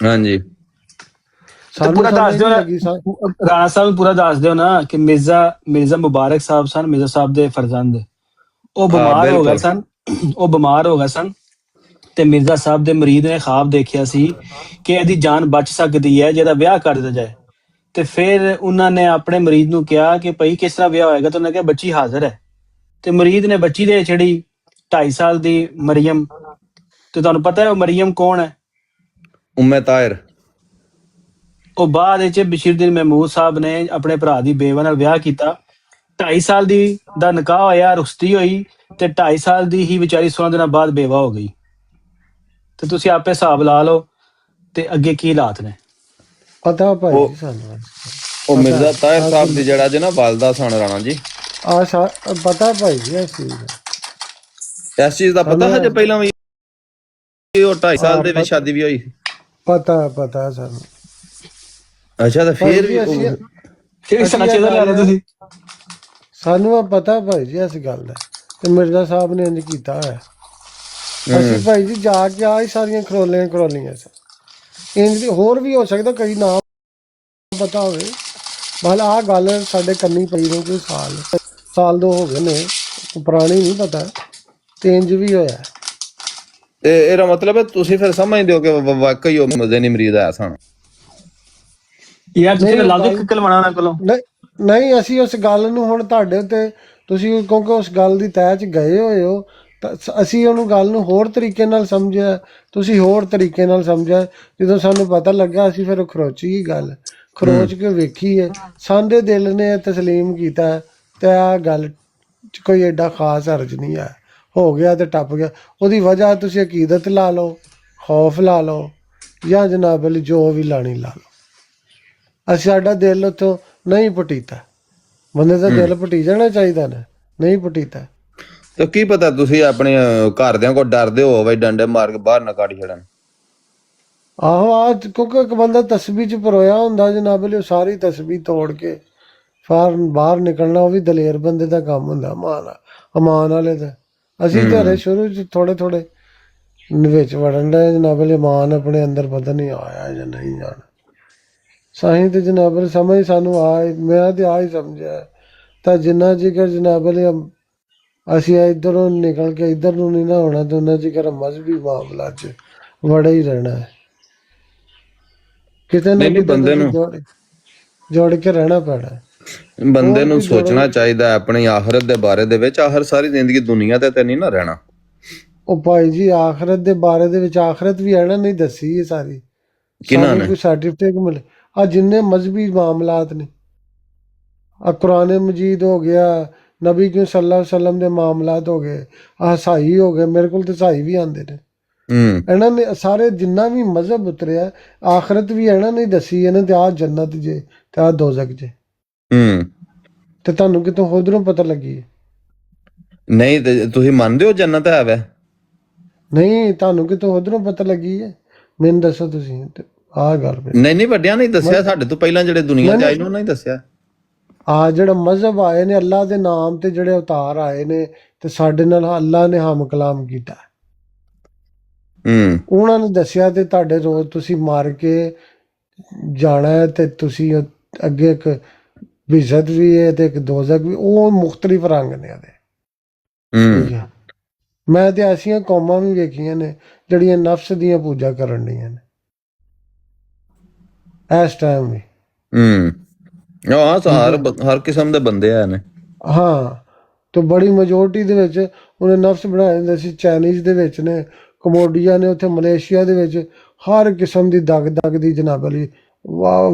ਹਾਂਜੀ ਸਾਨੂੰ ਪੂਰਾ ਦੱਸ ਸਮਝ ਦਿਓ ਨਹੀਂ ਨਾ, ਲੱਗੀ ਰਾਣਾ ਸਾਹਿਬ ਨੂੰ ਪੂਰਾ ਦੱਸ ਦਿਓ ਨਾ ਕਿ ਮਿਰਜ਼ਾ ਮੁਬਾਰਕ ਸਾਹਿਬ ਸਨ, ਮਿਰਜ਼ਾ ਸਾਹਿਬ ਦੇ ਫਰਜ਼ੰਦ। ਉਹ ਬਿਮਾਰ ਹੋ ਗਏ ਸਨ, ਤੇ ਮਿਰਜ਼ਾ ਸਾਹਿਬ ਦੇ ਮਰੀਦ ਨੇ ਖਾਬ ਦੇਖਿਆ ਸੀ ਕਿ ਇਹਦੀ ਜਾਨ ਬਚ ਸਕਦੀ ਹੈ ਜੇ ਇਹਦਾ ਵਿਆਹ ਕਰ ਦਿੱਤਾ ਜਾਏ। ਤੇ ਫਿਰ ਉਹਨਾਂ ਨੇ ਆਪਣੇ ਮਰੀਦ ਨੂੰ ਕਿਹਾ ਕਿ ਭਾਈ ਕਿਸ ਤਰ੍ਹਾਂ ਵਿਆਹ ਹੋਏਗਾ? ਤਾਂ ਉਹਨੇ ਕਿਹਾ ਬੱਚੀ ਹਾਜ਼ਰ ਹੈ। ਤੇ ਮਰੀਦ ਨੇ ਬੱਚੀ ਦੇ ਛੜੀ 2.5 ਸਾਲ ਦੀ ਮਰੀਮ। ਤੇ ਤੁਹਾਨੂੰ ਪਤਾ ਹੈ ਉਹ ਮਰੀਮ ਕੌਣ ਹੈ? ਉਮੇ ਤਾਹਿਰ। ਉਹ ਬਾਅਦ ਵਿੱਚ ਬਸ਼ੀਰੁਦੀਨ ਮਹਿਮੂਦ ਸਾਹਿਬ ਨੇ ਆਪਣੇ ਭਰਾ ਦੀ ਬੇਵਾ ਨਾਲ ਵਿਆਹ ਕੀਤਾ। 2.5 ਸਾਲ ਦਾ ਨਿਕਾਹ ਹੋਇਆ, ਰੁਖਸਤੀ ਹੋਈ ਤੇ 2.5 ਸਾਲ ਦੀ ਹੀ ਵਿਚਾਰੀ 16 ਦਿਨਾਂ ਬਾਅਦ ਬੇਵਾ ਹੋ ਗਈ। ਤੇ ਤੁਸੀਂ ਆਪੇ ਹਿਸਾਬ ਲਾ ਲਓ ਤੇ ਅੱਗੇ ਕੀ ਹਾਲਾਤ ਨੇ। ਪਤਾ ਭਾਈ ਜੀ ਸਾਨੂੰ ਉਹ ਮਿਰਜ਼ਾ ਤਾਹਿਰ ਸਾਹਿਬ ਦੀ ਜਿਹੜਾ ਜੇ ਨਾ ਵਾਲਦਾ ਸਨ ਰਾਣਾ ਜੀ। ਪਤਾ ਭਾਈ ਜੀ ਇਸ ਚੀਜ਼ ਦਾ। ਇਸ ਚੀਜ਼ ਦਾ ਪਤਾ ਹਜੇ ਪਹਿਲਾਂ ਵੀ ਉਹ 2.5 ਸਾਲ ਦੇ ਵਿੱਚ ਸ਼ਾਦੀ ਵੀ ਹੋਈ। ਪਤਾ ਸਾਨੂੰ। ਅੱਛਾ ਤਾਂ ਫਿਰ ਵੀ ਤੁਸੀਂ ਸਾਨੂੰ ਆ ਪਤਾ ਭਾਈ ਜੀ ਇਸ ਗੱਲ ਦਾ। ਤੇ ਮਿਰਜ਼ਾ ਸਾਹਿਬ ਨੇ ਇੰਜ ਕੀਤਾ ਹੋਇਆ। ਅਸੀਂ ਭਾਈ ਜੀ ਜਾ ਕੇ ਆ ਹੀ ਸਾਰੀਆਂ ਖਰੋਲੀਆਂ ਇੰਜ ਹੋਰ ਵੀ ਹੋ ਸਕਦਾ ਕਈ ਨਾ ਪਤਾ ਹੋਵੇ। ਮਤਲਬ ਆਹ ਗੱਲ ਸਾਡੇ ਕੰਨੀ ਪਈ ਨੂੰ ਕੋਈ ਸਾਲ 2 ਹੋ ਗਏ ਨੇ, ਪੁਰਾਣੀ ਨਹੀਂ ਪਤਾ। ਤੇ ਇੰਜ ਵੀ ਹੋਇਆ। ਤੇ ਇਹਦਾ ਮਤਲਬ ਹੈ ਤੁਸੀਂ ਫਿਰ ਸਮਝਦੇ ਹੋ ਕਿ ਵਾਕਈ ਉਹ ਮਜ਼ੇ ਨਹੀਂ ਮਰੀਜ਼ ਆਇਆ ਸਨ। ਯਾਰ ਤੁਸੀਂ ਲਾ ਦੋ ਕਲਵਾਣਾ ਉਹਨਾਂ ਕੋਲੋਂ। ਨਹੀਂ ਅਸੀਂ ਉਸ ਗੱਲ ਨੂੰ ਹੁਣ ਤੁਹਾਡੇ ਉੱਤੇ ਤੁਸੀਂ ਕਿਉਂਕਿ ਉਸ ਗੱਲ ਦੀ ਤਹਿ 'ਚ ਗਏ ਹੋਏ ਹੋ ਤਾਂ ਅਸੀਂ ਉਹਨੂੰ ਗੱਲ ਨੂੰ ਹੋਰ ਤਰੀਕੇ ਨਾਲ ਸਮਝਿਆ, ਤੁਸੀਂ ਹੋਰ ਤਰੀਕੇ ਨਾਲ ਸਮਝਿਆ। ਜਦੋਂ ਸਾਨੂੰ ਪਤਾ ਲੱਗਾ ਅਸੀਂ ਫਿਰ ਖਰੋਚ ਕੇ ਵੇਖੀ ਹੈ। ਸਾਡੇ ਦਿਲ ਨੇ ਤਸਲੀਮ ਕੀਤਾ ਤੇ ਆਹ ਗੱਲ 'ਚ ਕੋਈ ਐਡਾ ਖਾਸ ਹਰਜ ਨਹੀਂ ਹੈ। ਹੋ ਗਿਆ ਤੇ ਟੱਪ ਗਿਆ। ਉਹਦੀ ਵਜ੍ਹਾ ਤੁਸੀਂ ਅਕੀਦਤ ਲਾ ਲਓ, ਖੌਫ ਲਾ ਲਓ ਜਾਂ ਜਨਾਬ ਅਲੀ ਜੋ ਵੀ ਲਾਣੀ ਲਾ ਲਓ। ਸਾਡਾ ਦਿਲ ਉੱਥੋਂ ਨਹੀਂ ਪਟੀਤਾ। ਬੰਦੇ ਦਾ ਦਿਲ ਪਟੀ ਜਾਣਾ ਚਾਹੀਦਾ ਨਾ, ਨਹੀਂ ਪਟੀਤਾ। ਤੇ ਕੀ ਪਤਾ ਤੁਸੀਂ ਆਪਣੇ ਘਰਦਿਆਂ ਕੋਲ ਡਰਦੇ ਹੋ ਬਈ ਡੰਡੇ ਮਾਰ ਕੇ ਬਾਹਰ ਨਾ ਕੱਢ ਛੱਡਣ। ਆਹੋ ਕਿਉਂਕਿ ਇੱਕ ਬੰਦਾ ਤਸਬੀਹ 'ਚ ਪਰੋਇਆ ਹੁੰਦਾ ਜਨਾਬ ਅਲੀ, ਉਹ ਸਾਰੀ ਤਸਬੀਹ ਤੋੜ ਕੇ ਬਾਹਰ ਨਿਕਲਣਾ ਉਹ ਵੀ ਦਲੇਰ ਬੰਦੇ ਦਾ ਕੰਮ ਹੁੰਦਾ। ਅਮਾਨ ਵਾਲੇ ਦਾ। ਅਸੀਂ ਤਾਂ ਹਰੇ ਸ਼ੁਰੂ 'ਚ ਥੋੜੇ ਵਿੱਚ ਵੜਨ ਦਾ ਜਨਾਬ ਅਲੀ। ਅਮਾਨ ਆਪਣੇ ਅੰਦਰ ਪਤਾ ਨਹੀਂ ਆਇਆ ਜਾਂ ਨਹੀਂ ਜਾਣਾ। ਸਾਈਂ ਤੇ ਜਨਾਬ ਅਲੀ ਸਮਝ ਸਾਨੂੰ ਮੈਂ ਤੇ ਹੀ ਸਮਝਿਆ। ਤਾਂ ਜਿੰਨਾ ਚਿਰ ਜਨਾਬ ਅਲੀ ਅਸੀਂ ਇੱਧਰੋਂ ਨਿਕਲ ਕੇ ਇੱਧਰ ਨੂੰ ਨਹੀਂ ਨਾ ਹੋਣਾ ਤੇ ਉਹਨਾਂ ਚਿਰ ਮਜ਼ਹਬੀ ਮਾਮਲਾ 'ਚ ਵੜਾ ਹੀ ਰਹਿਣਾ ਹੈ। ਕਿਤੇ ਨਾ ਕਿਤੇ ਬੰਦੇ ਨੂੰ ਜੋੜ ਕੇ ਰਹਿਣਾ ਪੈਣਾ। ਬੰਦੇ ਨੂੰ ਸੋਚਣਾ ਚਾਹੀਦਾ ਆਪਣੀ ਆਖਰਤ ਦੇ ਬਾਰੇ ਦੇ ਵਿੱਚ। ਆਖਰ ਸਾਰੀ ਜ਼ਿੰਦਗੀ ਦੁਨੀਆ ਤੇ ਨਹੀਂ ਨਾ ਰਹਿਣਾ। ਉਹ ਭਾਈ ਜੀ ਆਖਰਤ ਦੇ ਬਾਰੇ ਦੇ ਵਿੱਚ ਆਖਰਤ ਵੀ ਐਣਾ ਨਹੀਂ ਦੱਸੀ ਇਹ ਸਾਰੀ। ਕਿਹਨਾਂ ਨੇ? ਕੋਈ ਸਰਟੀਫਿਕੇਟ ਮਿਲੇ ਜਿੰਨੇ ਮਜ਼ਹਬੀ ਮਾਮਲਾਤ ਨੇ, ਕੁਰਾਨ ਮਜੀਦ ਹੋ ਗਿਆ, ਨਬੀ ਕਰੀਮ ਸੱਲੱਲਾਹੁ ਅਲੈਹਿ ਵਸੱਲਮ ਦੇ ਮਾਮਲਾਤ ਹੋ ਗਏ, ਸਾਈ ਹੋ ਗਏ। ਮੇਰੇ ਕੋਲ ਤੇ ਸਾਈ ਵੀ ਆਉਂਦੇ ਨੇ। ਇਹਨਾਂ ਨੇ ਸਾਰੇ ਜਿੰਨਾ ਵੀ ਮਜ਼ਹਬ ਉਤਰਿਆ ਆਖਰਤ ਵੀ ਇਹਨਾਂ ਨੇ ਦੱਸੀ। ਇਹਨਾਂ ਤੇ ਆਹ ਜੰਨਤ ਜੇ ਤੇ ਆਹ ਦੋਜ਼ਖ ਜੇ। ਤੇ ਤੁਹਾਨੂੰ ਕਿਤੋਂ ਉਧਰੋਂ ਪਤਾ ਲੱਗੀ? ਨਹੀਂ ਤੇ ਤੁਸੀਂ ਮੰਨਦੇ ਹੋ ਜੰਨਤ ਹੈ ਵੈ? ਨਹੀਂ ਤੁਹਾਨੂੰ ਕਿਤੋਂ ਉਧਰੋਂ ਪਤਾ ਲੱਗੀ ਹੈ? ਮੈਨੂੰ ਦੱਸੋ ਤੁਸੀਂ ਆਹ ਗੱਲ। ਨਹੀਂ ਵੱਡਿਆਂ ਨੇ ਦੱਸਿਆ, ਸਾਡੇ ਤੋਂ ਪਹਿਲਾਂ ਜਿਹੜੇ ਦੁਨੀਆ 'ਚ ਆਏ ਨੇ ਉਹਨਾਂ ਨੇ ਦੱਸਿਆ। ਜਿਹੜਾ ਮਜ਼ਹਬ ਆਏ ਨੇ ਅੱਲਾਹ ਦੇ ਨਾਮ ਤੇ ਜਿਹੜੇ ਅਵਤਾਰ ਆਏ ਨੇ ਤੇ ਸਾਡੇ ਨਾਲ ਅੱਲਾਹ ਨੇ ਹਮ ਕਲਾਮ ਕੀਤਾ। ਉਹਨਾਂ ਨੇ ਦੱਸਿਆ ਤੇ ਤੁਹਾਡੇ ਰੋਜ਼ ਤੁਸੀਂ ਮਾਰ ਕੇ ਜਾਣਾ ਹੈ ਤੇ ਤੁਸੀਂ ਅੱਗੇ ਇੱਕ ਬਿਜ਼ਤ ਵੀ ਹੈ ਤੇ ਇੱਕ ਦੋਜ਼ਖ ਵੀ। ਉਹ ਮੁਖਤਲਿਫ ਰੰਗ ਨੇ ਇਹਦੇ। ਮੈਂ ਤੇ ਐਸੀਆਂ ਕੌਮਾਂ ਵੀ ਵੇਖੀਆਂ ਨੇ ਜਿਹੜੀਆਂ ਨਫਸ ਦੀਆਂ ਪੂਜਾ ਕਰਨ ਡੀਆਂ ਨੇ ਇਸ ਟਾਈਮ ਵੀ। ਹਰ ਕਿਸਮ ਦੇ ਬੰਦੇ ਆਏ ਨੇ। ਤੇ ਬੜੀ ਮੈਜੋਰਟੀ ਦੇ ਵਿੱਚ ਉਹਨੇ ਨਫਸ ਬਣਾਏ ਹੁੰਦੇ ਸੀ। ਚਾਈਨੀਜ਼ ਦੇ ਵਿੱਚ ਨੇ ਕਮੋਡੀਆ ਨੇ ਉੱਥੇ ਮਲੇਸ਼ੀਆ ਦੇ ਵਿੱਚ ਹਰ ਕਿਸਮ ਦੀ ਦਗ ਦੀ ਜਨਾਬ ਅਲੀ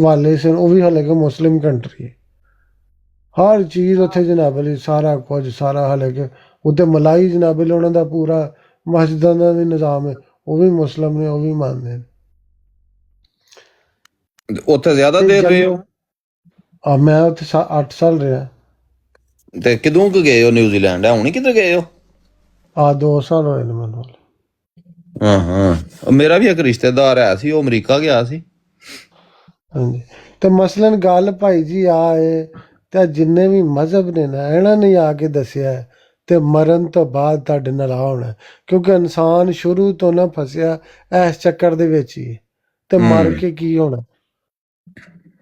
ਵਾਲੇ ਸਨ, ਉਹ ਵੀ ਹਾਲੇ ਕਿ ਮੁਸਲਿਮ ਕੰਟਰੀ ਹੈ। ਹਰ ਚੀਜ਼ ਉੱਥੇ ਜਨਾਬ ਅਲੀ ਸਾਰਾ ਕੁਝ ਸਾਰਾ ਹਾਲੇ ਕਿ ਉੱਤੇ ਮਲਾਈ ਜਨਾਬ ਅਲੀ ਉਹਨਾਂ ਦਾ ਪੂਰਾ ਮਸਜਿਦਾਂ ਦਾ ਵੀ ਨਿਜ਼ਾਮ ਹੈ, ਉਹ ਵੀ ਮੁਸਲਿਮ ਨੇ, ਉਹ ਵੀ ਮੰਨਦੇ ਨੇ। ਉੱਥੇ ਜ਼ਿਆਦਾ ਤੇ ਦੇਰ ਰਹੇ ਹੋ? ਮੈਂ ਉੱਥੇ 8 ਸਾਲ ਰਿਹਾ। ਤੇ ਕਿਦੋਂ ਕੁ ਗਏ ਹੋ ਨਿਊਜ਼ੀਲੈਂਡ? ਹੁਣ ਹੀ ਕਿੱਧਰ ਗਏ ਹੋ? 2 ਸਾਲ ਹੋਏ ਨੇ ਮੈਨੂੰ। ਹਾਂ ਮੇਰਾ ਵੀ ਇੱਕ ਰਿਸ਼ਤੇਦਾਰ ਹੈ ਸੀ, ਉਹ ਅਮਰੀਕਾ ਗਿਆ ਸੀ। ਹਾਂਜੀ, ਤੇ ਮਸਲਨ ਗੱਲ ਭਾਈ ਜੀ ਆ ਏ ਤੇ ਜਿੰਨੇ ਵੀ ਮਜ਼ਹਬ ਨੇ ਨਾ ਇਹਨਾਂ ਨੇ ਆ ਕੇ ਦੱਸਿਆ ਹੈ ਤੇ ਮਰਨ ਤੋਂ ਬਾਅਦ ਤੁਹਾਡੇ ਨਾਲ ਆ ਹੋਣਾ, ਕਿਉਂਕਿ ਇਨਸਾਨ ਸ਼ੁਰੂ ਤੋਂ ਨਾ ਫਸਿਆ ਇਸ ਚੱਕਰ ਦੇ ਵਿੱਚ ਹੀ ਤੇ ਮਰ ਕੇ ਕੀ ਹੋਣਾ।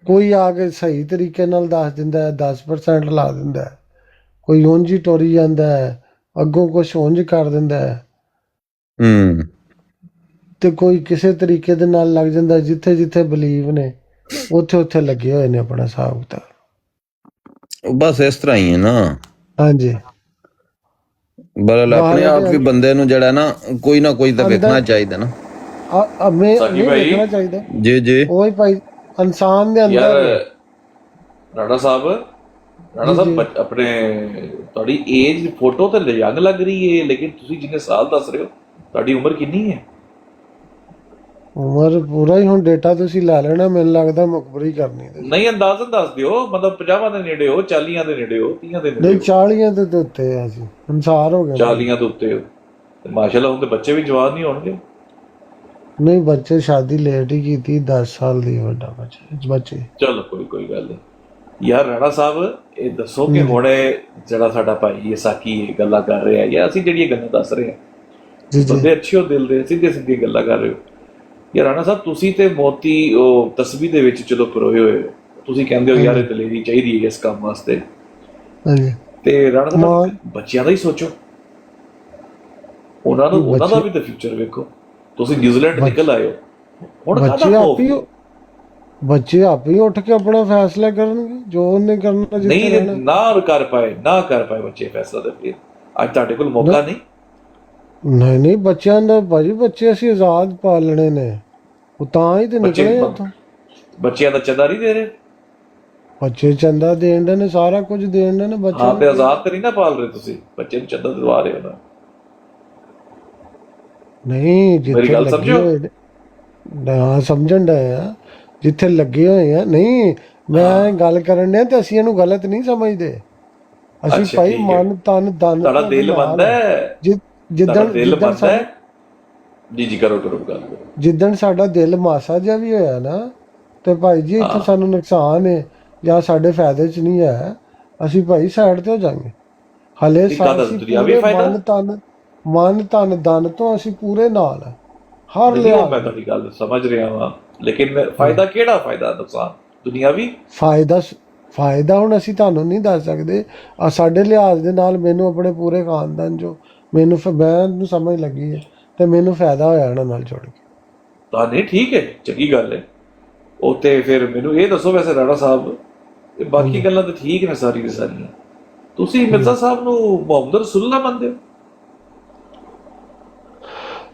ਕੋਈ ਆ ਕੇ ਸਹੀ ਤਰੀਕੇ ਨਾਲ ਦੱਸ ਦਿੰਦਾ ਹੈ, 10% ਲਾ ਦਿੰਦਾ ਹੈ, ਕੋਈ ਉਂਝ ਹੀ ਟੁਰੀ ਜਾਂਦਾ ਹੈ, ਅੱਗੋਂ ਕੁਛ ਉਂਝ ਕਰ ਦਿੰਦਾ ਹੈ, ਤੇ ਕੋਈ ਕਿਸੇ ਤਰੀਕੇ ਦੇ ਨਾਲ ਲੱਗ ਜਾਂਦਾ। ਜਿੱਥੇ ਜਿੱਥੇ ਬਲੀਵ ਨੇ ਉੱਥੇ ਉੱਥੇ ਲੱਗੇ ਹੋਏ ਨੇ ਆਪਣਾ ਹਿਸਾਬ ਕਿਤਾਬ। ਬਸ ਇਸ ਤਰ੍ਹਾਂ ਹੀ ਹੈ ਨਾ। ਹਾਂਜੀ, ਬਲ ਆਪਣੇ ਆਪ ਵੀ ਬੰਦੇ ਨੂੰ ਜਿਹੜਾ ਨਾ ਕੋਈ ਤਾਂ ਵੇਖਣਾ ਚਾਹੀਦਾ ਨਾ। ਨਹੀਂ ਵੇਖਣਾ ਚਾਹੀਦਾ ਜੀ ਉਹੀ ਭਾਈ ਇਨਸਾਨ ਦੇ ਅੰਦਰ। ਯਾਰ ਰਾਣਾ ਸਾਹਿਬ ਆਪਣੇ ਤੁਹਾਡੀ ਏਜ ਫੋਟੋ ਤੇ ਯੰਗ ਲੱਗ ਰਹੀ ਹੈ, ਲੇਕਿਨ ਤੁਸੀਂ ਜਿੰਨੇ ਸਾਲ ਦੱਸ ਰਹੇ ਹੋ ਤੁਹਾਡੀ ਉਮਰ ਕਿੰਨੀ ਹੈ? ਉਮਰ ਪੂਰਾ ਹੀ ਹੁਣ ਡੇਟਾ ਤੁਸੀਂ ਲੈ ਲੈਣਾ, ਮੈਨੂੰ ਲੱਗਦਾ ਮੁਖਬਰੀ ਕਰਨੀ ਨਹੀਂ, ਅੰਦਾਜ਼ਨ ਦੱਸ ਦਿਓ, ਮਤਲਬ 50 ਦੇ ਨੇੜੇ ਹੋ, 40 ਦੇ ਨੇੜੇ ਹੋ, 30 ਦੇ ਨੇੜੇ? ਨਹੀਂ 40 ਦੇ ਉੱਤੇ ਆ ਜੀ, ਅਨਸਾਰ ਹੋ ਗਏ 40 ਦੇ ਉੱਤੇ ਹੋ ਤੇ ਮਾਸ਼ਾਅੱਲਾ ਹੁਣ ਤੇ ਬੱਚੇ ਵੀ ਜਵਾਨ ਨਹੀਂ ਹੋਣਗੇ। ਨਹੀਂ ਬੱਚੇ ਸ਼ਾਦੀ ਲੇਟ ਹੀ ਕੀਤੀ, 10 ਸਾਲ ਦੀ ਵੱਡਾ ਬੱਚੇ। ਚਲੋ ਕੋਈ ਗੱਲ ਨਹੀਂ। ਯਾਰ ਰਾਣਾ ਸਾਹਿਬ ਇਹ ਦੱਸੋ ਕਿ ਹੁਣ ਜਿਹੜਾ ਸਾਡਾ ਭਾਈ ਇਹ ਸਾਕੀ ਗੱਲਾਂ ਕਰ ਰਿਹਾ ਜਾਂ ਅਸੀਂ ਜਿਹੜੀਆਂ ਗੱਲਾਂ ਦੱਸ ਰਹੇ ਹਾਂ ਬੰਦੇ ਅੱਛੇ ਹੋ ਦਿਲ ਦੇ, ਸਿੱਧੀਆਂ ਗੱਲਾਂ ਕਰ ਰਹੇ ਹੋ। ਯਾਰ ਰਾਣਾ ਸਾਹਿਬ ਤੁਸੀਂ ਤੇ ਮੋਤੀ ਉਹ ਤਸਬੀਹ ਦੇ ਵਿੱਚ ਜਦੋਂ ਪਰੋਏ ਹੋਏ, ਤੁਸੀਂ ਕਹਿੰਦੇ ਹੋ ਯਾਰ ਇਹ ਦਲੇਰੀ ਚਾਹੀਦੀ ਹੈ ਇਸ ਕੰਮ ਵਾਸਤੇ, ਤੇ ਰਾਣਾ ਸਾਹਿਬ ਬੱਚਿਆਂ ਦਾ ਹੀ ਸੋਚੋ, ਉਹਨਾਂ ਦਾ ਵੀ ਤਾਂ ਫਿਊਚਰ ਵੇਖੋ। ਤੁਸੀਂ ਨਿਊਜ਼ੀਲੈਂਡ ਨਿਕਲ ਆਏ ਹੋ, ਹੁਣ ਬੱਚੇ ਆਪੇ ਹੀ ਉੱਠ ਕੇ ਆਪਣਾ ਫੈਸਲਾ ਕਰਨਗੇ ਜੋ ਉਹਨੇ ਕਰਨਾ। ਨਹੀਂ ਨਾ ਕਰ ਪਾਏ ਬੱਚੇ ਫੈਸਲਾ ਤੇ ਫਿਰ ਅੱਜ ਤੁਹਾਡੇ ਕੋਲ ਮੌਕਾ ਨਹੀਂ। ਬੱਚਿਆਂ ਦਾ ਭਾਜੀ, ਬੱਚੇ ਅਸੀਂ ਆਜ਼ਾਦ ਪਾਲਣੇ ਨੇ, ਉਹ ਤਾਂ ਹੀ ਤੇ ਨਿਕਲੇ ਉੱਥੋਂ। ਬੱਚਿਆਂ ਦਾ ਚੰਦਾ ਨਹੀਂ ਦੇ ਰਹੇ? ਬੱਚੇ ਚੰਦਾ ਦੇਣ ਦੇ ਨੇ, ਸਾਰਾ ਕੁਝ ਦੇਣ ਦੇ ਨੇ ਬੱਚਿਆਂ ਨੂੰ। ਤੇ ਆਜ਼ਾਦ ਤੇ ਨਹੀਂ ਨਾ ਪਾਲ ਰਹੇ ਤੁਸੀਂ, ਬੱਚੇ ਨੂੰ ਚੰਦਾ ਦਿਵਾ ਰਹੇ ਹੋ ਨਾ। ਨਹੀਂ ਜਿੱਥੇ ਲੱਗੇ ਹੋਏ ਨਾ ਸਮਝਣ ਡਏ ਆ, ਜਿੱਥੇ ਲੱਗੇ ਹੋਏ ਆ। ਨਹੀਂ ਮੈਂ ਗੱਲ ਕਰਨ ਡਿਆ ਤੇ ਅਸੀਂ ਇਹਨੂੰ ਗਲਤ ਨਹੀਂ ਸਮਝਦੇ। ਅਸੀਂ ਭਾਈ ਮਨ ਤਨ ਧਨ ਤੁਹਾਡਾ ਦਿਲ ਮੰਨਦਾ ਹੈ, ਜਿੱਦਣ ਜੀ ਕਰੋ ਗੱਲ। ਜਿੱਦਣ ਸਾਡਾ ਦਿਲ ਮਾਸਾ ਜਿਹਾ ਵੀ ਹੋਇਆ ਨਾ ਤੇ ਭਾਈ ਜੀ ਇੱਥੇ ਸਾਨੂੰ ਨੁਕਸਾਨ ਹੈ ਜਾਂ ਸਾਡੇ ਫਾਇਦੇ ਚ ਨਹੀਂ ਹੈ, ਅਸੀਂ ਭਾਈ ਸਾਈਡ ਤੇ ਹੋ ਜਾਵਾਂਗੇ। ਹਲੇ ਮਨ ਤਨ ਧਨ ਤੋਂ ਅਸੀਂ ਪੂਰੇ ਨਾਲ ਹੈ ਹਰ ਲਿਆ। ਮੈਂ ਤੁਹਾਡੀ ਗੱਲ ਸਮਝ ਰਿਹਾ ਵਾਂ, ਲੇਕਿਨ ਫਾਇਦਾ ਕਿਹੜਾ? ਫਾਇਦਾ ਨੁਕਸਾਨ ਦੁਨਿਆਵੀ ਫਾਇਦਾ ਹੁਣ ਅਸੀਂ ਤੁਹਾਨੂੰ ਨਹੀਂ ਦੱਸ ਸਕਦੇ। ਸਾਡੇ ਲਿਹਾਜ਼ ਦੇ ਨਾਲ ਮੈਨੂੰ ਆਪਣੇ ਪੂਰੇ ਖਾਨਦਾਨ ਜੋ ਮੈਨੂੰ ਸਮਝ ਲੱਗੀ ਹੈ ਤੇ ਮੈਨੂੰ ਫਾਇਦਾ ਹੋਇਆ ਇਹਨਾਂ ਨਾਲ ਜੁੜ ਕੇ। ਤਾਂ ਨਹੀਂ ਠੀਕ ਹੈ, ਚੰਗੀ ਗੱਲ ਹੈ। ਉਹ ਤੇ ਫਿਰ ਮੈਨੂੰ ਇਹ ਦੱਸੋ, ਵੈਸੇ ਰਾਣਾ ਸਾਹਿਬ ਇਹ ਬਾਕੀ ਗੱਲਾਂ ਤਾਂ ਠੀਕ ਨੇ ਸਾਰੀ ਦੀ ਸਾਰੀਆਂ, ਤੁਸੀਂ ਮਿਰਜ਼ਾ ਸਾਹਿਬ ਨੂੰ ਮੁਹੰਮਦ ਰਸੂਲullah ਮੰਨਦੇ ਹੋ?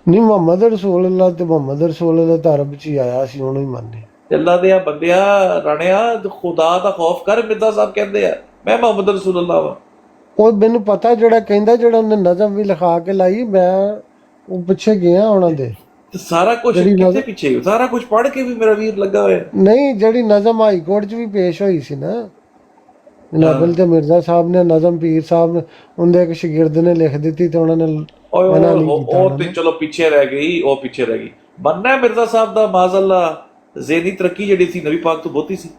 ਨਹੀਂ, ਮੁਹੰਮਦ ਰਸੂਲullah ਤੇ ਮੁਹੰਮਦ ਰਸੂਲullah ਤਾਂ ਅਰਬ ਚ ਹੀ ਆਇਆ, ਅਸੀਂ ਉਹਨੂੰ ਹੀ ਮੰਨਦੇ। ਅੱਲਾ ਦੇ ਬੰਦਿਆ, ਰਾਣਿਆ ਖੁਦਾ ਦਾ ਖੌਫ ਕਰ। ਮਿਰਜ਼ਾ ਸਾਹਿਬ ਕਹਿੰਦੇ ਆ ਮੈਂ ਮੁਹੰਮਦ ਰਸੂਲullah ਵਾਂ। ਉਹ ਮੈਨੂੰ ਪਤਾ ਜਿਹੜਾ ਕਹਿੰਦਾ, ਜਿਹੜਾ ਉਹਨੇ ਨਜ਼ਮ ਵੀ ਲਿਖਾ ਕੇ ਲਾਈ, ਮੈਂ ਉਹ ਪਿੱਛੇ ਗਿਆ ਉਹਨਾਂ ਦੇ ਸਾਰਾ ਕੁਝ ਕਿਤੇ ਪਿੱਛੇ, ਸਾਰਾ ਕੁਝ ਪੜ੍ਹ ਕੇ ਵੀ ਮੇਰਾ ਵੀਰ ਲੱਗਾ ਹੋਇਆ। ਨਹੀਂ ਜਿਹੜੀ ਨਜ਼ਮ ਹਾਈ ਕੋਰਟ ਚ ਵੀ ਪੇਸ਼ ਹੋਈ ਸੀ ਨਾ, ਨਾਬਲ ਤੇ ਮਿਰਜ਼ਾ ਸਾਹਿਬ ਨੇ ਨਜ਼ਮ ਪੀਰ ਸਾਹਿਬ ਨੇ ਉਹਦੇ ਇੱਕ ਸ਼ਾਗਿਰਦ ਨੇ ਲਿਖ ਦਿੱਤੀ ਤੇ ਉਹਨਾਂ ਨੇ ਉਹ ਤੇ ਚਲੋ ਪਿੱਛੇ ਰਹਿ ਗਈ। ਮੰਨਣਾ ਮਿਰਜ਼ਾ ਸਾਹਿਬ ਦਾ ਮਾਜ਼ਅੱਲਾ ਜ਼ੇਨੀ ਤਰੱਕੀ ਜਿਹੜੀ ਸੀ ਨਬੀ ਪਾਕ ਤੋਂ ਬਹੁਤੀ ਸੀ?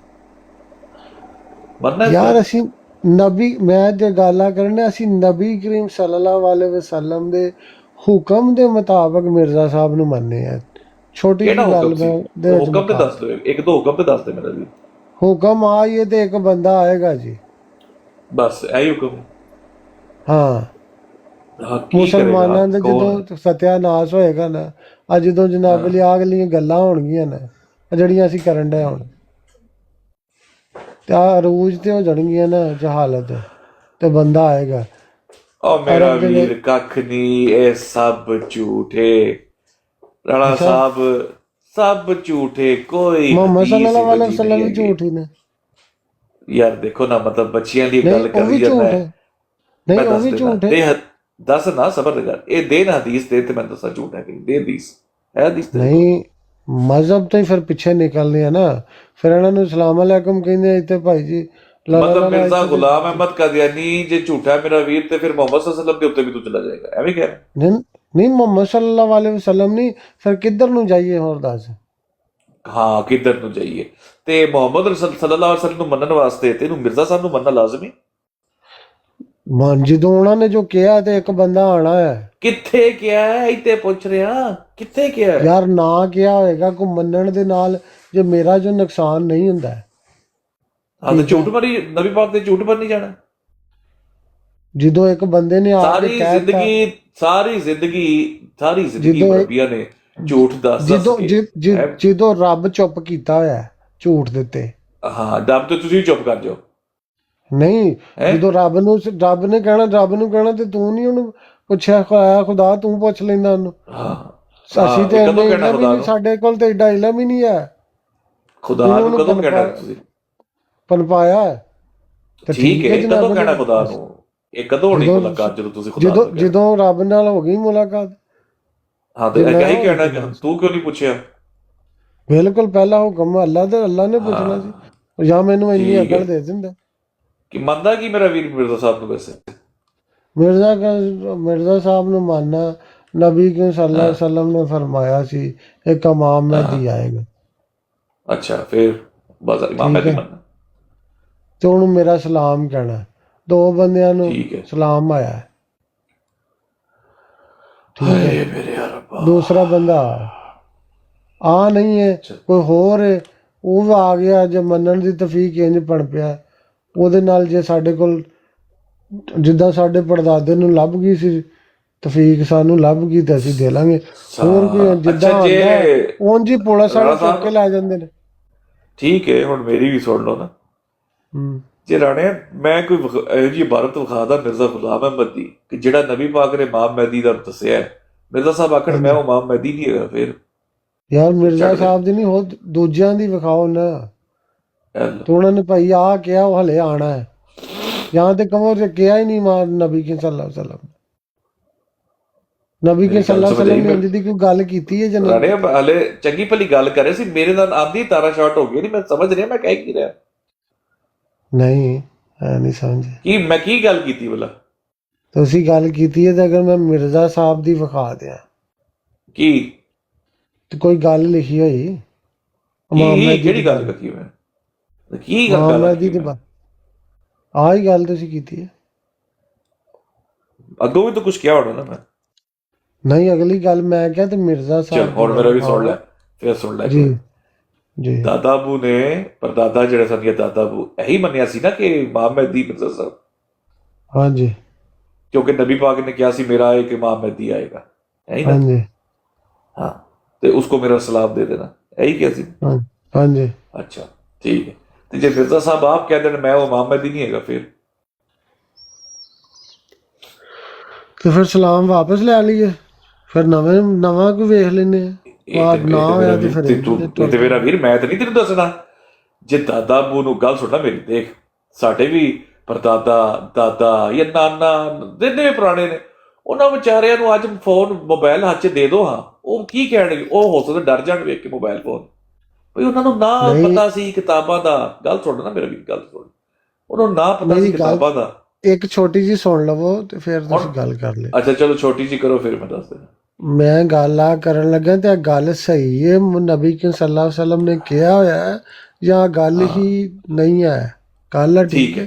ਮੰਨਣਾ ਯਾਰ ਅਸੀਂ ਨਬੀ, ਮੈਂ ਜੇ ਗੱਲਾਂ ਕਰਨੇ, ਅਸੀਂ ਨਬੀ ਕਰੀਮ ਸੱਲੱਲਾਹੁ ਅਲੈਹਿ ਵਸੱਲਮ ਦੇ ਹੁਕਮ ਦੇ ਮੁਤਾਬਕ ਮਿਰਜ਼ਾ ਸਾਹਿਬ ਨੂੰ ਮੰਨਦੇ ਆ। ਛੋਟੀ ਜਿਹੀ ਗੱਲ ਮੈਂ ਹੁਕਮ ਤੇ ਦੱਸ ਦਿਓ, ਇੱਕ ਦੋ ਹੁਕਮ ਤੇ ਦੱਸ ਦੇ ਮੇਰਾ ਵੀ। ਹੁਕਮ ਆਈਏ ਤੇ ਇੱਕ ਬੰਦਾ ਆਏਗਾ ਜੀ, ਬਸ ਇਹੀ ਹੁਕਮ। ਹਾਂ, ਮੁਸਲਮਾਨਾਂ ਦੇ ਜਦੋਂ ਸਤਿਆਨਾਸ਼ ਹੋਏਗਾ ਨਾ, ਅੱਜ ਜਦੋਂ ਜਨਾਬ ਲਈ ਆਹ ਗਲੀਆਂ ਗੱਲਾਂ ਹੋਣਗੀਆਂ ਨਾ ਜਿਹੜੀਆਂ ਅਸੀਂ ਕਰਨ ਡਏ ਹੁਣ, ਤੇ ਅਰੂਜ ਤੇ ਹੋ ਜਾਣਗੀਆਂ ਨਾ ਜਹਾਲਤ, ਤੇ ਬੰਦਾ ਆਏਗਾ हाँ, ਉਹ ਮੇਰਾ अरब के ਵੀਰ ਕੱਖ ਨਹੀਂ, ਇਹ ਸਭ ਝੂਠੇ ਰਾਣਾ अच्छा ਸਾਹਿਬ, ਸਭ ਝੂਠੇ, ਕੋਈ मोहम्मद ਹਦੀਸ सल्लल्लाहु अलैहि ਵਜੀ वसल्लम नहीं भी हैगी। झूठ ही ने ਯਾਰ ਦੇਖੋ ਨਾ, ਮਤਲਬ ਬੱਚਿਆਂ ਦੀ नहीं ਗੱਲ वो ਕਰੀ भी ਜਾਂਦਾ झूठ ਹੈ। है नहीं ਮੈਂ वो ਦੱਸ भी ਦੇਣਾ, झूठ है ਦੇ ਦੱਸ ਨਾ, ਸਬਰ ਕਰ, ਇਹ ਦੇ ਨਾ ਹਦੀਸ ਦੇ, ਤੇ ਮੈਂ ਦੱਸਾਂ ਝੂਠ ਹੈ ਕਿ ਦੇ ਹਦੀਸ ਹੈ, ਹਦੀਸ ਤੇਰੇ ਕੋਲ? ਨਹੀਂ ਮਜ਼ਹਬ ਤੋਂ ਹੀ ਫਿਰ ਪਿੱਛੇ ਨਿਕਲਦੇ ਆ ਨਾ, ਫਿਰ ਇਹਨਾਂ ਨੂੰ ਸਲਾਮ ਅਲੈਕੁਮ ਕਹਿੰਦੇ ਆ ਇੱਥੇ ਭਾਈ ਜੀ ਲਾ ਲਾ ਮਤਲਬ ਲਾ ਮਿਰਜ਼ਾ ਇੱਥੇ ਗੁਲਾਮ ਅਹਿਮਦ ਕਾਦੀਆਨੀ ਜੇ ਝੂਠਾ ਮੇਰਾ ਵੀਰ, ਤੇ ਫਿਰ ਮੁਹੰਮਦ ਸੱਲੱਲਾਹੁ ਅਲੈਹਿ ਵਸੱਲਮ ਦੇ ਉੱਤੇ ਵੀ ਤੂੰ ਚਲਾ ਜਾਏਗਾ, ਐਵੇਂ ਕਹਿ ਰਿਹਾ? ਨਹੀਂ ਨਹੀਂ ਮੁਹੰਮਦ ਸੱਲੱਲਾਹੁ ਅਲੈਹਿ ਵਸੱਲਮ ਨਹੀਂ, ਫਿਰ ਕਿੱਧਰ ਨੂੰ ਜਾਈਏ ਹੋਰ ਦੱਸ। ਹਾਂ, ਕਿੱਧਰ ਨੂੰ ਜਾਈਏ? ਤੇ ਮੁਹੰਮਦ ਸੱਲੱਲਾਹੁ ਅਲੈਹਿ ਵਸੱਲਮ ਨੂੰ ਮੰਨਣ ਵਾਸਤੇ ਤੈਨੂੰ ਮਿਰਜ਼ਾ ਸਾਹਿਬ ਨੂੰ ਮੰਨਣਾ ਲਾਜ਼ਮੀ। ਜਦੋਂ ਉਹਨਾਂ ਨੇ ਜੋ ਕਿਹਾ ਤੇ ਇੱਕ ਬੰਦਾ ਆਣਾ ਹੈ ਕਿੱਥੇ ਕਿਹਾ ਹੈ? ਇੱਥੇ ਪੁੱਛ ਰਿਹਾ, ਕਿੱਥੇ ਕਿਹਾ ਹੈ? ਯਾਰ, ਨਾ ਕਿਹਾ ਹੋਏਗਾ ਕੋ ਮੰਨਣ ਦੇ ਨਾਲ ਜੇ ਮੇਰਾ ਜੋ ਨੁਕਸਾਨ ਨਹੀਂ ਹੁੰਦਾ ਹੈ। ਹਾਂ, ਤੇ ਠੀਕ ਹੈ, ਝੂਠ ਮਾਰੀ ਨਬੀ ਪਾਕ ਦੇ ਝੂਠ ਪਰ ਨਹੀਂ ਜਾਣਾ। ਜਦੋਂ ਇੱਕ ਬੰਦੇ ਨੇ ਆ ਕੇ ਸਾਰੀ ਕਹਿ ਦਿੱਤਾ, ਜ਼ਿੰਦਗੀ ਸਾਰੀ ਜ਼ਿੰਦਗੀ ਜਦੋਂ ਰੱਬੀਆਂ ਨੇ ਝੂਠ ਦੱਸ ਜਦੋਂ ਕੇ ਜਿ- ਜਦੋਂ ਰੱਬ ਚੁੱਪ ਕੀਤਾ ਹੋਇਆ ਹੈ ਝੂਠ ਦਿੱਤੇ। ਹਾਂ, ਰੱਬ ਤੇ ਤੁਸੀਂ ਚੁੱਪ ਕਰ ਜਾਓ। ਨਹੀਂ, ਹੈਂ? ਜਦੋਂ ਰੱਬ ਨੂੰ ਰੱਬ ਨੂੰ ਕਹਿਣਾ ਤੇ ਤੂੰ ਨਹੀਂ ਉਹਨੂੰ ਪੁੱਛਿਆ, ਖੁਦਾ ਤੂੰ ਪੁੱਛ ਲੈਂਦਾ ਉਹਨੂੰ। ਹਾਂ, ਅਸੀਂ ਤੇ ਇਹ ਕਦੋਂ ਇੰਨੇ ਕਹਿਣਾ ਇਲਮ ਹੀ ਖੁਦਾ ਨਹੀਂ, ਨੂੰ? ਸਾਡੇ ਕੋਲ ਤੇ ਏਡਾ ਇਲਮ ਹੀ ਨਹੀਂ ਹੈ। ਖੁਦਾ ਤੂੰ ਨੂੰ ਉਹਨੂੰ ਕਦੋਂ ਕਹਿਣਾ ਤੁਸੀਂ? ਪਨਪਾਇਆ ਹੈ ਤੇ ਠੀਕ ਹੈ, ਜਨਾਬ ਕਦੋਂ ਜੀ। ਕਹਿਣਾ ਖੁਦਾ ਨੂੰ? ਇਹ ਕਦੋਂ ਹੋਣੀ ਜਦੋਂ- ਮੁਲਾਕਾਤ, ਜਦੋਂ ਤੁਸੀਂ ਖੁਦਾ ਨੂੰ ਕਹਿਣਾ? ਜਦੋਂ ਰੱਬ ਨਾਲ ਹੋ ਗਈ ਮੁਲਾਕਾਤ। ਹਾਂ, ਤੇ ਜੇ ਇਹ ਮੈਂ ਕਹੀ ਕਹਿਣਾ ਕਿ ਹੋਊਗਾ। ਤੂੰ ਕਿਉਂ ਨਹੀਂ ਪੁੱਛਿਆ? ਬਿਲਕੁਲ ਪਹਿਲਾ ਹੁਕਮ ਅੱਲਾ ਨੇ ਪੁੱਛਣਾ ਸੀ, ਜਾਂ ਮੈਨੂੰ ਇੰਨੀ ਠੀਕ ਹੈ। ਅਕਲ ਦੇ ਦਿੰਦਾ। ਕਿ ਮੰਨਦਾ ਕੀ ਮੇਰਾ ਵੀਰ ਮਿਰਜ਼ਾ ਸਾਹਿਬ ਨੂੰ? ਵੈਸੇ ਮਿਰਜ਼ਾ ਸਾਹਿਬ ਨੂੰ ਮੰਨਣਾ, ਨਬੀ ਕੇ ਸੱਲੱਲਾਹੁ ਅਲੈਹਿ ਵਸੱਲਮ ਨੇ ਫਰਮਾਇਆ ਸੀ ਇੱਕ ਇਮਾਮ ਮਹਿਦੀ ਆਏਗਾ, ਅੱਛਾ, ਫਿਰ ਬਸ ਇਮਾਮ ਠੀਕ ਮਹਿਦੀ ਹੈ। ਮੰਨਣਾ। ਤੇ ਉਹਨੂੰ ਮੇਰਾ ਸਲਾਮ ਕਹਿਣਾ। ਦੋ ਬੰਦਿਆਂ ਨੂੰ ਠੀਕ ਹੈ। ਸਲਾਮ ਆਇਆ ਹੈ, ਠੀਕ ਹੈ। ਹਾਏ ਮੇਰੇ ਰੱਬਾ। ਦੂਸਰਾ ਬੰਦਾ ਆ ਨਹੀਂ ਹੈ, ਕੋਈ ਹੋਰ ਹੈ, ਉਹ ਵੀ ਆ ਗਿਆ। ਜੇ ਮੰਨਣ ਦੀ ਤੌਫੀਕ ਇੰਜ ਬਣ ਪਿਆ ਉਹਦੇ ਨਾਲ, ਜੇ ਸਾਡੇ ਕੋਲ ਜਿੱਦਾਂ ਸਾਡੇ ਪੜਦਾਦੇ ਨੂੰ ਲੱਭ ਗਈ ਸੀ ਤੌਫੀਕ, ਸਾਨੂੰ ਲੱਭ ਗਈ ਤੇ ਅਸੀਂ ਦੇ ਲਾਂਗੇ। ਹੋਰ ਕੋਈ ਜਿੱਦਾਂ ਅੱਛਾ, ਜੇ ਆਉਂਦਾ ਉਂਝ ਹੀ ਪੁਲਿਸ ਵਾਲੇ ਰਾਣਾ ਸਾਹਿਬ- ਚੁੱਕ ਕੇ ਲੈ ਜਾਂਦੇ ਨੇ। ਠੀਕ ਹੈ, ਹੁਣ ਮੇਰੀ ਵੀ ਸੁਣ ਲਓ ਨਾ। ਜੇ ਰਾਣੇ ਮੈਂ ਕੋਈ ਇਹੋ ਜਿਹੀ ਇਬਾਰਤ ਵਿਖਾਦਾ ਮਿਰਜ਼ਾ ਗੁਲਾਮ ਅਹਿਮਦ ਦੀ, ਕਿ ਜਿਹੜਾ ਨਬੀ ਪਾਕ ਨੇ ਇਮਾਮ ਮਹਿਦੀ ਦਾ ਦੱਸਿਆ ਹੈ, ਮਿਰਜ਼ਾ ਸਾਹਿਬ ਆਖਣ ਮੈਂ ਉਹ ਇਮਾਮ ਮਹਿਦੀ ਨਹੀਂ ਹੈਗਾ, ਫਿਰ ਯਾਰ ਮਿਰਜ਼ਾ ਛੱਡ ਦੇ। ਸਾਹਿਬ ਦੀ ਨਹੀਂ, ਹੋਰ ਦੂਜਿਆਂ ਦੀ ਵਿਖਾਓ ਨਾ। ਇਹ ਲਓ। ਤੇ ਉਹਨਾਂ ਨੇ ਭਾਈ ਆ ਕਿਹਾ ਉਹ ਹਲੇ ਆਣਾ ਹੈ, ਜਾਂ ਤੇ ਕਮਰ ਚ ਕਿਹਾ ਹੀ ਨਹੀਂ ਨਬੀ ਕੇ ਸੱਲੱਲਾਹੁ ਅਲੈਹਿ ਵਸੱਲਮ। ਨਬੀ ਕੇ ਮੇਰੀ ਗੱਲ ਸੱਲੱਲਾਹੁ ਅਲੈਹਿ ਸਮਝ ਆਈ ਵਸੱਲਮ ਨੇ ਇੰਜ ਦੀ ਕੋਈ ਗੱਲ ਕੀਤੀ ਹੈ ਜਾਂ ਨਹੀਂ? ਰਾਣੇ ਹਲੇ ਚੰਗੀ ਭਲੀ ਗੱਲ ਕਰੇ ਸੀ, ਮੇਰੇ ਨਾਲ ਆਂਦੀ ਤਾਰਾ ਸ਼ਾਰਟ ਹੋ ਗਈ। ਨਹੀਂ, ਮੈਂ ਸਮਝ ਰਿਹਾ ਮੈਂ ਕਹਿ ਕੀ ਰਿਹਾ। ਨਹੀਂ, ਐ ਨਹੀਂ ਸਮਝ। ਕੀ ਮੈਂ ਕੀ ਗੱਲ ਕੀਤੀ ਭਲਾ? ਤੁਸੀਂ ਗੱਲ ਕੀਤੀ ਹੈ ਤੇ ਅਗਰ ਮੈਂ ਮਿਰਜ਼ਾ ਸਾਹਿਬ ਦੀ ਵਿਖਾ ਦਿਆਂ ਕੀ ਤੇ ਕੋਈ ਗੱਲ ਲਿਖੀ ਹੋਈ ਇਮਾਮ ਕੀ ਮਹਿਦੀ ਕਿਹੜੀ ਦੀ ਗੱਲ ਕੀਤੀ ਮੈਂ? ਕੀ ਗੱਲ ਇਮਾਮ ਗੱਲ ਮਹਿਦੀ ਕੀਤੀ ਦੀ ਮੈਂ? ਆਹੀ ਗੱਲ ਤੁਸੀਂ ਕੀਤੀ ਹੈ। ਅੱਗੋਂ ਵੀ ਤਾਂ ਕੁਝ ਕਿਹਾ ਹੋਣਾ ਨਾ ਮੈਂ। ਨਹੀਂ, ਅਗਲੀ ਗੱਲ ਮੈਂ ਕਿਹਾ ਤੇ ਮਿਰਜ਼ਾ ਚਲ ਸਾਹਿਬ ਹੁਣ ਦੀ ਮੇਰਾ ਵੀ ਵਿਖਾਓ। ਸੁਣ ਲੈ, ਫਿਰ ਸੁਣ ਲੈ। ਜੀ ਜੀ ਦਾਦਾ ਬੂ ਨੇ, ਪਰਦਾਦਾ ਜਿਹੜੇ ਸਨ, ਇਹ ਦਾਦਾ ਬੂ ਇਹੀ ਮੰਨਿਆ ਸੀ ਨਾ ਕਿ ਇਮਾਮ ਮਹਿਦੀ ਮਿਰਜ਼ਾ ਸਾਹਿਬ, ਹਾਂਜੀ ਕਿਉਂਕਿ ਨਬੀ ਪਾਕ ਨੇ ਕਿਹਾ ਸੀ ਮੇਰਾ ਇੱਕ ਇਮਾਮ ਮਹਿਦੀ ਆਏਗਾ, ਹੈ ਹੀ ਨਾ? ਹਾਂਜੀ हाँ, तो उसको मेरा सलाम दे देना, यही क्या सी? हाँ हाँ जी। अच्छा ठीक है। तो जब मिर्जा साहब आप कह देना मैं वो इमाम महदी नहीं है, फिर तो फिर सलाम वापस ले लीए, फिर नवा कोई वेख लेने बात ना होया तो फिर ਤੇ ਮੇਰਾ ਵੀਰ ਮੈਂ ਤਾਂ ਨਹੀਂ ਤੈਨੂੰ ਦੱਸਣਾ। ਜੇ ਦਾਦਾ ਬੂ ਨੂੰ ਗੱਲ ਸੁਣਨਾ ਮੇਰੀ, ਦੇਖ ਸਾਡੇ ਵੀ ਪਰਦਾਦਾ ਦਾਦਾ ਜਾਂ ਨਾਨਾ ਜਿੰਨੇ ਵੀ ਪੁਰਾਣੇ ਨੇ, ਉਹਨਾਂ ਵਿਚਾਰਿਆਂ ਨੂੰ ਅੱਜ ਫੋਨ ਮੋਬਾਈਲ ਹੱਥ 'ਚ ਦੇ ਦੋ, ਹਾਂ ਉਹ ਕੀ ਕਹਿਣਗੇ? ਉਹ ਹੋ ਸਕਦਾ ਡਰ ਜਾਣ ਵੇਖ ਕੇ ਮੋਬਾਈਲ ਫੋਨ, ਬਈ ਉਹਨਾਂ ਨੂੰ ਨਾ ਪਤਾ ਸੀ ਕਿਤਾਬਾਂ ਦਾ। ਗੱਲ ਸੁਣ ਨਾ ਮੇਰਾ ਵੀਰ, ਗੱਲ ਸੁਣ, ਉਹਨਾਂ ਨੂੰ ਨਾ ਪਤਾ ਸੀ ਕਿਤਾਬਾਂ ਦਾ। ਇੱਕ ਛੋਟੀ ਜੀ ਸੁਣ ਲਵੋ ਤੇ ਫਿਰ ਤੁਸੀਂ ਗੱਲ ਕਰ ਲਿਓ। ਅੱਛਾ ਚਲੋ ਛੋਟੀ ਜੀ ਕਰੋ, ਫਿਰ ਮੈਂ ਦੱਸ ਦੇਣਾ। ਮੈਂ ਗੱਲ ਆ ਕਰਨ ਲੱਗਾ ਤੇ ਗੱਲ ਸਹੀ ਹੈ, ਨਬੀ ਕੇ ਸੱਲੱਲਾਹੁ ਅਲੈਹਿ ਵਸੱਲਮ ਨੇ ਕਿਹਾ ਹੋਇਆ ਹੈ ਜਾਂ ਗੱਲ ਹੀ ਨਹੀਂ ਹੈ? ਗੱਲ ਠੀਕ ਹੈ।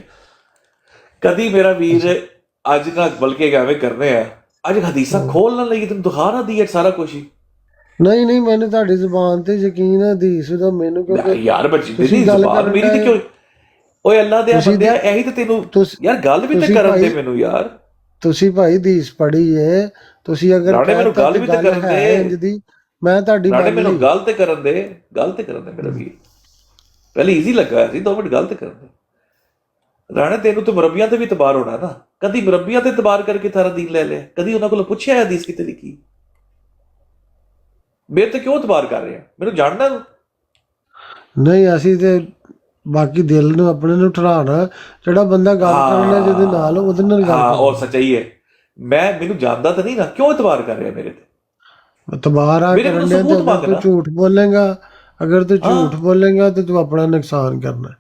ਕਦੀ ਮੇਰਾ ਵੀਰ ਅੱਜ ਨਾ ਬਲਕਿ ਐਵੇਂ ਕਰਨੇ ਆ, ਅੱਜ ਹਦੀਸਾਂ ਖੋਲ ਨਾ ਲਈ, ਤੈਨੂੰ ਦਿਖਾ ਨਾ ਦੀ ਸਾਰਾ ਕੁਝ ਹੀ। ਨਹੀਂ ਮੈਨੂੰ ਤੁਹਾਡੀ ਜ਼ੁਬਾਨ ਤੇ ਯਕੀਨ ਹੈ, ਹਦੀਸ ਦਾ ਮੈਨੂੰ ਕਿਉਂਕਿ ਯਾਰ ਬੱਚੀ ਦੀ ਜ਼ੁਬਾਨ ਮੇਰੀ ਤੇ ਕਿਉਂ? ਓਏ ਅੱਲਾ ਦੇ ਬੰਦਿਆ, ਇਹੀ ਤੇ ਤੈਨੂੰ ਯਾਰ ਗੱਲ ਵੀ ਤੇ ਕਰਨ ਦੇ ਮੈਨੂੰ ਯਾਰ। ਤੁਸੀਂ ਭਾਈ ਹਦੀਸ ਪੜ੍ਹੀ ਏ, ਤੁਸੀਂ ਅਗਰ ਮੈਨੂੰ ਗੱਲ ਵੀ ਤੇ ਕਰਨ ਦੇ, ਮੈਂ ਤੁਹਾਡੀ ਮੈਨੂੰ ਗੱਲ ਤੇ ਕਰਨ ਦੇ, ਗੱਲ ਤੇ ਕਰਨ ਦੇ ਮੇਰਾ ਵੀਰ। ਪਹਿਲੇ ਈਜ਼ੀ ਲੱਗਾ ਸੀ, 2 ਮਿੰਟ ਗੱਲ ਤੇ ਕਰਨ ਦੇ। ਰਾਣਾ ਤੈਨੂੰ ਤੇ ਮੁਰੱਬੀਆਂ ਤੇ ਵੀ ਇਤਬਾਰ ਹੋਣਾ ਨਾ, ਕਦੀ ਮੁਰੱਬੀਆਂ ਤੇ ਇਤਬਾਰ ਕਰਕੇ ਸਾਰਾ ਦੀਨ ਲੈ ਲਿਆ, ਕਦੀ ਉਹਨਾਂ ਕੋਲੋਂ ਪੁੱਛਿਆ ਹਦੀਸ ਕਿਤੇ ਲਿਖੀ? ਮੇਰੇ ਤੇ ਕਿਉਂ ਇਤਬਾਰ ਕਰ ਰਿਹਾ? ਮੈਨੂੰ ਜਾਣਦਾ ਤੂੰ? ਨਹੀਂ ਅਸੀਂ ਤੇ ਬਾਕੀ ਦਿਲ ਨੂੰ ਆਪਣੇ ਨੂੰ ਠਰਾਣਾ, ਜਿਹੜਾ ਬੰਦਾ ਗੱਲ ਕਰਨਾ ਜਿਹਦੇ ਨਾਲ ਉਹਦੇ ਨਾਲ ਗੱਲ ਹਾਂ, ਕਰੋ। ਉਹ ਸੱਚਾਈ ਹੈ। ਮੈਨੂੰ ਜਾਣਦਾ ਤਾਂ ਨਹੀਂ ਨਾ, ਕਿਉਂ ਇਤਬਾਰ ਕਰ ਰਿਹਾ ਮੇਰੇ ਤੇ? ਤਬਾਰਾ ਮੇਰੇ ਕੋਲ ਕਰਨ ਦੇ ਸਬੂਤ ਤੇ ਮੰਗ ਤੂੰ ਨਾ। ਝੂਠ ਬੋਲੇਗਾ, ਅਗਰ ਤੂੰ ਝੂਠ ਬੋਲੇਗਾ ਤੇ ਤੂੰ ਆਪਣਾ ਨੁਕਸਾਨ ਕਰਨਾ।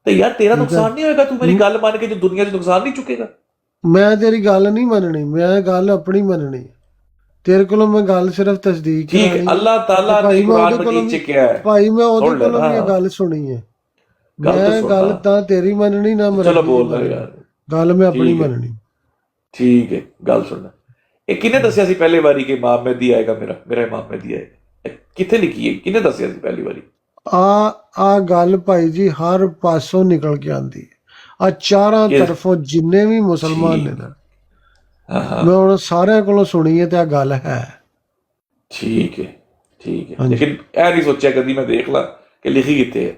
ਤੇ ਯਾਰ ਤੇਰਾ ਨੁਕਸਾਨ ਨਹੀਂ ਹੋਏਗਾ, ਤੂੰ ਮੇਰੀ ਗੱਲ ਮੰਨ ਕੇ ਜੋ ਦੁਨੀਆ 'ਚ ਨੁਕਸਾਨ ਨਹੀਂ ਚੁੱਕੇਗਾ। ਮੈਂ ਤੇਰੀ ਗੱਲ ਨਹੀਂ ਮੰਨਣੀ, ਮੈਂ ਗੱਲ ਆਪਣੀ ਮੰਨਣੀ ਹੈ। ਤੇਰੇ ਕੋਲੋਂ ਮੈਂ ਗੱਲ ਸਿਰਫ ਤਸਦੀਕ ਠੀਕ ਹੈ, ਕਰਾਣੀ। ਅੱਲਾਹ ਤਾਲਾ ਨੇ ਭਾਈ ਮੈਂ ਕੁਰਾਨ ਉਹਦੇ ਕੋਲੋਂ ਮਜੀਦ 'ਚ ਕਿਹਾ ਹੈ। ਭਾਈ ਮੈਂ ਉਹਦੇ ਸੁਣ ਲੈ ਕੋਲੋਂ ਵੀ ਇਹ ਨਾ। ਗੱਲ ਸੁਣੀ ਹੈ। ਗੱਲ ਤਾਂ ਮੈਂ ਸੁਣ ਗੱਲ ਨਾ। ਤਾਂ ਤੇਰੀ ਮੰਨਣੀ ਨਾ ਮੇਰੀ ਚਲੋ ਬੋਲ ਲੈ ਯਾਰ। ਗੱਲ ਮੈਂ ਆਪਣੀ ਠੀਕ ਹੈ। ਮੰਨਣੀ। ਠੀਕ ਹੈ, ਗੱਲ ਸੁਣ। ਇਹ ਕਿਹਨੇ ਦੱਸਿਆ ਸੀ ਪਹਿਲੀ ਵਾਰੀ ਕਿ ਇਮਾਮ ਮਹਿਦੀ ਆਏਗਾ? ਮੇਰਾ ਇਮਾਮ ਮਹਿਦੀ ਆਏਗਾ, ਇਹ ਕਿੱਥੇ ਲਿਖੀ ਹੈ? ਕਿਹਨੇ ਦੱਸਿਆ ਸੀ ਪਹਿਲੀ ਵਾਰੀ? ਆ ਗੱਲ ਭਾਈ ਜੀ ਹਰ ਪਾਸੋਂ ਨਿਕਲ ਕੇ ਆਂਦੀ ਹੈ। ਆ ਚਾਰਾਂ ਤਰਫੋਂ ਜਿੰਨੇ ਵੀ ਮੁਸਲਮਾਨ ਨੇ ਨਾ, ਮੈਂ ਹੁਣ ਸਾਰਿਆਂ ਕੋਲੋਂ ਸੁਣੀ ਹੈ ਤੇ ਆ ਗੱਲ ਹੈ। ਠੀਕ ਹੈ, ਠੀਕ ਹੈ। ਲੇਕਿਨ ਇਹ ਨਹੀਂ ਸੋਚਿਆ ਕਦੀ ਮੈਂ ਦੇਖ ਲਾਂ ਕਿ ਲਿਖੀ ਕਿੱਥੇ ਹੈ।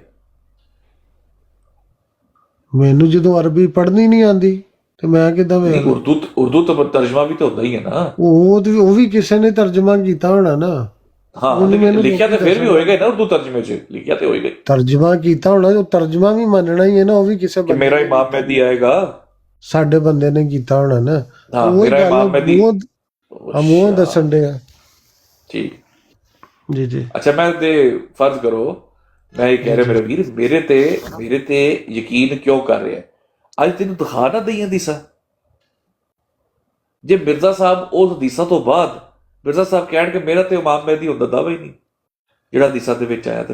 ਮੈਨੂੰ ਜਦੋਂ ਅਰਬੀ ਪੜ੍ਹਨੀ ਨਹੀਂ ਆਂਦੀ ਤੇ ਮੈਂ ਕਿੱਦਾਂ ਵੇਖ? ਉਰਦੂ ਤਾਂ ਤਰਜਮਾ ਵੀ ਤਾਂ ਹੁੰਦਾ ਹੀ ਹੈ ਨਾ। ਉਹ ਵੀ ਕਿਸੇ ਨੇ ਤਰਜਮਾ ਕੀਤਾ ਹੋਣਾ ਨਾ। ਹਾਂ, ਲਿਖਿਆ ਤਾਂ ਫਿਰ ਵੀ ਹੋਏਗਾ ਨਾ, ਉਰਦੂ ਤਰਜਮੇ 'ਚ ਲਿਖਿਆ ਤੇ ਹੋਏਗਾ। ਤਰਜਮਾ ਕੀਤਾ ਹੋਣਾ, ਉਹ ਤਰਜਮਾ ਵੀ ਮੰਨਣਾ ਹੀ ਹੈ ਨਾ। ਉਹ ਵੀ ਕਿਸੇ ਮੇਰਾ ਇਮਾਮ ਮਹਿਦੀ ਆਏਗਾ, ਸਾਡੇ ਬੰਦੇ ਨੇ ਕੀਤਾ ਹੋਣਾ ਨਾ। ਹਾਂ, ਮੇਰਾ ਇਮਾਮ ਮਹਿਦੀ ਮੂੰਹ ਦੱਸਣ ਦੇ ਆ। ਠੀਕ ਜੀ ਜੀ। ਅੱਛਾ, ਮੈਂ ਤੇ ਫਰਜ਼ ਕਰੋ ਮੈਂ ਇਹ ਕਹਿ ਰਿਹਾ ਮੇਰੇ ਵੀਰ, ਮੇਰੇ ਤੇ ਯਕੀਨ ਕਿਉਂ ਕਰ ਰਿਹਾ? ਅੱਜ ਤੈਨੂੰ ਦਿਖਾ ਨਾ ਦਈਆਂ ਹਦੀਸਾਂ। ਜੇ ਮਿਰਜ਼ਾ ਸਾਹਿਬ ਉਸ ਹਦੀਸਾਂ ਤੋਂ ਬਾਅਦ ਮਿਰਜ਼ਾ ਸਾਹਿਬ ਕਹਿਣਗੇ ਮੇਰਾ ਤੇ ਇਮਾਮ ਮਹਿਦੀ ਹੁੰਦਾ ਦਾਵਾ ਹੀ ਨਹੀਂ ਜਿਹੜਾ ਹਦੀਸਾਂ ਦੇ ਵਿੱਚ ਆਇਆ, ਤੇ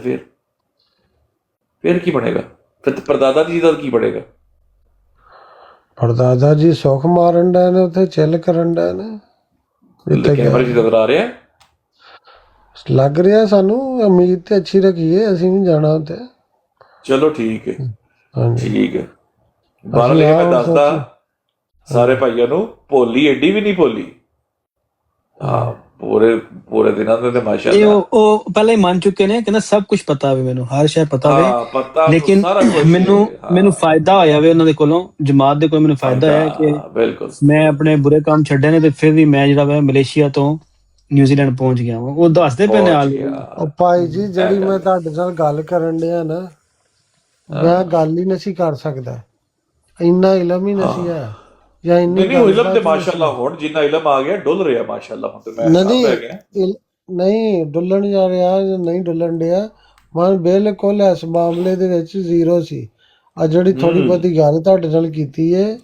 ਫਿਰ ਕੀ ਬਣੇਗਾ? ਫਿਰ ਪਰਦਾਦਾ ਜੀ ਦਾ ਕੀ ਬਣੇਗਾ? ਪਰਦਾਦਾ ਜੀ ਸੁੱਖ ਮਾਰਨ ਦਾ ਨੇ, ਉੱਥੇ ਚਿੱਲ ਕਰਨ ਦਾ ਨੇ। ਕੈਮਰੇ 'ਚ ਨਜ਼ਰ ਆ ਰਿਹਾ ਲੱਗ ਰਿਹਾ ਸਾਨੂੰ। ਉਮੀਦ ਤੇ ਅੱਛੀ ਰੱਖੀਏ, ਅਸੀਂ ਵੀ ਜਾਣਾ ਉੱਥੇ। ਚਲੋ ਠੀਕ ਹੈ, ਹਾਂਜੀ ਠੀਕ ਹੈ। ਬਾਹਰ ਲੈ ਮੈਂ ਦੱਸਦਾ ਸਾਰੇ ਭਾਈਆਂ ਨੂੰ, ਭੋਲੀ ਐਡੀ ਵੀ ਨਹੀਂ ਭੋਲੀ। ਹਾਂ, ਪੂਰੇ ਦਿਨਾਂ ਦੇ ਤੇ ਮਾਸ਼ਾਅੱਲਾ ਉਹ ਪਹਿਲਾਂ ਹੀ ਮੰਨ ਚੁੱਕੇ ਨੇ, ਕਹਿੰਦਾ ਸਭ ਕੁਝ ਪਤਾ ਹੋਵੇ, ਮੈਨੂੰ ਹਰ ਸ਼ੈ ਪਤਾ ਹੋਵੇ। ਲੇਕਿਨ ਮੈਨੂੰ ਫਾਇਦਾ ਹੋਇਆ ਵੇ ਉਹਨਾਂ ਦੇ ਕੋਲੋਂ, ਜਮਾਤ ਦੇ ਕੋਲੋਂ ਮੈਨੂੰ ਫਾਇਦਾ ਹੋਇਆ ਕਿ ਬਿਲਕੁਲ ਮੈਂ ਆਪਣੇ ਬੁਰੇ ਕੰਮ ਛੱਡੇ ਨੇ ਤੇ ਫਿਰ ਵੀ ਮੈਂ ਜਿਹੜਾ ਵਾ ਮਲੇਸ਼ੀਆ ਤੋਂ ਨਿਊਜ਼ੀਲੈਂਡ ਪਹੁੰਚ ਗਿਆ ਵਾਂ। ਉਹ ਦੱਸਦੇ ਪਏ ਨੇ ਹਾਲ। ਉਹ ਭਾਈ ਜੀ ਜਿਹੜੀ ਮੈਂ ਤੁਹਾਡੇ ਨਾਲ ਗੱਲ ਕਰਨ ਡਿਆ ਨਾ, ਮੈਂ ਗੱਲ ਹੀ ਨਹੀਂ ਕਰ ਸਕਦਾ। ਇੰਨਾ ਇਲਮ ਹੀ ਨਹੀਂ ਹੈ ਜਾਂ ਇੰਨੀ ਇਲਮ ਤੇ ਮਾਸ਼ਾਅੱਲਾ ਹੁਣ ਜਿੰਨਾ ਇਲਮ ਆ ਗਿਆ ਡੁੱਲ ਰਿਹਾ ਮਾਸ਼ਾਅੱਲਾ। ਹੁਣ ਤੇ ਮੈਂ ਨਹੀਂ ਡੁੱਲਣ ਜਾ ਰਿਹਾ, ਨਹੀਂ ਡੁੱਲਣ ਡਿਆ। ਮਨ ਬਿਲਕੁਲ ਇਸ ਮਾਮਲੇ ਦੇ ਵਿੱਚ ਜ਼ੀਰੋ ਸੀ। ਆ ਜਿਹੜੀ ਥੋੜੀ ਬਹੁਤੀ ਗੱਲ ਤੁਹਾਡੇ ਨਾਲ ਕੀਤੀ ਹੈ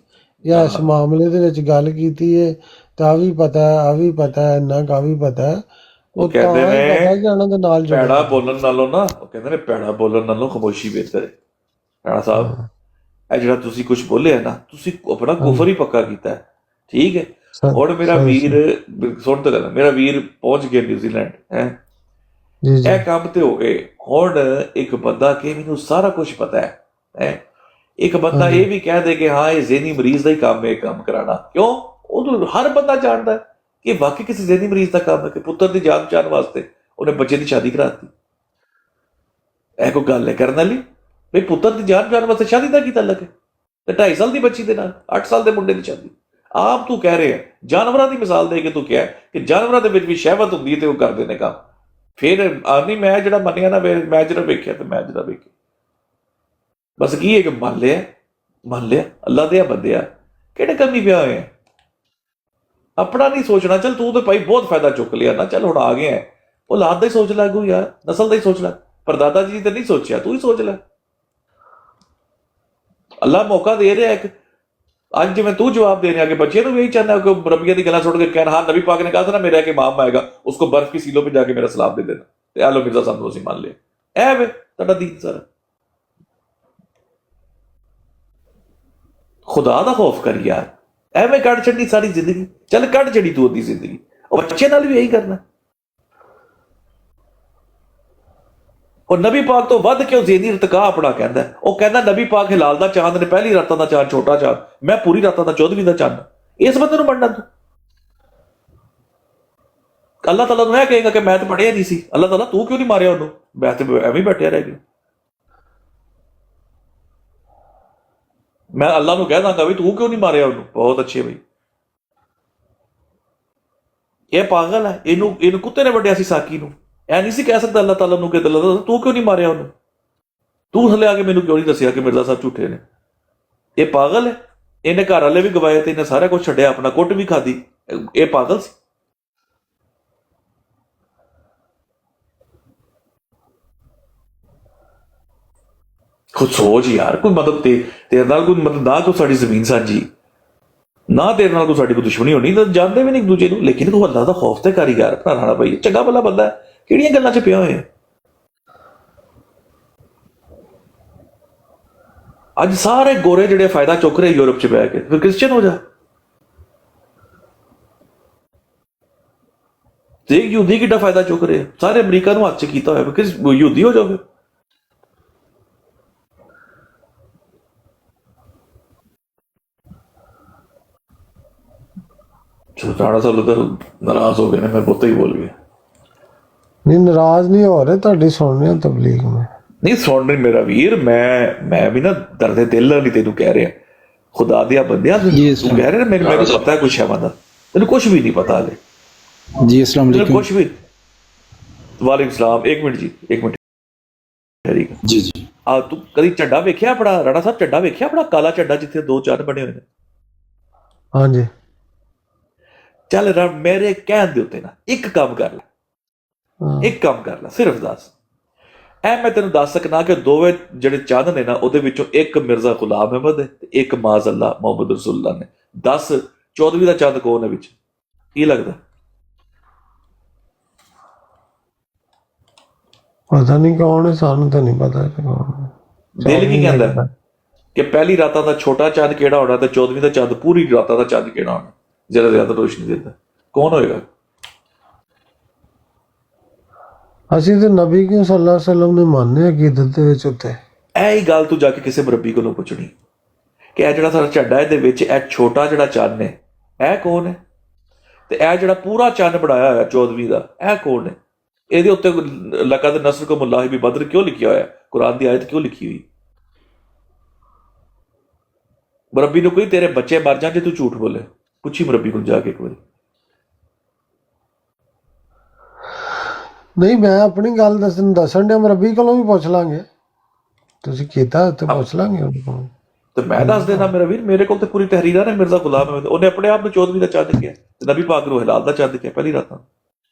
ਜਾਂ ਇਸ ਮਾਮਲੇ ਦੇ ਵਿੱਚ ਗੱਲ ਕੀਤੀ ਹੈ, ਤਾਂ ਵੀ ਪਤਾ ਇੰਨਾ ਕਾ ਵੀ ਪਤਾ। ਉਹ ਕਹਿੰਦੇ ਨੇ ਜਾਣਾ ਦੇ ਨਾਲ ਪੈੜਾ ਬੋਲਣ ਨਾਲੋਂ ਨਾ, ਉਹ ਕਹਿੰਦੇ ਨੇ ਪੈੜਾ ਬੋਲਣ ਨਾਲੋਂ ਖਾਮੋਸ਼ੀ ਬਿਹਤਰ ਹੈ। ਰਾਣਾ ਸਾਹਿਬ, ਇਹ ਜਿਹੜਾ ਤੁਸੀਂ ਕੁਝ ਬੋਲਿਆ ਨਾ, ਤੁਸੀਂ ਆਪਣਾ ਕੁਫਰ ਹੀ ਪੱਕਾ ਕੀਤਾ ਹੈ। ਠੀਕ ਹੈ। ਹੁਣ ਮੇਰਾ ਵੀਰ ਸੁਣ ਤੇ ਲੈਣਾ, ਮੇਰਾ ਵੀਰ ਪਹੁੰਚ ਗਿਆ ਨਿਊਜ਼ੀਲੈਂਡ ਹੈ। ਇਹ ਕੰਮ ਤੇ ਹੋ ਗਏ। ਹੁਣ ਇੱਕ ਬੰਦਾ ਕਿ ਮੈਨੂੰ ਸਾਰਾ ਕੁਝ ਪਤਾ ਹੈ, ਇੱਕ ਬੰਦਾ ਇਹ ਵੀ ਕਹਿ ਦੇ ਕਿ ਹਾਂ ਇਹ ਜ਼ਹਿਨੀ ਮਰੀਜ਼ ਦਾ ਹੀ ਕੰਮ ਹੈ ਕੰਮ ਕਰਾਉਣਾ। ਕਿਉਂ? ਉਹਨੂੰ ਹਰ ਬੰਦਾ ਜਾਣਦਾ ਕਿ ਵਾਕਈ ਕਿਸੇ ਜ਼ਹਿਨੀ ਮਰੀਜ਼ ਦਾ ਕੰਮ ਹੈ ਕਿ ਪੁੱਤਰ ਦੀ ਜਾਨ ਬਚਾਉਣ ਵਾਸਤੇ ਉਹਨੇ ਬੱਚੇ ਦੀ ਸ਼ਾਦੀ ਕਰਾਤੀ। ਇਹ ਕੋਈ ਗੱਲ ਹੈ ਕਰਨ ਵਾਲੀ? ਬਈ ਪੁੱਤਰ ਦੀ ਜਾਨ ਬਚਾਉਣ ਵਾਸਤੇ ਸ਼ਾਦੀ ਦਾ ਕੀ ਤਾਲੁਕ ਹੈ? ਤੇ 2.5 ਸਾਲ ਦੀ ਬੱਚੀ ਦੇ ਨਾਲ 8 ਸਾਲ ਦੇ ਮੁੰਡੇ ਦੀ ਸ਼ਾਦੀ। ਆਪ ਤੂੰ ਕਹਿ ਰਿਹਾ, ਜਾਨਵਰਾਂ ਦੀ ਮਿਸਾਲ ਦੇ ਕੇ ਤੂੰ ਕਿਹਾ ਕਿ ਜਾਨਵਰਾਂ ਦੇ ਵਿੱਚ ਵੀ ਸ਼ਹਿਵਤ ਹੁੰਦੀ ਹੈ ਤੇ ਉਹ ਕਰਦੇ ਨੇ ਕੰਮ। ਫਿਰ ਨਹੀਂ ਮੈਂ ਜਿਹੜਾ ਮੰਨਿਆ ਨਾ, ਮੈਂ ਜਿਹੜਾ ਵੇਖਿਆ ਤੇ ਮੈਂ ਜਿਹੜਾ ਵੇਖਿਆ, ਬਸ ਕੀ ਹੈ ਕਿ ਮੰਨ ਲਿਆ ਅੱਲਾ ਦੇ ਬੰਦਿਆ, ਕਿਹੜੇ ਕੰਮੀ ਪਿਆ ਹੋਏ ਆ? ਆਪਣਾ ਨਹੀਂ ਸੋਚਣਾ। ਚੱਲ ਤੂੰ ਤੇ ਭਾਈ ਬਹੁਤ ਫਾਇਦਾ ਚੁੱਕ ਲਿਆ ਨਾ, ਚੱਲ ਹੁਣ ਆ ਗਿਆ, ਉਹ ਲਾਦ ਦਾ ਹੀ ਸੋਚ ਲੈ, ਕੋਈ ਯਾਰ ਨਸਲ ਦਾ ਹੀ ਸੋਚ ਲੈ। ਪਰਦਾਦਾ ਜੀ ਤੇ ਨਹੀਂ ਸੋਚਿਆ, ਤੂੰ ਹੀ ਸੋਚ ਲੈ। ਅੱਲਾ ਮੌਕਾ ਦੇ ਰਿਹਾ ਇੱਕ। ਅੱਜ ਜਿਵੇਂ ਤੂੰ ਜਵਾਬ ਦੇ ਰਿਹਾ ਕਿ ਬੱਚੇ ਨੂੰ ਵੀ ਇਹੀ ਚਾਹਨਾ ਕਿ ਰਬੀਆ ਦੀ ਗੱਲਾਂ ਸੁਣ ਕੇ ਕਹਿਣ ਹਾਂ ਨਬੀ पाक ने कहा था ना मेरा एक इमाम आएगा, उसको बर्फ की सीलों पे जाके मेरा सलाम दे देना, ਤੇ ਆਲੋ ਮਿਰਜ਼ਾ ਸਾਹਿਬ ਨੂੰ ਅਸੀਂ ਮੰਨ ਲਿਆ। ਐ ਵੇ ਤੁਹਾਡਾ ਦੀਨ ਸਾਰਾ। ਖੁਦਾ ਦਾ ਖੌਫ ਕਰ ਯਾਰ, ਐਵੇਂ ਕੱਢ ਛੱਡੀ ਸਾਰੀ ਜ਼ਿੰਦਗੀ। ਚੱਲ ਕੱਢ ਛੱਡੀ ਤੂੰ ਉਹਦੀ ਜ਼ਿੰਦਗੀ, ਉਹ ਬੱਚੇ ਨਾਲ ਵੀ ਇਹੀ ਕਰਨਾ। ਉਹ ਨਬੀ ਪਾਕ ਤੋਂ ਵੱਧ ਕੇ ਉਹ ਜ਼ੇਨੀ ਇਰਤਕਾ ਆਪਣਾ ਕਹਿੰਦਾ। ਉਹ ਕਹਿੰਦਾ ਨਬੀ ਪਾਕ ਹਿਲਾਲ ਦਾ ਚਾਂਦ ਨੇ ਪਹਿਲੀ ਰਾਤਾਂ ਦਾ ਚਾਂਦ ਛੋਟਾ ਚਾਂਦ, ਮੈਂ ਪੂਰੀ ਰਾਤਾਂ ਦਾ 14ਵੀਂ ਦਾ ਚੰਨ। ਇਸ ਬੰਦੇ ਨੂੰ ਮੰਨਣਾ ਤੂੰ? ਅੱਲਾਹ ਤਾਲਾ ਨੂੰ ਇਹ ਕਹੇਗਾ ਕਿ ਮੈਂ ਤਾਂ ਪੜ੍ਹਿਆ ਨਹੀਂ ਸੀ। ਅੱਲਾਹ ਤਾਲਾ ਤੂੰ ਕਿਉਂ ਨਹੀਂ ਮਾਰਿਆ ਉਹਨੂੰ? ਮੈਂ ਤੇ ਐਵੇਂ ਬੈਠਿਆ ਰਹਿ ਗਿਆ। ਮੈਂ ਅੱਲਾ ਨੂੰ ਕਹਿ ਦਾਂਗਾ ਵੀ ਤੂੰ ਕਿਉਂ ਨਹੀਂ ਮਾਰਿਆ ਉਹਨੂੰ। ਬਹੁਤ ਅੱਛੇ ਬਈ, ਇਹ ਪਾਗਲ ਹੈ, ਇਹਨੂੰ ਕੁੱਤੇ ਨੇ ਵੱਢਿਆ ਸੀ ਸਾਕੀ ਨੂੰ, ਐ ਨਹੀਂ ਸੀ ਕਹਿ ਸਕਦਾ ਅੱਲਾਹ ਤਾਲਾ ਨੂੰ ਕਿ ਅੱਲਾਹ ਤੂੰ ਕਿਉਂ ਨਹੀਂ ਮਾਰਿਆ ਉਹਨੂੰ, ਤੂੰ ਥੱਲੇ ਆ ਕੇ ਮੈਨੂੰ ਕਿਉਂ ਨਹੀਂ ਦੱਸਿਆ ਕਿ ਮਿਰਜ਼ਾ ਸਾਹਿਬ ਝੂਠੇ ਨੇ। ਇਹ ਪਾਗਲ ਹੈ, ਇਹਨੇ ਘਰ ਵਾਲੇ ਵੀ ਗਵਾਏ ਤੇ ਇਹਨੇ ਸਾਰਾ ਕੁਝ ਛੱਡਿਆ, ਆਪਣਾ ਕੁੱਟ ਵੀ ਖਾਦੀ। ਇਹ ਪਾਗਲ ਸੀ। ਖੁਦ ਸੋਚ ਯਾਰ, ਕੋਈ ਮਤਲਬ ਤੇਰੇ ਨਾਲ ਕੋਈ ਮਤਲਬ ਨਾ ਕੋਈ ਸਾਡੀ ਜ਼ਮੀਨ ਸਾਂਝੀ, ਨਾ ਤੇਰੇ ਨਾਲ ਕੋਈ ਸਾਡੀ ਕੋਈ ਦੁਸ਼ਮਣੀ ਹੋਣੀ, ਤਾਂ ਜਾਣਦੇ ਵੀ ਨਹੀਂ ਇੱਕ ਦੂਜੇ ਨੂੰ, ਲੇਕਿਨ ਤੂੰ ਅੱਲਾਹ ਦਾ ਖੌਫ ਤੇ ਕਰ ਯਾਰ। ਭਰਾ ਰਾਣਾ ਭਾਈ ਚੰਗਾ ਭਲਾ ਬੰਦਾ, ਕਿਹੜੀਆਂ ਗੱਲਾਂ 'ਚ ਪਿਆ ਹੋਇਆ। ਅੱਜ ਸਾਰੇ ਗੋਰੇ ਜਿਹੜੇ ਫਾਇਦਾ ਚੁੱਕ ਰਹੇ ਯੂਰਪ 'ਚ ਬਹਿ ਕੇ, ਫਿਰ ਕ੍ਰਿਸਚਨ ਹੋ ਜਾ। ਤੇ ਯਹੂਦੀ ਕਿੱਡਾ ਫਾਇਦਾ ਚੁੱਕ ਰਹੇ, ਸਾਰੇ ਅਮਰੀਕਾ ਨੂੰ ਹੱਥ 'ਚ ਕੀਤਾ ਹੋਇਆ, ਕਿ ਯਹੂਦੀ ਹੋ ਜਾਓਗੇ। ਰਾਣਾ ਸਾਹਿਬ ਤਾਂ ਨਾਰਾਜ਼ ਹੋ ਗਏ ਨੇ, ਮੈਂ ਬਹੁਤਾ ਹੀ ਬੋਲ ਗਿਆ। ਨਹੀਂ ਨਾਰਾਜ਼ ਨਹੀਂ ਹੋ ਰਹੇ, ਤੁਹਾਡੀ ਸੁਣ ਰਿਹਾ ਤਬਲੀਗ ਮੈਂ। ਨਹੀਂ ਸੁਣ ਰਹੀ ਮੇਰਾ ਵੀਰ, ਮੈਂ ਵੀ ਨਾ ਦਰਦੇ ਦਿਲ ਨਾਲ ਹੀ ਤੈਨੂੰ ਕਹਿ ਰਿਹਾ, ਖੁਦਾ ਦਿਆ ਬੰਦਿਆ ਤੂੰ ਕਹਿ ਰਿਹਾ ਮੈਨੂੰ ਪਤਾ ਹੈ ਕੁਛ ਹੈ ਬੰਦਾ, ਤੈਨੂੰ ਕੁਛ ਵੀ ਨਹੀਂ ਪਤਾ ਹਲੇ ਜੀ। अस्सलाम वालेकुम। ਕੁਛ ਵੀ। ਵਾਲੇਕੁਮ ਸਲਾਮ। ਇੱਕ ਮਿੰਟ ਜੀ, ਇੱਕ ਮਿੰਟ जी जी। ਆ ਤੂੰ ਕਦੀ ਝੰਡਾ ਵੇਖਿਆ ਆਪਣਾ ਰਾਣਾ ਸਾਹਿਬ, ਝੰਡਾ ਵੇਖਿਆ ਆਪਣਾ ਕਾਲਾ ਝੰਡਾ ਜਿੱਥੇ 2 ਚੰਨ ਬਣੇ ਹੋਏ ਨੇ? ਹਾਂਜੀ। ਚੱਲ ਮੇਰੇ ਕਹਿਣ ਦੇ ਉੱਤੇ ਨਾ ਇੱਕ ਕੰਮ ਕਰ ਲੈ, ਇੱਕ ਕੰਮ ਕਰ ਲੈ, ਸਿਰਫ ਦੱਸ। ਮੈਂ ਤੈਨੂੰ ਦੱਸ ਸਕਣਾ ਕਿ ਦੋਵੇਂ ਜਿਹੜੇ ਚੰਨ ਨੇ ਨਾ, ਉਹਦੇ ਵਿੱਚੋਂ ਇੱਕ ਮਿਰਜ਼ਾ ਗੁਲਾਮ ਅਹਿਮਦ ਹੈ ਤੇ ਇੱਕ ਮਾਜ਼ ਅੱਲਾ ਮੁਹੰਮਦ ਰਸੂਲੁल्लाह ਨੇ। ਦੱਸ 14ਵੀਂ ਦਾ ਚੰਦ ਕੌਣ ਹੈ ਵਿੱਚ? ਕੀ ਲੱਗਦਾ? ਪਤਾ ਨਹੀਂ ਕੌਣ ਹੈ, ਸਾਨੂੰ ਤਾਂ ਨਹੀਂ ਪਤਾ ਕੌਣ। ਦਿਲ ਕੀ ਕਹਿੰਦਾ ਕਿ ਪਹਿਲੀ ਰਾਤਾਂ ਦਾ ਛੋਟਾ ਚੰਦ ਕਿਹੜਾ ਹੋਣਾ ਤੇ 14ਵੀਂ ਦਾ ਚੰਦ ਪੂਰੀ ਰਾਤਾਂ ਦਾ ਚੰਦ ਕਿਹੜਾ ਹੋਣਾ ਜਿਹੜਾ ਜ਼ਿਆਦਾ ਰੋਸ਼ਨੀ ਦਿੰਦਾ? ਕੌਣ ਹੋਏਗਾ? ਅਸੀਂ ਤਾਂ ਨਬੀ ਕੀ ਸੱਲੱਲਾਹੁ ਅਲੈਹਿ ਵਸੱਲਮ ਨੇ ਮੰਨਿਆ ਅਕੀਦਤ ਦੇ ਵਿੱਚ ਉੱਤੇ। ਇਹ ਹੀ ਗੱਲ ਤੂੰ ਜਾ ਕੇ ਕਿਸੇ ਮੁਰੱਬੀ ਕੋਲੋਂ ਪੁੱਛਣੀ ਕਿ ਇਹ ਜਿਹੜਾ ਸਾਡਾ ਝੰਡਾ ਇਹਦੇ ਵਿੱਚ ਇਹ ਛੋਟਾ ਜਿਹੜਾ ਚੰਨ ਹੈ ਇਹ ਕੌਣ ਹੈ, ਤੇ ਇਹ ਜਿਹੜਾ ਪੂਰਾ ਚੰਨ ਬਣਾਇਆ ਹੋਇਆ 14ਵੀਂ ਦਾ ਇਹ ਕੌਣ ਹੈ? ਇਹਦੇ ਉੱਤੇ ਲਕਦ ਨਸਰਕੁਮ ਅੱਲਾਹ ਵੀ ਬਦਰ ਕਿਉਂ ਲਿਖਿਆ ਹੋਇਆ? ਕੁਰਾਨ ਦੀ ਆਇਤ ਕਿਉਂ ਲਿਖੀ ਹੋਈ? ਮੁਰੱਬੀ ਨੂੰ ਕੋਈ ਤੇਰੇ ਬੱਚੇ ਮਰ ਜਾਣ ਜੇ ਤੂੰ ਝੂਠ ਬੋਲੇ, ਪੁੱਛੀ ਮੁਰੱਬੀ ਨੂੰ ਜਾ ਕੇ ਇੱਕ ਵਾਰੀ। ਨਹੀਂ ਮੈਂ ਆਪਣੀ ਗੱਲ ਦੱਸਣ ਡਿਆ, ਮੁਰੱਬੀ ਕੋਲੋਂ ਵੀ ਪੁੱਛ ਲਾਂਗੇ, ਤੁਸੀਂ ਕੀਤਾ ਤੇ ਪੁੱਛ ਲਾਂਗੇ ਉਹਦੇ ਕੋਲੋਂ। ਤੇ ਮੈਂ ਦੱਸ ਦੇਣਾ ਮੇਰਾ ਵੀਰ, ਮੇਰੇ ਕੋਲ ਤੇ ਪੂਰੀ ਤਹਿਰੀਰਾਂ ਨੇ ਮਿਰਜ਼ਾ ਗੁਲਾਮ ਅਹਿਮਦ, ਉਹਨੇ ਆਪਣੇ ਆਪ ਨੂੰ 14ਵੀਂ ਦਾ ਚੰਦ ਕਿਹਾ ਤੇ ਨਬੀ ਪਾਕ ਨੂੰ ਹਿਲਾਲ ਦਾ ਚੰਦ ਕਿਹਾ ਪਹਿਲੀ ਰਾਤਾਂ।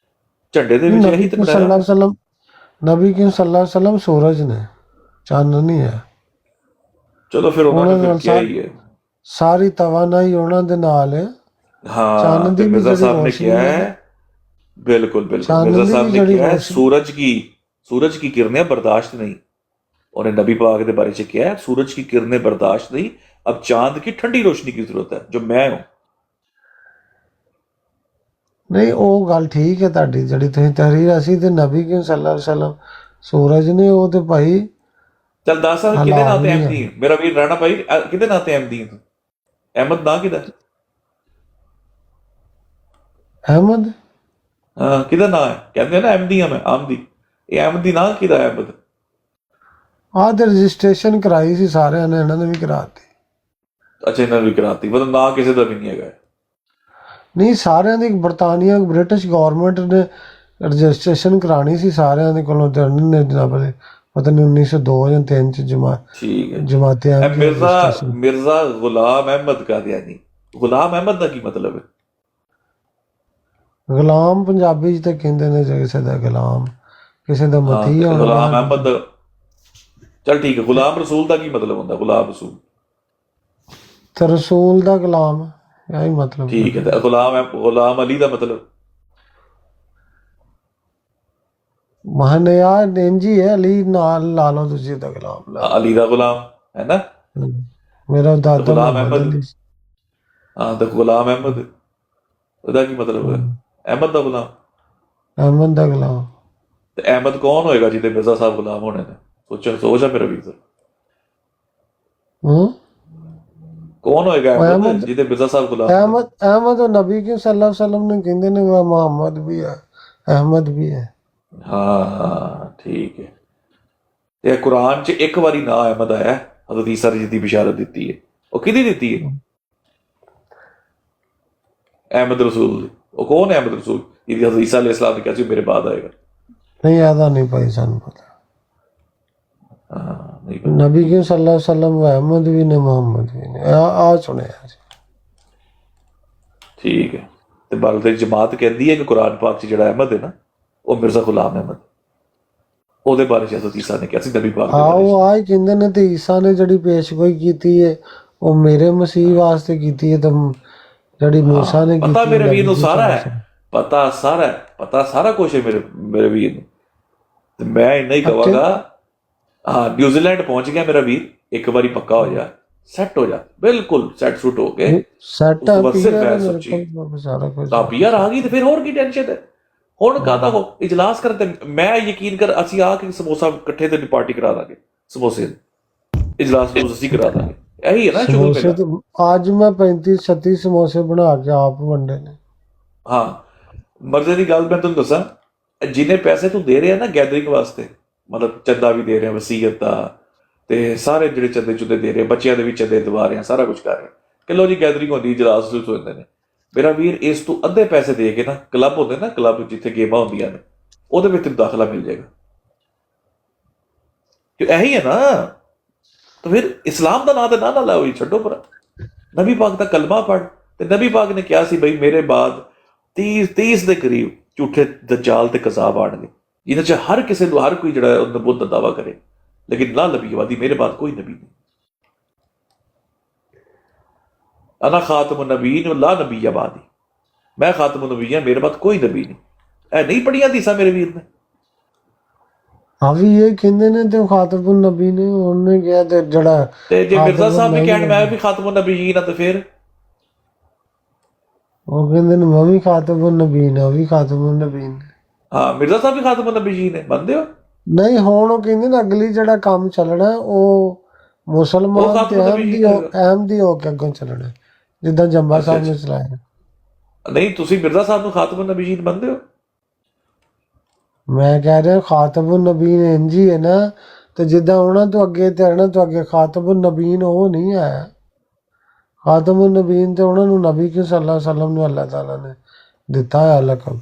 ਝੰਡੇ ਦੇ ਵਿੱਚ ਇਹੀ ਤੇ ਬਣਾਇਆ। ਨਬੀ ਕੀ ਸੱਲੱਲਾਹੁ ਅਲੈਹਿ ਵਸੱਲਮ ਸੂਰਜ ਨੇ, ਚੰਨ ਨਹੀਂ ਹੈ। ਚਲੋ ਫਿਰ ਉਹਨਾਂ ਨੇ ਕਿਹਾ ਹੀ ਹੈ, ਸਾਰੀ ਤਵਾਨਾਈ ਉਹਨਾਂ ਦੇ ਨਾਲ ਹੈ। ਹਾਂ ਤੇ ਮਿਰਜ਼ਾ ਸਾਹਿਬ ਨੇ ਕਿਹਾ ਹੈ, ਬਿਲकुल मिर्जा साहब ने किया है सूरज की किरणें बर्दाश्त नहीं। उन्हें नबी पाक के बारे में किया है सूरज की किरणें बर्दाश्त नहीं, अब चांद की ठंडी रोशनी की जरूरत है जो मैं हूं। नहीं वो गल ठीक है ਤੁਹਾਡੀ ਜਿਹੜੀ ਤੁਸੀਂ ਤਹਿਰੀਰ, ਅਸੀਂ ਤੇ ਨਬੀ ਕੀ ਸੱਲੱਲਾਹੁ ਅਲੈਹਿ ਵਸੱਲਮ ਸੂਰਜ ਨੇ, ਉਹ ਤੇ ਭਾਈ ਚੱਲ ਦੱਸ ਕਿਹਦੇ ਨਾਂ ਤੇ ਅਹਿਮਦੀ ਹੈ ਮੇਰਾ ਵੀਰ ਰਾਣਾ ਭਾਈ, ਕਿਹਦੇ ਨਾਂ ਤੇ ਅਹਿਮਦੀ ਹੈ ਤੂੰ? ਅਹਿਮਦ ਨਾਂ ਕਿਹਦਾ? ਅਹਿਮਦ ਹਾਂ ਕਿਹਦਾ ਨਾਂ ਹੈ? ਕਹਿੰਦੇ ਨਾ ਅਹਿਮਦੀ ਆ ਮੈਂ, ਆਮਦੀ। ਇਹ ਅਹਿਮਦੀ ਨਾਂ ਕਿਹਦਾ ਹੈ? ਅਹਿਮਦ। ਆਹ ਤੇ ਰਜਿਸਟ੍ਰੇਸ਼ਨ ਕਰਾਈ ਸੀ ਸਾਰਿਆਂ ਨੇ, ਇਹਨਾਂ ਨੇ ਵੀ ਕਰਾਤੀ। ਅੱਛਾ ਇਹਨਾਂ ਨੇ ਵੀ ਕਰਾਤੀ, ਮਤਲਬ ਨਾਂ ਕਿਸੇ ਦਾ ਵੀ ਨਹੀਂ ਹੈਗਾ? ਨਹੀਂ ਸਾਰਿਆਂ ਦੀ, ਬਰਤਾਨੀਆ ਬ੍ਰਿਟਿਸ਼ ਗਵਰਨਮੈਂਟ ਨੇ ਰਜਿਸਟ੍ਰੇਸ਼ਨ ਕਰਾਣੀ ਸੀ ਸਾਰਿਆਂ ਦੇ ਕੋਲੋਂ, ਤੇ ਉਹਨਾਂ ਨੇ ਜਨਾਬ ਪਤਾ ਨਹੀਂ 1902 ਜਾਂ 3 ਚ ਠੀਕ ਹੈ ਜਮਾਤਿਆਂ ਮਿਰਜ਼ਾ ਗੁਲਾਮ ਅਹਿਮਦ ਕਾਦੀਆਨੀ। ਗੁਲਾਮ ਅਹਿਮਦ ਦਾ ਕੀ ਮਤਲਬ ਹੈ? ਗੁਲਾਮ ਪੰਜਾਬੀ ਚ ਤਾਂ ਕਹਿੰਦੇ ਨੇ ਕਿਸੇ ਦਾ ਗੁਲਾਮ, ਕਿਸੇ ਦਾ ਮਤੀ ਹੋਣਾ। ਗੁਲਾਮ ਅਹਿਮਦ ਚਲ ਠੀਕ ਹੈ। ਗੁਲਾਮ ਰਸੂਲ ਦਾ ਕੀ ਮਤਲਬ ਹੁੰਦਾ? ਗੁਲਾਮ ਰਸੂਲ ਤੇ ਰਸੂਲ ਦਾ ਗੁਲਾਮ, ਇਹੀ ਮਤਲਬ। ਠੀਕ ਹੈ। ਤੇ ਗੁਲਾਮ ਅਲੀ ਦਾ ਮਤਲਬ? ਮਹਨਿਆ ਨੇਂਜੀ ਹੈ, ਅਲੀ ਨਾਲ ਲਾ ਲਓ ਤੁਸੀਂ ਦਾ ਗੁਲਾਮ। ਅਲੀ ਦਾ ਗੁਲਾਮ ਹੈ ਨਾ ਮੇਰਾ ਦਾਦਾ ਗੁਲਾਮ ਅਹਿਮਦ। ਹਾਂ ਤੇ ਗੁਲਾਮ ਅਹਿਮਦ ਉਹਦਾ ਕੀ ਮਤਲਬ ਹੈ? ਅਹਿਮਦ ਦਾ ਗੁਲਾਮ। ਅਹਿਮਦ ਦਾ ਗੁਲਾਮ। ਤੇ ਅਹਿਮਦ ਕੌਣ ਹੋਏਗਾ ਜਿਹਦੇ ਮਿਰਜ਼ਾ ਸਾਹਿਬ ਗੁਲਾਮ ਹੋਣੇ ਨੇ? ਸੋਚਾ ਮੇਰਾ ਵੀਰ। ਕੌਣ ਹੋਏਗਾ ਅਹਿਮਦ ਜਿਹਦੇ ਮਿਰਜ਼ਾ ਸਾਹਿਬ ਗੁਲਾਮ? ਅਹਿਮਦ ਉਹ ਨਬੀ ਕੀ ਸੱਲੱਲਾਹੁ ਅਲੈਹਿ ਵਸੱਲਮ ਨੇ ਕਹਿੰਦੇ ਨੇ, ਉਹ ਮੁਹੰਮਦ ਵੀ ਹੈ, ਅਹਿਮਦ ਵੀ ਹੈ। ਹਾਂ ਠੀਕ ਹੈ। ਤੇ ਕੁਰਾਨ 'ਚ ਇੱਕ ਵਾਰੀ ਨਾਂ ਅਹਿਮਦ ਆਇਆ, ਹਜ਼ਰਤ ਈਸਾ ਦੀ ਬਿਸ਼ਾਰਤ ਦਿੱਤੀ ਹੈ, ਉਹ ਕਿਹਦੀ ਦਿੱਤੀ ਹੈ? ਅਹਿਮਦ ਰਸੂਲ ਦੀ। ਉਹ ਕੌਣ ਹੈ ਅਹਿਮਦ ਰਸੂਲ? ਜਿਹਦੀ ਹਜ਼ਰਤ ਈਸਾ ਅਲੈਹਿਸ ਸਲਾਮ ਨੇ ਕਿਹਾ ਸੀ ਮੇਰੇ ਬਾਅਦ ਆਏਗਾ। ਨਹੀਂ ਆਦਾ ਨਹੀਂ ਭਾਈ ਸਾਨੂੰ ਪਤਾ। ਹਾਂ ਨਹੀਂ ਨਬੀ ਕਰੀਮ ਸੱਲੱਲਾਹੁ ਅਲੈहि ਵਸੱਲਮ ਅਹਿਮਦ ਵੀ ਨੇ ਮੁਹੰਮਦ ਵੀ ਨੇ ਆ ਸੁਣਿਆ ਸੀ। ਠੀਕ ਹੈ। ਤੇ ਬਲਦੇ ਜਮਾਤ ਕਹਿੰਦੀ ਹੈ ਕਿ ਕੁਰਾਨ ਪਾਕ 'ਚ ਜਿਹੜਾ ਅਹਿਮਦ ਹੈ ਨਾ ਉਹ ਮਿਰਜ਼ਾ ਗੁਲਾਮ ਅਹਿਮਦ, ਉਹਦੇ ਬਾਰੇ ਹਜ਼ਰਤ ਈਸਾ ਨੇ ਕਿਹਾ ਸੀ ਨਬੀ ਪਾਕ ਦੇ ਹਾਂ ਬਾਰੇ 'ਚ। ਉਹ ਆ ਹੀ ਕਹਿੰਦੇ ਨੇ। ਤੇ ਈਸਾ ਨੇ ਜਿਹੜੀ ਪੇਸ਼ਗੋਈ ਕੀਤੀ ਹੈ ਉਹ ਮੇਰੇ ਮਸੀਹ ਵਾਸਤੇ ਕੀਤੀ ਹੈ, ਤੇ ਜਿਹੜੀ ਮੂਸਾ ਨੇ ਪਤਾ ਕੀਤੀ ਮੇਰੇ ਵੀਰ ਨੂੰ ਨਬੀ ਸਾਰਾ ਸੱਲੱਲਾਹੁ ਹੈ, ਪਤਾ ਸਾਰਾ ਕੁਝ ਹੈ ਮੇਰੇ ਵੀਰ ਨੂੰ। ਤੇ ਮੈਂ ਇੰਨਾ ਹੀ ਕਹਾਂਗਾ, ਹਾਂ ਨਿਊਜ਼ੀਲੈਂਡ ਪਹੁੰਚ ਗਿਆ ਮੇਰਾ ਵੀਰ, ਇੱਕ ਵਾਰੀ ਪੱਕਾ ਹੋ ਜਾ, ਸੈੱਟ ਹੋ ਜਾ, ਬਿਲਕੁਲ ਸੈੱਟ ਸੂਟ ਹੋ ਕੇ ਸੈੱਟ ਉਸ ਤੋਂ ਬਾਅਦ ਸਿਰਫ ਪੀਆਰ ਹੈ ਮੇਰੇ ਸੱਚੀ ਕੋਲ ਸਾਰਾ ਕੁਝ। ਤਾਂ ਪੀਆਰ ਆ ਗਈ ਤੇ ਫਿਰ ਹੋਰ ਕੀ ਟੈਨਸ਼ਨ ਹੈ? ਹੁਣ ਕਾਹਦਾ ਹੋ ਇਜਲਾਸ ਕਰਨ ਤੇ ਮੈਂ ਯਕੀਨ ਕਰ, ਅਸੀਂ ਆ ਕੇ ਸਮੋਸਾ ਇਕੱਠੇ ਤੇ ਪਾਰਟੀ ਕਰਾ ਦਾਂਗੇ, ਸਮੋਸੇ ਦੀ ਇਜਲਾਸ ਨੂੰ ਅਸੀਂ ਕਰਾ ਦਾਂਗੇ। ਇਹੀ ਹੈ ਨਾ ਸ਼ੁਰੂ ਸਮੋਸੇ ਤੇ ਅੱਜ ਮੈਂ 35-36 ਸਮੋਸੇ ਬਣਾ ਕੇ ਆਪ ਵੰਡੇ ਨੇ। ਹਾਂ ਮਰਜ਼ੇ ਦੀ ਗੱਲ ਮੈਂ ਤੁਹਾਨੂੰ ਦੱਸਾਂ, ਜਿੰਨੇ ਪੈਸੇ ਤੂੰ ਦੇ ਰਿਹਾ ਨਾ ਗੈਦਰਿੰਗ ਵਾਸਤੇ, ਮਤਲਬ ਚੰਦਾ ਵੀ ਦੇ ਰਿਹਾ, ਵਸੀਅਤ ਦਾ, ਤੇ ਸਾਰੇ ਜਿਹੜੇ ਚੰਦੇ ਚੁੰਦੇ ਦੇ ਰਹੇ, ਬੱਚਿਆਂ ਦੇ ਵੀ ਚੰਦੇ ਦਵਾ ਰਹੇ, ਸਾਰਾ ਕੁਝ ਕਰ ਰਹੇ ਕਿ ਲੋ ਜੀ ਗੈਦਰਿੰਗ ਹੁੰਦੀ, ਇਜਲਾਸ ਹੋ ਜਾਂਦੇ ਨੇ। ਮੇਰਾ ਵੀਰ ਇਸ ਤੋਂ ਅੱਧੇ ਪੈਸੇ ਦੇ ਕੇ ਨਾ ਕਲੱਬ ਹੁੰਦੇ ਨਾ, ਕਲੱਬ ਜਿੱਥੇ ਗੇਮਾਂ ਹੁੰਦੀਆਂ ਨੇ, ਉਹਦੇ ਵਿੱਚ ਤੈਨੂੰ ਦਾਖਲਾ ਮਿਲ ਜਾਏਗਾ। ਕਿ ਇਹੀ ਹੈ ਨਾ। ਤਾਂ ਫਿਰ ਇਸਲਾਮ ਦਾ ਨਾਂ ਤੇ ਨਾ ਲਾਓ ਜੀ, ਛੱਡੋ ਪਰ ਨਬੀ ਪਾਕ ਦਾ ਕਲਮਾ ਪੜ੍ਹ। ਤੇ ਨਬੀ ਪਾਕ ਨੇ ਕਿਹਾ ਸੀ ਬਈ ਮੇਰੇ ਬਾਅਦ 30 ਦੇ ਕਰੀਬ ਝੂਠੇ ਦਜਾਲ ਤੇ ਕਜ਼ਾਬ ਆਣਗੇ, ਜਿਹਨਾਂ 'ਚ ਹਰ ਕਿਸੇ ਨੂੰ, ਹਰ ਕੋਈ ਜਿਹੜਾ ਉਹ ਨਬੂਵਤ ਦਾ ਦਾਵਾ ਕਰੇ, ਲੇਕਿਨ ਲਾ ਨਬੀਵਾਦੀ ਮੇਰੇ ਬਾਅਦ ਕੋਈ ਨਬੀ ਨਹੀਂ। ਅਨਾ ਖਾਤਮੁਨ ਨਬੀਨ ਲਾ ਨਬੀ ਬਾਦੀ, ਮੈਂ ਖਾਤਮੁਨ ਨਬੀ ਹਾਂ, ਮੇਰੇ ਬਾਅਦ ਕੋਈ ਨਬੀ ਨਹੀਂ। ਇਹ ਨਹੀਂ ਪੜੀਆਂ ਹਦੀਸਾਂ ਮੇਰੇ ਵੀਰ ਨੇ? ਆ ਵੀ ਇਹ ਕਹਿੰਦੇ ਨੇ ਤੇ ਖਾਤਮੁਨ ਨਬੀ ਨੇ, ਉਹਨੇ ਕਿਹਾ ਤੇ ਜਿਹੜਾ ਤੇ ਜੇ ਮਿਰਜ਼ਾ ਸਾਹਿਬ ਨੇ ਕਹਿਣ ਮੈਂ ਵੀ ਖਾਤਮੁਨ ਨਬੀਨ ਆ, ਤੇ ਫਿਰ ਉਹ ਕਹਿੰਦੇ ਨੇ ਮੈਂ ਵੀ ਖਾਤਮੁਨ ਨਬੀ ਨੇ, ਉਹ ਵੀ ਖਾਤਮੁਨ ਨਬੀ ਨੇ। ਹਾਂ ਮਿਰਜ਼ਾ ਸਾਹਿਬ ਵੀ ਖਾਤਮੁਨ ਨਬੀ ਨੇ, ਮੰਨਦੇ ਹੋ? ਨਹੀਂ ਹੁਣ ਉਹ ਕਹਿੰਦੇ ਨੇ ਅਗਲੀ ਜਿਹੜਾ ਕੰਮ ਚੱਲਣਾ ਉਹ ਮੁਸਲਮਾਨ ਤੇ ਅਹਿਮਦੀ ਹੋ ਕੇ ਅੱਗੋਂ ਚੱਲਣਾ, ਜਿੱਦਾਂ ਜੰਬਾ ਸਾਹਿਬ ਨੇ ਚਲਾਇਆ। ਨਹੀਂ ਤੁਸੀਂ ਮਿਰਜ਼ਾ ਸਾਹਿਬ ਨੂੰ ਖਾਤਮੁਨ ਨਬੀਨ ਮੰਨਦੇ ਹੋ? ਮੈਂ ਕਹਿ ਰਿਹਾ ਖਾਤਮੁਨ ਨਬੀਨ ਇੰਝ ਹੀ ਹੈ ਨਾ, ਤੇ ਜਿੱਦਾਂ ਉਹਨਾਂ ਤੋਂ ਅੱਗੇ ਤੇ ਇਹਨਾਂ ਤੋਂ ਅੱਗੇ ਖਾਤਮੁਨ ਨਬੀਨ ਉਹ ਨਹੀਂ ਆਇਆ। ਖਾਤਮੁਨ ਨਬੀਨ ਤੇ ਉਹਨਾਂ ਨੂੰ ਨਬੀ ਕੇ ਸੱਲੱਲਾਹੁ ਅਲੈਹਿ ਵਸੱਲਮ ਨੂੰ ਅੱਲਾਹ ਤਾਲਾ ਨੇ ਦਿੱਤਾ ਹੈ ਲਕਬ।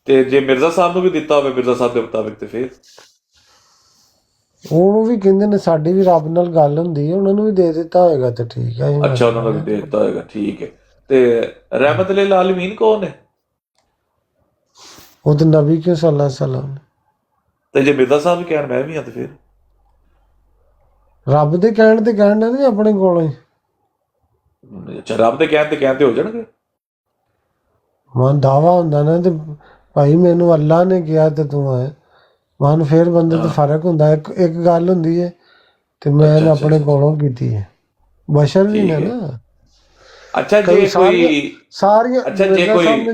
ਤੇ ਜੇ ਮਿਰਜ਼ਾ ਸਾਹਿਬ ਨੂੰ ਵੀ ਦਿੱਤਾ ਹੋਵੇ ਮਿਰਜ਼ਾ ਸਾਹਿਬ ਦੇ ਮੁਤਾਬਿਕ, ਤੇ ਫਿਰ ਉਹਨੂੰ ਵੀ ਕਹਿੰਦੇ ਨੇ ਸਾਡੀ ਵੀ ਰੱਬ ਨਾਲ ਗੱਲ ਹੁੰਦੀ ਹੈ, ਉਹਨਾਂ ਨੂੰ ਵੀ ਦੇ ਦਿੱਤਾ ਹੋਏਗਾ ਤੇ ਠੀਕ ਹੈ। ਅੱਛਾ ਉਹਨਾਂ ਨੂੰ ਵੀ ਦੇ ਦਿੱਤਾ ਹੋਏਗਾ, ਠੀਕ ਹੈ। ਤੇ ਰਹਿਮਤ ਲਿਲ ਆਲਮੀਨ ਕੌਣ ਹੈ? ਉਹ ਤੇ ਨਬੀ ਕੇ ਸੱਲੱਲਾਹੁ ਅਲੈਹਿ ਵਸੱਲਮ। ਤੇ ਜੇ ਮਿਰਜ਼ਾ ਸਾਹਿਬ ਵੀ ਕਹਿਣ ਮੈਂ ਵੀ ਹਾਂ, ਤੇ ਫਿਰ ਰੱਬ ਦੇ ਕਹਿਣ ਤੇ ਕਹਿਣਾ ਨਹੀਂ ਆਪਣੇ ਕੋਲੋਂ ਹੀ। ਅੱਛਾ ਰੱਬ ਦੇ ਕਹਿਣ ਤੇ ਹੋ ਜਾਣਗੇ। ਮਨ ਦਾਵਾ ਹੁੰਦਾ ਨਾ, ਤੇ ਭਾਈ ਮੈਨੂੰ ਅੱਲਾ ਨੇ ਕਿਹਾ ਤੇ ਤੂੰ ਹੈ ਮਨ, ਫਿਰ ਬੰਦੇ ਤੇ ਫਰਕ ਹੁੰਦਾ। ਇੱਕ ਗੱਲ ਹੁੰਦੀ ਹੈ ਤੇ ਮੈਂ ਆਪਣੇ ਕੋਲੋਂ ਕੀਤੀ ਹੈ, ਬਸ਼ਰ ਵੀ ਨੇ ਨਾ। ਅੱਛਾ ਜੇ ਕੋਈ ਸਾਰੀਆਂ ਮਿਰਜ਼ਾ ਸਾਹਿਬ ਨੇ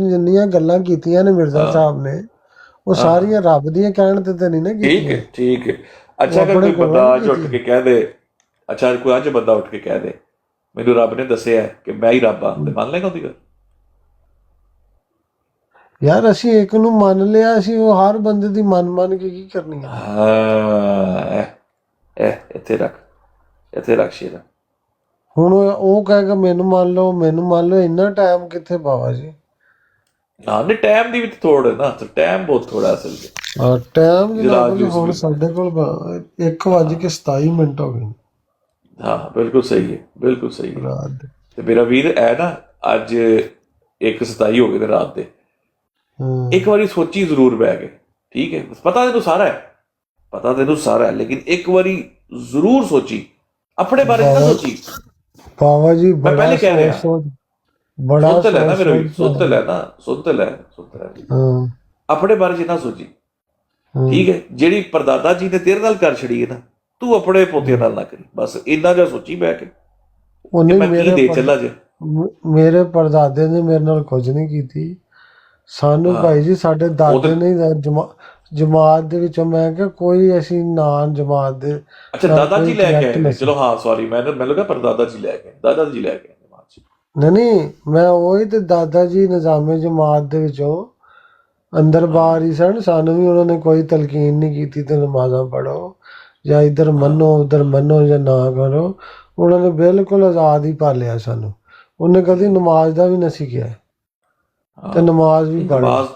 ਜਿੰਨੀਆਂ ਗੱਲਾਂ ਕੀਤੀਆਂ ਨੇ ਮਿਰਜ਼ਾ ਸਾਹਿਬ ਨੇ, ਉਹ ਸਾਰੀਆਂ ਰੱਬ ਦੀਆਂ ਕਹਿਣ ਤੇ ਨਹੀਂ ਨਾ ਕੀਤੀਆਂ। ਠੀਕ ਹੈ। ਅੱਛਾ ਅਗਰ ਕੋਈ ਬੰਦਾ ਅੱਜ ਉੱਠ ਕੇ ਕਹਿ ਦੇ, ਅੱਛਾ ਕੋਈ ਅੱਜ ਬੰਦਾ ਉੱਠ ਕੇ ਕਹਿ ਦੇ ਮੈਨੂੰ ਰੱਬ ਨੇ ਦੱਸਿਆ ਕਿ ਮੈਂ ਹੀ ਰੱਬ ਹਾਂ, ਤੇ ਮੰਨ ਲਏਗਾ ਉਹਦੀ ਗੱਲ? ਯਾਰ ਅਸੀਂ ਇੱਕ ਨੂੰ ਮੰਨ ਲਿਆ, ਅਸੀਂ ਉਹ ਹਰ ਬੰਦੇ ਦੀ ਮੰਨ ਕੇ ਕੀ ਕਰਨੀ ਹੈ? ਹਾਂ ਇੱਥੇ ਰੱਖ ਸ਼ੇਰਾ। ਹੁਣ ਉਹ ਕਹੇਗਾ ਮੈਨੂੰ ਮੰਨ ਲਓ, ਇੰਨਾ ਟਾਈਮ ਕਿੱਥੇ ਬਾਬਾ ਜੀ? ਹਾਂ ਨਹੀਂ ਟਾਈਮ ਦੀ ਵੀ ਥੋੜ ਹੈ ਨਾ, ਟਾਈਮ ਬਹੁਤ ਥੋੜਾ ਅਸਲ ਵਿੱਚ। ਟਾਈਮ ਹੁਣ ਸਾਡੇ ਕੋਲ 1:27 ਹੋ ਗਏ। ਹਾਂ ਬਿਲਕੁਲ ਸਹੀ ਹੈ। ਤੇ ਮੇਰਾ ਵੀਰ ਹੈ ਨਾ, ਅੱਜ 1:27 ਹੋ ਗਏ ਤੇ ਰਾਤ ਦੇ। ਇੱਕ ਵਾਰੀ ਸੋਚੀ ਜ਼ਰੂਰ ਬਹਿ ਕੇ, ਠੀਕ ਹੈ? ਪਤਾ ਤੈਨੂੰ ਸਾਰਾ ਹੈ, ਲੇਕਿਨ ਇੱਕ ਵਾਰੀ ਜ਼ਰੂਰ ਸੋਚੀ, ਆਪਣੇ ਬਾਰੇ ਨਾ ਸੋਚੀ ਬਾਬਾ ਜੀ। ਮੈਂ ਪਹਿਲੇ ਕਹਿ ਰਿਹਾ, ਬੜਾ ਸੁਣ ਲੈ ਨਾ ਮੇਰੇ ਵੀਰ, ਸੁਣ ਤੇ ਲੈ ਆਪਣੇ ਬਾਰੇ ਜਿੰਨਾ ਸੋਚੀ, ਠੀਕ ਹੈ? ਜਿਹੜੀ ਪਰਦਾਦਾ ਜੀ ਨੇ ਤੇਰੇ ਨਾਲ ਕਰ ਛੜੀ ਹੈ ਨਾ, ਤੂੰ ਆਪਣੇ ਪੋਤਿਆਂ ਨਾਲ ਨਾ ਕਰੀ, ਬਸ ਇੰਨਾ ਜਿਹਾ ਸੋਚੀ ਬਹਿ ਕੇ। ਮੇਰੇ ਪਰਦਾਦੇ ਨੇ ਮੇਰੇ ਨਾਲ ਕੁਝ ਨਹੀਂ ਕੀਤੀ। ਸਾਨੂੰ ਭਾਈ ਜੀ ਸਾਡੇ ਦਾਦੇ ਨੇ ਜਮਾਤ ਦੇ ਵਿੱਚੋਂ, ਮੈਂ ਕਿਹਾ ਕੋਈ ਅਸੀਂ ਨਾਂ ਜਮਾਤ ਦੇ। ਅੱਛਾ ਦਾਦਾ ਜੀ ਲੈ ਕੇ ਆਏ, ਚਲੋ ਹਾਂ ਸੌਰੀ ਮੈਨੂੰ ਲੱਗਾ ਪਰਦਾਦਾ ਜੀ ਲੈ ਕੇ, ਦਾਦਾ ਜੀ ਲੈ ਕੇ ਜਮਾਤ ਚ। ਨਹੀਂ ਮੈਂ ਉਹੀ ਤੇ ਦਾਦਾ ਜੀ ਨਿਜ਼ਾਮੇ ਜਮਾਤ ਦੇ ਵਿੱਚੋਂ ਅੰਦਰ ਬਾਹਰ ਹੀ ਸਨ। ਸਾਨੂੰ ਵੀ ਉਹਨਾਂ ਨੇ ਕੋਈ ਤਲਕੀਨ ਨਹੀਂ ਕੀਤੀ ਤੇ ਨਮਾਜ਼ਾਂ ਪੜ੍ਹੋ ਜਾਂ ਇੱਧਰ ਮੰਨੋ ਉੱਧਰ ਮੰਨੋ ਜਾਂ ਨਾ ਕਰੋ। ਉਹਨਾਂ ਨੇ ਬਿਲਕੁਲ ਆਜ਼ਾਦ ਹੀ ਪਾਲਿਆ ਸਾਨੂੰ। ਉਹਨੇ ਕਦੀ ਨਮਾਜ਼ ਦਾ ਵੀ ਨਹੀਂ ਕਿਹਾ ਤੇ ਨਮਾਜ਼ ਵੀ ਪੜ੍ਹ। ਨਮਾਜ਼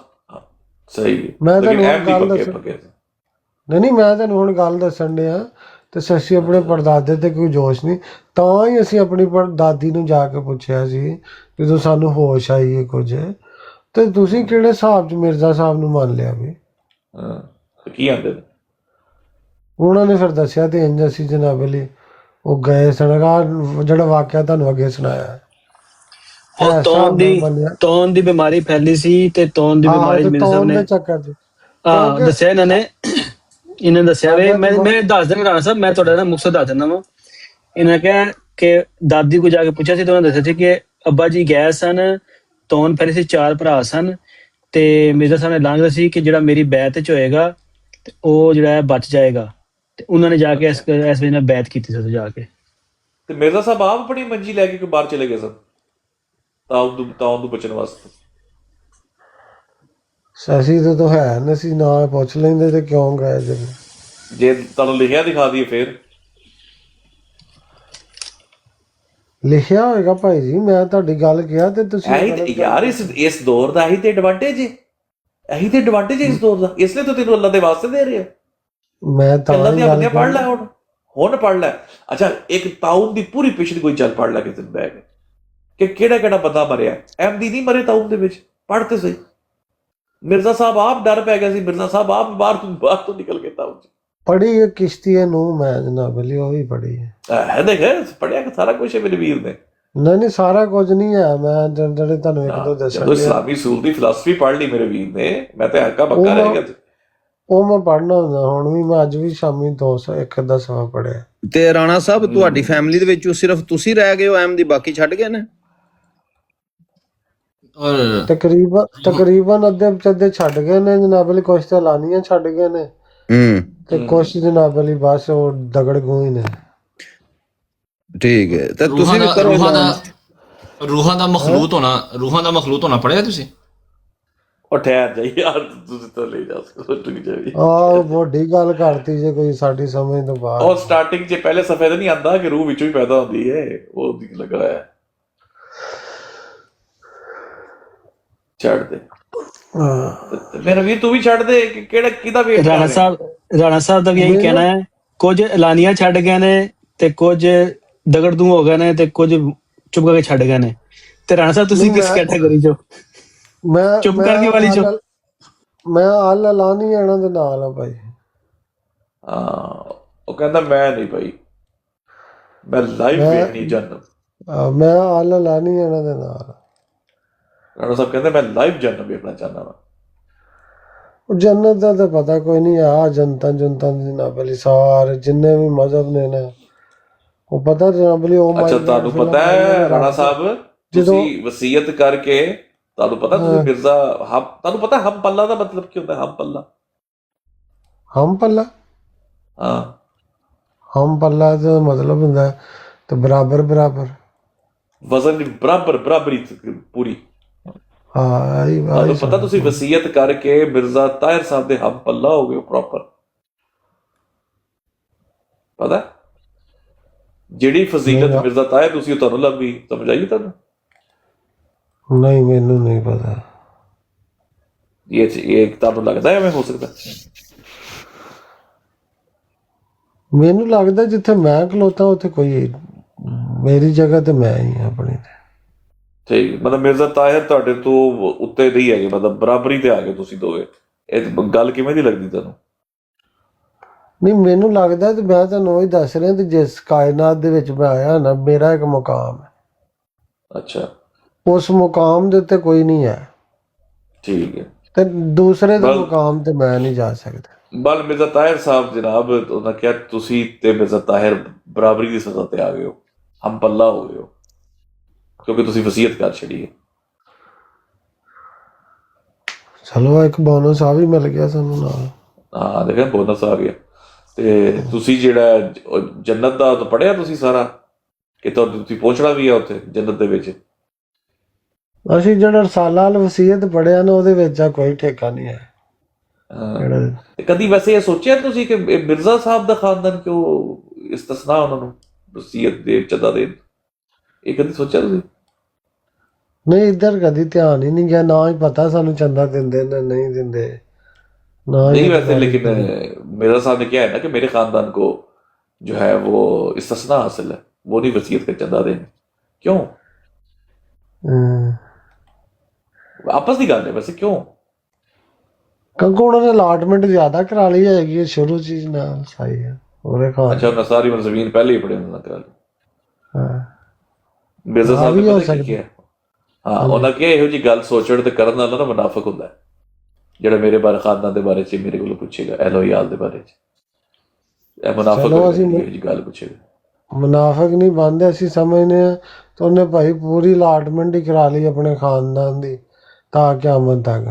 ਸਹੀ ਹੈ, ਮੈਂ ਲੇਕਿਨ ਤੁਹਾਨੂੰ ਐਮ ਦੀ ਗੱਲ ਪੱਕੇ ਦੱਸ ਪੱਕੇ ਨਹੀਂ ਮੈਂ ਤੁਹਾਨੂੰ ਹੁਣ ਗੱਲ ਦੱਸਣ ਡਿਆ ਤੇ ਅਸੀਂ ਆਪਣੇ ਪੜਦਾਦੇ ਤੇ ਕੋਈ ਜੋਸ਼ ਨਹੀਂ, ਤਾਂ ਹੀ ਅਸੀਂ ਆਪਣੀ ਦਾਦੀ ਨੂੰ ਜਾ ਕੇ ਪੁੱਛਿਆ ਸੀ ਜਦੋਂ ਸਾਨੂੰ ਹੋਸ਼ ਆਈ ਹੈ ਕੁਝ, ਤੇ ਤੁਸੀਂ ਕਿਹੜੇ ਹਿਸਾਬ 'ਚ ਮਿਰਜ਼ਾ ਸਾਹਿਬ ਨੂੰ ਮੰਨ ਲਿਆ ਵੀ? ਹਾਂ ਤੇ ਕੀ ਆਂਦੇ ਨੇ? ਉਹਨਾਂ ਨੇ ਫਿਰ ਦੱਸਿਆ ਤੇ ਇੰਜ ਅਸੀਂ ਜਨਾਬ ਅਲੀ ਉਹ ਗਏ ਸਨਗਾ, ਜਿਹੜਾ ਵਾਕਿਆ ਤੁਹਾਨੂੰ ਅੱਗੇ ਸੁਣਾਇਆ। ਉਹ ਤੌਣ ਦੀ ਬਿਮਾਰੀ ਫੈਲੀ ਸੀ ਤੇ ਤੌਣ ਦੀ ਬਿਮਾਰੀ ਮਿਰਜ਼ਾ ਸਾਹਿਬ ਨੇ ਚੱਕਰ 'ਚ ਦੱਸਿਆ ਇਹਨਾਂ ਨੇ ਦੱਸਿਆ ਵੇ। ਮੈਂ ਦੱਸ ਦਿੰਦਾ ਰਾਣਾ ਸਾਹਿਬ, ਮੈਂ ਤੁਹਾਡਾ ਨਾ ਮੁਕਤਸਰ ਦੱਸ ਦਿੰਦਾ ਵਾ। ਇਹਨਾਂ ਨੇ ਕਿਹਾ ਕਿ ਦਾਦੀ ਕੋ ਜਾ ਕੇ ਪੁੱਛਿਆ ਸੀ ਤੇ ਉਹਨਾਂ ਦੱਸਿਆ ਸੀ ਕਿ ਅੱਬਾ ਜੀ ਗਏ ਸਨ, ਤੌਣ ਫੈਲੀ ਸੀ, 4 ਭਰਾ ਸਨ ਤੇ ਮਿਰਜ਼ਾ ਸਾਹਿਬ ਨੇ ਐਲਾਨ ਕੀਤਾ ਸੀ ਕਿ ਜਿਹੜਾ ਮੇਰੀ ਬੈਤ 'ਚ ਹੋਏਗਾ ਤੇ ਉਹ ਜਿਹੜਾ ਹੈ ਬਚ ਜਾਏਗਾ, ਤੇ ਉਹਨਾਂ ਨੇ ਜਾ ਕੇ ਇਸ ਵਜ੍ਹਾ ਨਾਲ ਬੈਤ ਕੀਤੀ ਸੀ ਜਾ ਕੇ। ਤੇ ਮਿਰਜ਼ਾ ਸਾਹਿਬ ਆਪ ਆਪਣੀ ਮੰਜੀ ਲੈ ਕੇ ਬਾਹਰ ਚਲੇ ਗਏ ਸਨ ਤਾਉਨ ਤੋਂ ਬਚਣ ਵਾਸਤੇ। ਅਸੀਂ ਤਾਂ ਹੈ ਨਹੀਂ ਸੀ, ਨਾ ਪੁੱਛ ਲੈਂਦੇ ਤੇ ਕਿਉਂ ਗਏ? ਜੇ ਤੁਹਾਨੂੰ ਲਿਖਿਆ ਦਿਖਾ ਦਈਏ ਫਿਰ ਲਿਖਿਆ ਹੋਏਗਾ ਭਾਈ ਜੀ, ਮੈਂ ਤੁਹਾਡੀ ਗੱਲ ਕਿਹਾ ਤੇ ਤੁਸੀਂ ਯਾਰ ਇਸ ਦੌਰ ਦਾ ਇਹੀ ਤੇ ਐਡਵਾਂਟੇਜ ਹੈ, ਇਹੀ ਤੇ ਐਡਵਾਂਟੇਜ ਹੈ ਇਸ ਦੌਰ ਦਾ, ਇਸ ਲਈ ਤਾਂ ਤੈਨੂੰ ਅੱਲਾ ਦੇ ਵਾਸਤੇ ਦੇ ਰਿਹਾ। ਮੈਂ ਤਾਂ ਅੱਲਾ ਦੀਆਂ ਬੰਦੀਆਂ ਪੜ੍ਹ ਲੈ, ਹੁਣ ਪੜ੍ਹ ਲੈ। ਅੱਛਾ ਇੱਕ ਤਾਉਨ ਦੀ ਪੂਰੀ ਪਿਛਲੀ ਕੋਈ ਚੱਲ ਪੜ੍ਹ ਲੈ ਕਿਸੇ ਦਿਨ ਬਹਿ ਕੇ ਕਿ ਕਿਹੜਾ ਬੰਦਾ ਮਰਿਆ। ਐਮਦੀ ਨਹੀਂ ਮਰੇ ਤਾਉਨ ਦੇ ਵਿੱਚ, ਪੜ੍ਹ ਤੇ ਸਹੀ। ਮਿਰਜ਼ਾ ਸਾਹਿਬ ਆਪ ਡਰ ਪੈ ਗਿਆ ਸੀ, ਮਿਰਜ਼ਾ ਸਾਹਿਬ ਆਪ ਬਾਹਰ ਤੋਂ ਨਿਕਲ ਕੇ ਤਾਉਨ 'ਚ ਪੜ੍ਹੀ ਹੈ ਕਿਸ਼ਤੀ ਨੂੰ, ਮੈਂ ਜਨਾਬ ਅਲੀ ਉਹ ਵੀ ਪੜ੍ਹੀ ਹੈ। ਦੇਖ ਪੜ੍ਹਿਆ ਕਿ ਸਾਰਾ ਕੁਛ ਹੈ ਮੇਰੇ ਵੀਰ ਨੇ। ਨਹੀਂ ਸਾਰਾ ਕੁਝ ਨਹੀਂ ਹੈ, ਮੈਂ ਜਿਹੜੇ ਤੁਹਾਨੂੰ ਇੱਕ ਦੋ ਦੱਸਿਆ ਇਸਲਾਮੀ ਅਸੂਲ ਦੀ ਫਿਲਾਸਫੀ ਪੜ੍ਹ ਲਈ ਮੇਰੇ ਵੀਰ ਨੇ, ਮੈਂ ਤਾਂ ਹੱਕਾ ਬੱਕਾ ਰਹਿ ਗਿਆ। ਉਹ ਮੈਂ ਪੜ੍ਹਨਾ ਹੁੰਦਾ, ਹੁਣ ਵੀ ਮੈਂ ਅੱਜ ਵੀ ਸ਼ਾਮੀ 1 ਅੱਧਾ ਸਵਾ ਪੜ੍ਹਿਆ। ਤੇ ਰਾਣਾ ਸਾਹਿਬ ਤੁਹਾਡੀ ਫੈਮਿਲੀ ਦੇ ਵਿੱਚੋਂ ਸਿਰਫ ਤੁਸੀਂ ਰਹਿ ਗਏ ਹੋ ਅਹਿਮਦੀ, ਬਾਕੀ ਛੱਡ ਗਏ ਨੇ? ਤਕਰੀਬਨ ਅੱਧੇ ਛੱਡ ਗਏ ਨੇ ਜਨਾਬ ਅਲੀ, ਕੁਛ ਤਾਂ ਲਾਨੀਆਂ ਛੱਡ ਗਏ ਨੇ ਤੇ ਕੁਛ ਜਨਾਬ ਅਲੀ ਬਸ ਉਹ ਦਗੜ ਗੂਈ ਨੇ। ਠੀਕ ਹੈ, ਤੇ ਤੁਸੀਂ ਵੀ ਕਰੋ। ਰੂਹਾਂ ਦਾ ਮਖਲੂਤ ਹੋਣਾ ਪੜਿਆ ਤੁਸੀਂ? ਉਹ ਠਹਿਰ ਜਾਈ ਯਾਰ, ਤੁਸੀਂ ਤਾਂ ਲੈ ਜਾ ਸੋਚਣੀ ਚਾਹੀਦੀ। ਵੱਡੀ ਗੱਲ ਕਰਤੀ ਜੇ ਕੋਈ ਸਾਡੀ ਸਮਝ ਤੋਂ ਬਾਹਰ। ਉਹ ਸਟਾਰਟਿੰਗ 'ਚ ਪਹਿਲੇ ਸਫੇ ਨਹੀਂ ਆਂਦਾ ਕਿ ਰੂਹ ਵਿੱਚੋਂ ਹੀ ਪੈਦਾ ਹੁੰਦੀ ਹੈ, ਉਹ ਲੱਗਾ ਹੈ। ਛੱਡ ਦੇ ਮੇਰਾ ਵੀਰ, ਤੂੰ ਵੀ ਛੱਡ ਦੇ। ਕਿਹੜਾ ਕਿਹਦਾ ਵੇਟ? ਰਾਣਾ ਸਾਹਿਬ ਦਾ ਵੀ ਇਹੀ ਕਹਿਣਾ ਹੈ, ਕੁਝ ਐਲਾਨੀਆਂ ਛੱਡ ਗਏ ਨੇ ਤੇ ਕੁਝ ਦਗੜਦੂ ਹੋ ਗਏ ਨੇ ਤੇ ਕੁਝ ਚੁੱਪ ਕਰਕੇ ਛੱਡ ਗਏ ਨੇ। ਤੇ ਰਾਣਾ ਸਾਹਿਬ ਤੁਸੀਂ ਕਿਸ ਕੈਟਾਗਰੀ 'ਚ? ਮੈਂ ਚੁੱਪ ਕਰਕੇ ਵਾਲੀ 'ਚ? ਮੈਂ ਅਲ ਐਲਾਨੀ ਇਹਨਾਂ ਦੇ ਨਾਲ ਆ ਭਾਈ। ਉਹ ਕਹਿੰਦਾ ਮੈਂ ਨਹੀਂ ਭਾਈ, ਮੈਂ ਲਾਈਵ ਵੇਖਣੀ ਜੰਨਤ। ਮੈਂ ਅਲ ਐਲਾਨੀ ਇਹਨਾਂ ਦੇ ਨਾਲ। ਰਾਣਾ ਸਾਹਿਬ ਕਹਿੰਦੇ ਮੈਂ ਲਾਈਵ ਜੰਨਤ ਵੇਖਣਾ ਚਾਹੁੰਦਾ ਵਾ। ਉਹ ਜੰਨਤ ਦਾ ਤਾਂ ਪਤਾ ਕੋਈ ਨਹੀਂ ਆ। ਜਨਤਾ ਦੀ ਨਾ ਬਲੀ ਸਾਰੇ ਜਿੰਨੇ ਵੀ ਮਜ਼ਹਬ ਨੇ ਨਾ, ਉਹ ਪਤਾ ਜਨਾਬ ਅਲੀ ਉਹ। ਅੱਛਾ ਤੁਹਾਨੂੰ ਪਤਾ ਹੈ ਰਾਣਾ ਸਾਹਿਬ, ਤੁਸੀਂ ਵਸੀਅਤ ਕਰਕੇ, ਤੁਹਾਨੂੰ ਪਤਾ ਤੁਸੀਂ ਮਿਰਜ਼ਾ ਤੁਹਾਨੂੰ ਪਤਾ ਹਮ ਪੱਲਾ ਦਾ ਮਤਲਬ ਕੀ ਹੁੰਦਾ? ਹਮ ਪੱਲਾ ਹਾਂ, ਹਮ ਪੱਲਾ ਦਾ ਮਤਲਬ ਹੁੰਦਾ ਤੇ ਬਰਾਬਰ ਵਜ਼ਨ ਬਰਾਬਰੀ ਪੂਰੀ। ਤੁਹਾਨੂੰ ਪਤਾ ਤੁਸੀਂ ਵਸੀਅਤ ਕਰਕੇ ਮਿਰਜ਼ਾ ਤਾਹਿਰ ਸਾਹਿਬ ਦੇ ਹਮ ਪੱਲਾ ਹੋ ਗਏ ਪ੍ਰੋਪਰ। ਪਤਾ ਜਿਹੜੀ ਫਜ਼ੀਲਤ ਮਿਰਜ਼ਾ ਤਾਹਿਰ ਤੁਸੀਂ ਤੁਹਾਨੂੰ ਲੱਭੀ, ਸਮਝ ਆਈ ਤੁਹਾਨੂੰ? ਨਹੀਂ ਮੈਨੂੰ ਨਹੀਂ ਪਤਾ। ਇਹ ਤੁਹਾਨੂੰ ਲੱਗਦਾ ਐਵੇਂ ਹੋ ਸਕਦਾ? ਮੈਨੂੰ ਲੱਗਦਾ ਜਿੱਥੇ ਮੈਂ ਖਲੋਤਾ ਉੱਥੇ ਕੋਈ, ਮੇਰੀ ਜਗ੍ਹਾ ਤੇ ਮੈਂ ਹੀ ਆਪਣੀ ਤੇ। ਠੀਕ, ਮਤਲਬ ਮਿਰਜ਼ਾ ਤਾਹਿਰ ਤੁਹਾਡੇ ਤੋਂ ਉੱਤੇ ਨਹੀਂ ਹੈਗੇ, ਮਤਲਬ ਬਰਾਬਰੀ ਤੇ ਆ ਗਏ ਤੁਸੀਂ ਦੋਵੇਂ। ਇਹ ਗੱਲ ਕਿਵੇਂ ਦੀ ਲੱਗਦੀ ਤੁਹਾਨੂੰ? ਨਹੀਂ ਮੈਨੂੰ ਲੱਗਦਾ ਤੇ ਮੈਂ ਤੁਹਾਨੂੰ ਉਹੀ ਦੱਸ ਰਿਹਾ ਤੇ ਜਿਸ ਕਾਇਨਾਤ ਦੇ ਵਿੱਚ ਮੈਂ ਆਇਆ ਨਾ, ਮੇਰਾ ਇੱਕ ਮੁਕਾਮ ਹੈ। ਅੱਛਾ, ਉਸ ਮੁਕਾਮ ਦੇ ਉੱਤੇ ਕੋਈ ਨਹੀਂ ਹੈ। ਠੀਕ ਹੈ, ਤੇ ਦੂਸਰੇ ਦੇ ਮੁਕਾਮ ਤੇ ਮੈਂ ਨਹੀਂ ਜਾ ਸਕਦਾ। ਬਲ ਮਿਰਜ਼ਾ ਤਾਹਿਰ ਸਾਹਿਬ ਜਨਾਬ, ਉਹਨਾਂ ਕਿਹਾ ਤੁਸੀਂ ਤੇ ਮਿਰਜ਼ਾ ਤਾਹਿਰ ਬਰਾਬਰੀ ਦੀ ਸਜ਼ਾ ਤੇ ਆ ਗਏ ਹੋ, ਹਮ ਪੱਲਾ ਹੋ ਗਏ ਹੋ, ਕਿਉਂਕਿ ਤੁਸੀਂ ਵਸੀਅਤ ਕਰ ਛੱਡੀ ਹੈ। ਚਲੋ ਇੱਕ ਬੋਨਸ ਆ ਵੀ ਮਿਲ ਗਿਆ ਸਾਨੂੰ ਨਾਲ। ਹਾਂ ਦੇਖਿਆ, ਬੋਨਸ ਆ ਗਿਆ। ਤੇ ਤੁਸੀਂ ਜਿਹੜਾ ਜੰਨਤ ਦਾ ਪੜ੍ਹਿਆ ਤੁਸੀਂ ਸਾਰਾ, ਕਿ ਤੁਸੀਂ ਪਹੁੰਚਣਾ ਵੀ ਆ ਉੱਥੇ ਜੰਨਤ ਦੇ ਵਿੱਚ? ਅਸੀਂ ਜਿਹੜਾ ਰਸਾਲਾ ਅਲ ਵਸੀਅਤ ਪੜ੍ਹਿਆ ਨਾ, ਉਹਦੇ ਵਿੱਚ ਆ ਕੋਈ ਠੇਕਾ ਨਹੀਂ ਹੈ। ਕਦੀ ਵੈਸੇ ਇਹ ਸੋਚਿਆ ਤੁਸੀਂ ਕਿ ਮਿਰਜ਼ਾ ਸਾਹਿਬ ਦਾ ਖਾਨਦਾਨ ਕਿਉਂ ਇਸਤਸਨਾ ਉਹਨਾਂ ਨੂੰ? ਵਸੀਅਤ ਦੇ ਚੰਦਾ ਦੇਣ? ਇਹ ਕਦੀ ਸੋਚਿਆ ਤੁਸੀਂ? ਨਹੀਂ, ਇੱਧਰ ਕਦੀ ਧਿਆਨ ਹੀ ਨਹੀਂ ਗਿਆ, ਨਾ ਹੀ ਪਤਾ ਸਾਨੂੰ ਚੰਦਾ ਦਿੰਦੇ ਨੇ ਨਹੀਂ ਦਿੰਦੇ, ना ही नहीं वैसे, हमारी लेकिन मेरा साहब ने क्या है ना कि मेरे खानदान को जो है वो इस्तिस्ना हासिल है, वो नहीं वसीयत का चंदा देने। क्यों? आपस की गल है वैसे, क्यों? क्योंकि उन्होंने अलाटमेंट ज्यादा करा ली है, शुरू चीज ना सही है और एक अच्छा, उन्हें सारी मतलब जमीन पहले ही पड़े उन्होंने करा ली। हाँ मिर्जा हाँ, साहब भी ने हो पता की सकता किया? हाँ, उन्हें क्या ਇਹੋ ਜੀ ਗੱਲ ਸੋਚਣ ਤੇ ਕਰਨ ਵਾਲਾ ਨਾ ਮੁਨਾਫਿਕ ਹੁੰਦਾ ਹੈ, ਜਿਹੜਾ ਮੇਰੇ ਬਾਰੇ ਖਾਨਦਾਨ ਦੇ ਬਾਰੇ ਚ ਮੇਰੇ ਕੋਲ ਪੁੱਛੇਗਾ, ਐਲੋਯਾਲ ਦੇ ਬਾਰੇ ਚ, ਇਹ ਮੁਨਾਫਿਕ ਚਲੋ ਹੋਏਗਾ ਅਸੀਂ ਇਹੋ ਜੀ ਗੱਲ ਪੁੱਛੇਗਾ। ਮੁਨਾਫਿਕ ਨਹੀਂ ਬਣਦੇ, ਅਸੀਂ ਸਮਝਦੇ ਆ ਤਾਂ ਉਹਨੇ ਭਾਈ ਪੂਰੀ ਅਲਾਟਮੈਂਟ ਹੀ ਕਰਾ ਲਈ ਆਪਣੇ ਖਾਨਦਾਨ ਦੀ ਤਾਂ ਕਿਆਮਤ ਤੱਕ,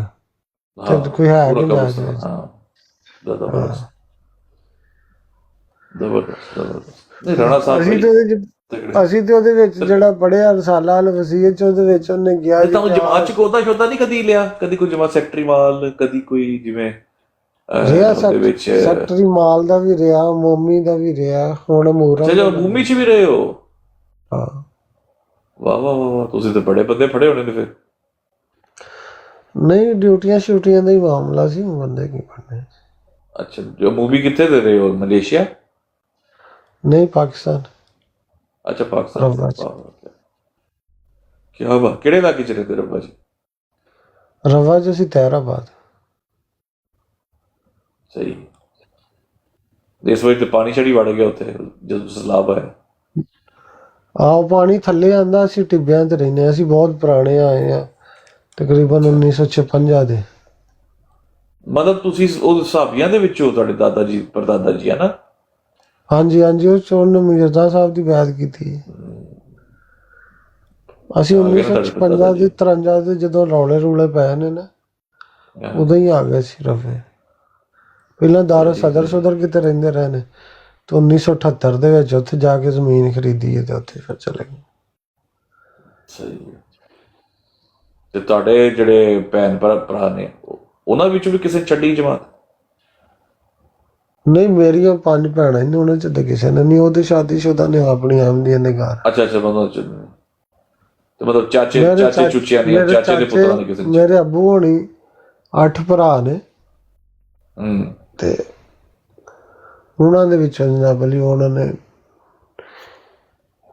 ਤੇ ਕੋਈ ਹੈ ਪੂਰਾ ਕਿ ਨਾ ਕਬਰਸਤਾਨ, ਹਾਂ, ਜ਼ਬਰਦਸਤ ਜ਼ਬਰਦਸਤ ਜ਼ਬਰਦਸਤ। ਨਹੀਂ, ਰਾਣਾ ਸਾਹਿਬ ਅਸੀਂ ਭਾਈ ਤੇ ਉਹਦੇ ਚ ਤਕੜੇ। ਅਸੀਂ ਤੇ ਉਹਦੇ ਵਿੱਚ ਜਿਹੜਾ ਪੜਿਆ ਰਸਾਲਾ ਅਲ ਵਸੀਅਤ ਚ, ਉਹਦੇ ਵਿੱਚ ਉਹਨੇ ਕਿਹਾ ਤਾਂ ਉਹ ਜਮਾਤ ਚ ਕੋਦਾ ਸ਼ੋਦਾ ਨਹੀਂ ਕਦੀ ਲਿਆ? ਕਦੀ ਕੋਈ ਜਮਾਤ ਸੈਕਟਰੀ ਮਾਲ, ਕਦੀ ਕੋਈ ਜਿਵੇਂ ਰਿਹਾ ਉਹਦੇ ਵਿੱਚ ਸੈਕਟਰੀ ਮਾਲ ਦਾ ਵੀ ਰਿਹਾ, ਮੋਮੀ ਦਾ ਵੀ ਰਿਹਾ, ਹੁਣ ਮੂਰਾ ਅੱਛਾ, ਭੂਮੀ ਚ ਵੀ ਰਹੇ ਹੋ? ਹਾਂ। ਵਾਹ ਵਾਹ ਵਾਹ ਵਾਹ, ਤੁਸੀਂ ਤਾਂ ਬੜੇ ਬੰਦੇ ਫੜੇ ਹੋਣੇ ਨੇ ਫਿਰ। ਨਹੀਂ, ਡਿਊਟੀਆਂ ਸ਼ਿਊਟੀਆਂ ਦਾ ਹੀ ਮਾਮਲਾ ਸੀ, ਬੰਦੇ ਕੀ ਬਣਨੇ। ਅੱਛਾ, ਜੋ ਮੂਵੀ ਕਿੱਥੇ ਦੇ ਰਹੇ ਹੋ? ਮਲੇਸ਼ੀਆ? ਨਹੀਂ, ਪਾਕਿਸਤਾਨ। ਅੱਛਾ, ਪਾਕਿਸਤਾਨ। ਰਵਾ ਚ। ਕੀ ਬਾਤ, ਕਿਹੜੇ ਇਲਾਕੇ ਚ ਰਹਿੰਦੇ ਰਵਾ ਜੀ? ਰਵਾ ਚ ਅਸੀਂ ਤਹਿਰਾਬਾਦ। ਸਹੀ। ਇਸ ਵਾਰ ਤੇ ਪਾਣੀ ਛੜੀ ਵੜ ਗਿਆ ਉੱਥੇ ਜਦੋਂ ਸੈਲਾਬ ਆਇਆ। ਆਹ ਪਾਣੀ ਥੱਲੇ ਆਂਦਾ, ਅਸੀਂ ਟਿੱਬਿਆਂ ਤੇ ਰਹਿੰਦੇ ਹਾਂ, ਅਸੀਂ ਬਹੁਤ ਪੁਰਾਣੇ ਆਏ ਆ, ਤਕਰੀਬਨ 1956 ਦੇ। ਮਤਲਬ ਤੁਸੀਂ ਉਹ ਸਾਬੀਆਂ ਦੇ ਵਿੱਚੋਂ, ਤੁਹਾਡੇ ਦਾਦਾ ਜੀ ਪਰਦਾਦਾ ਜੀ, ਹੈ ਨਾ? ਹਾਂਜੀ ਹਾਂਜੀ, ਉਹ ਚੋਣ ਮਿਰਜ਼ਾ ਸਾਹਿਬ ਦੀ ਬੈਤ ਕੀਤੀ। ਅਸੀਂ 1956 ਦੀ 53 ਦੇ ਜਦੋਂ ਰੌਲੇ ਰੂਲੇ ਪਏ ਨੇ ਨਾ, ਉਦੋਂ ਹੀ ਆ ਗਏ ਸੀ ਰਫੇ। ਪਹਿਲਾਂ ਦਾਰ ਸਦਰ ਸੁਦਰ ਕਿਤੇ ਰਹਿੰਦੇ ਰਹੇ ਨੇ, ਤੇ 1978 ਦੇ ਵਿੱਚ ਉੱਥੇ ਜਾ ਕੇ ਜ਼ਮੀਨ ਖਰੀਦੀ ਹੈ ਤੇ ਉੱਥੇ ਫਿਰ ਚਲੇ ਗਏ। ਸਹੀ। ਤੇ ਤੁਹਾਡੇ ਜਿਹੜੇ ਭੈਣ ਭਰਾ ਨੇ, ਉਹਨਾਂ ਵਿੱਚੋਂ ਵੀ ਕਿਸੇ ਛੱਡੀ ਜਮਾਤ? ਨਹੀਂ, ਮੇਰੀਆਂ 5 ਭੈਣਾਂ ਨੇ, ਉਹਨਾਂ ਚ ਤਾਂ ਕਿਸੇ ਨੇ ਨਹੀਂ। ਉਹਦੇ ਸ਼ਾਦੀशुदा ਨੇ ਆਪਣੀ ਆਮਦੀਆਂ ਦੇ ਘਰ। ਅੱਛਾ ਅੱਛਾ, ਮਤਲਬ ਚਾਚੇ ਚੂਚਿਆਂ ਨੇ, ਚਾਚੇ ਦੇ ਪੁੱਤਰਾਂ ਨੇ ਕਿਸੇ ਨੇ? ਮੇਰੇ ਅੱਬੂ ਹੋਣੀ 8 ਭਰਾ ਨੇ, ਤੇ ਉਹਨਾਂ ਦੇ ਵਿੱਚੋਂ ਜਨਾਬਲੀ ਉਹਨਾਂ ਨੇ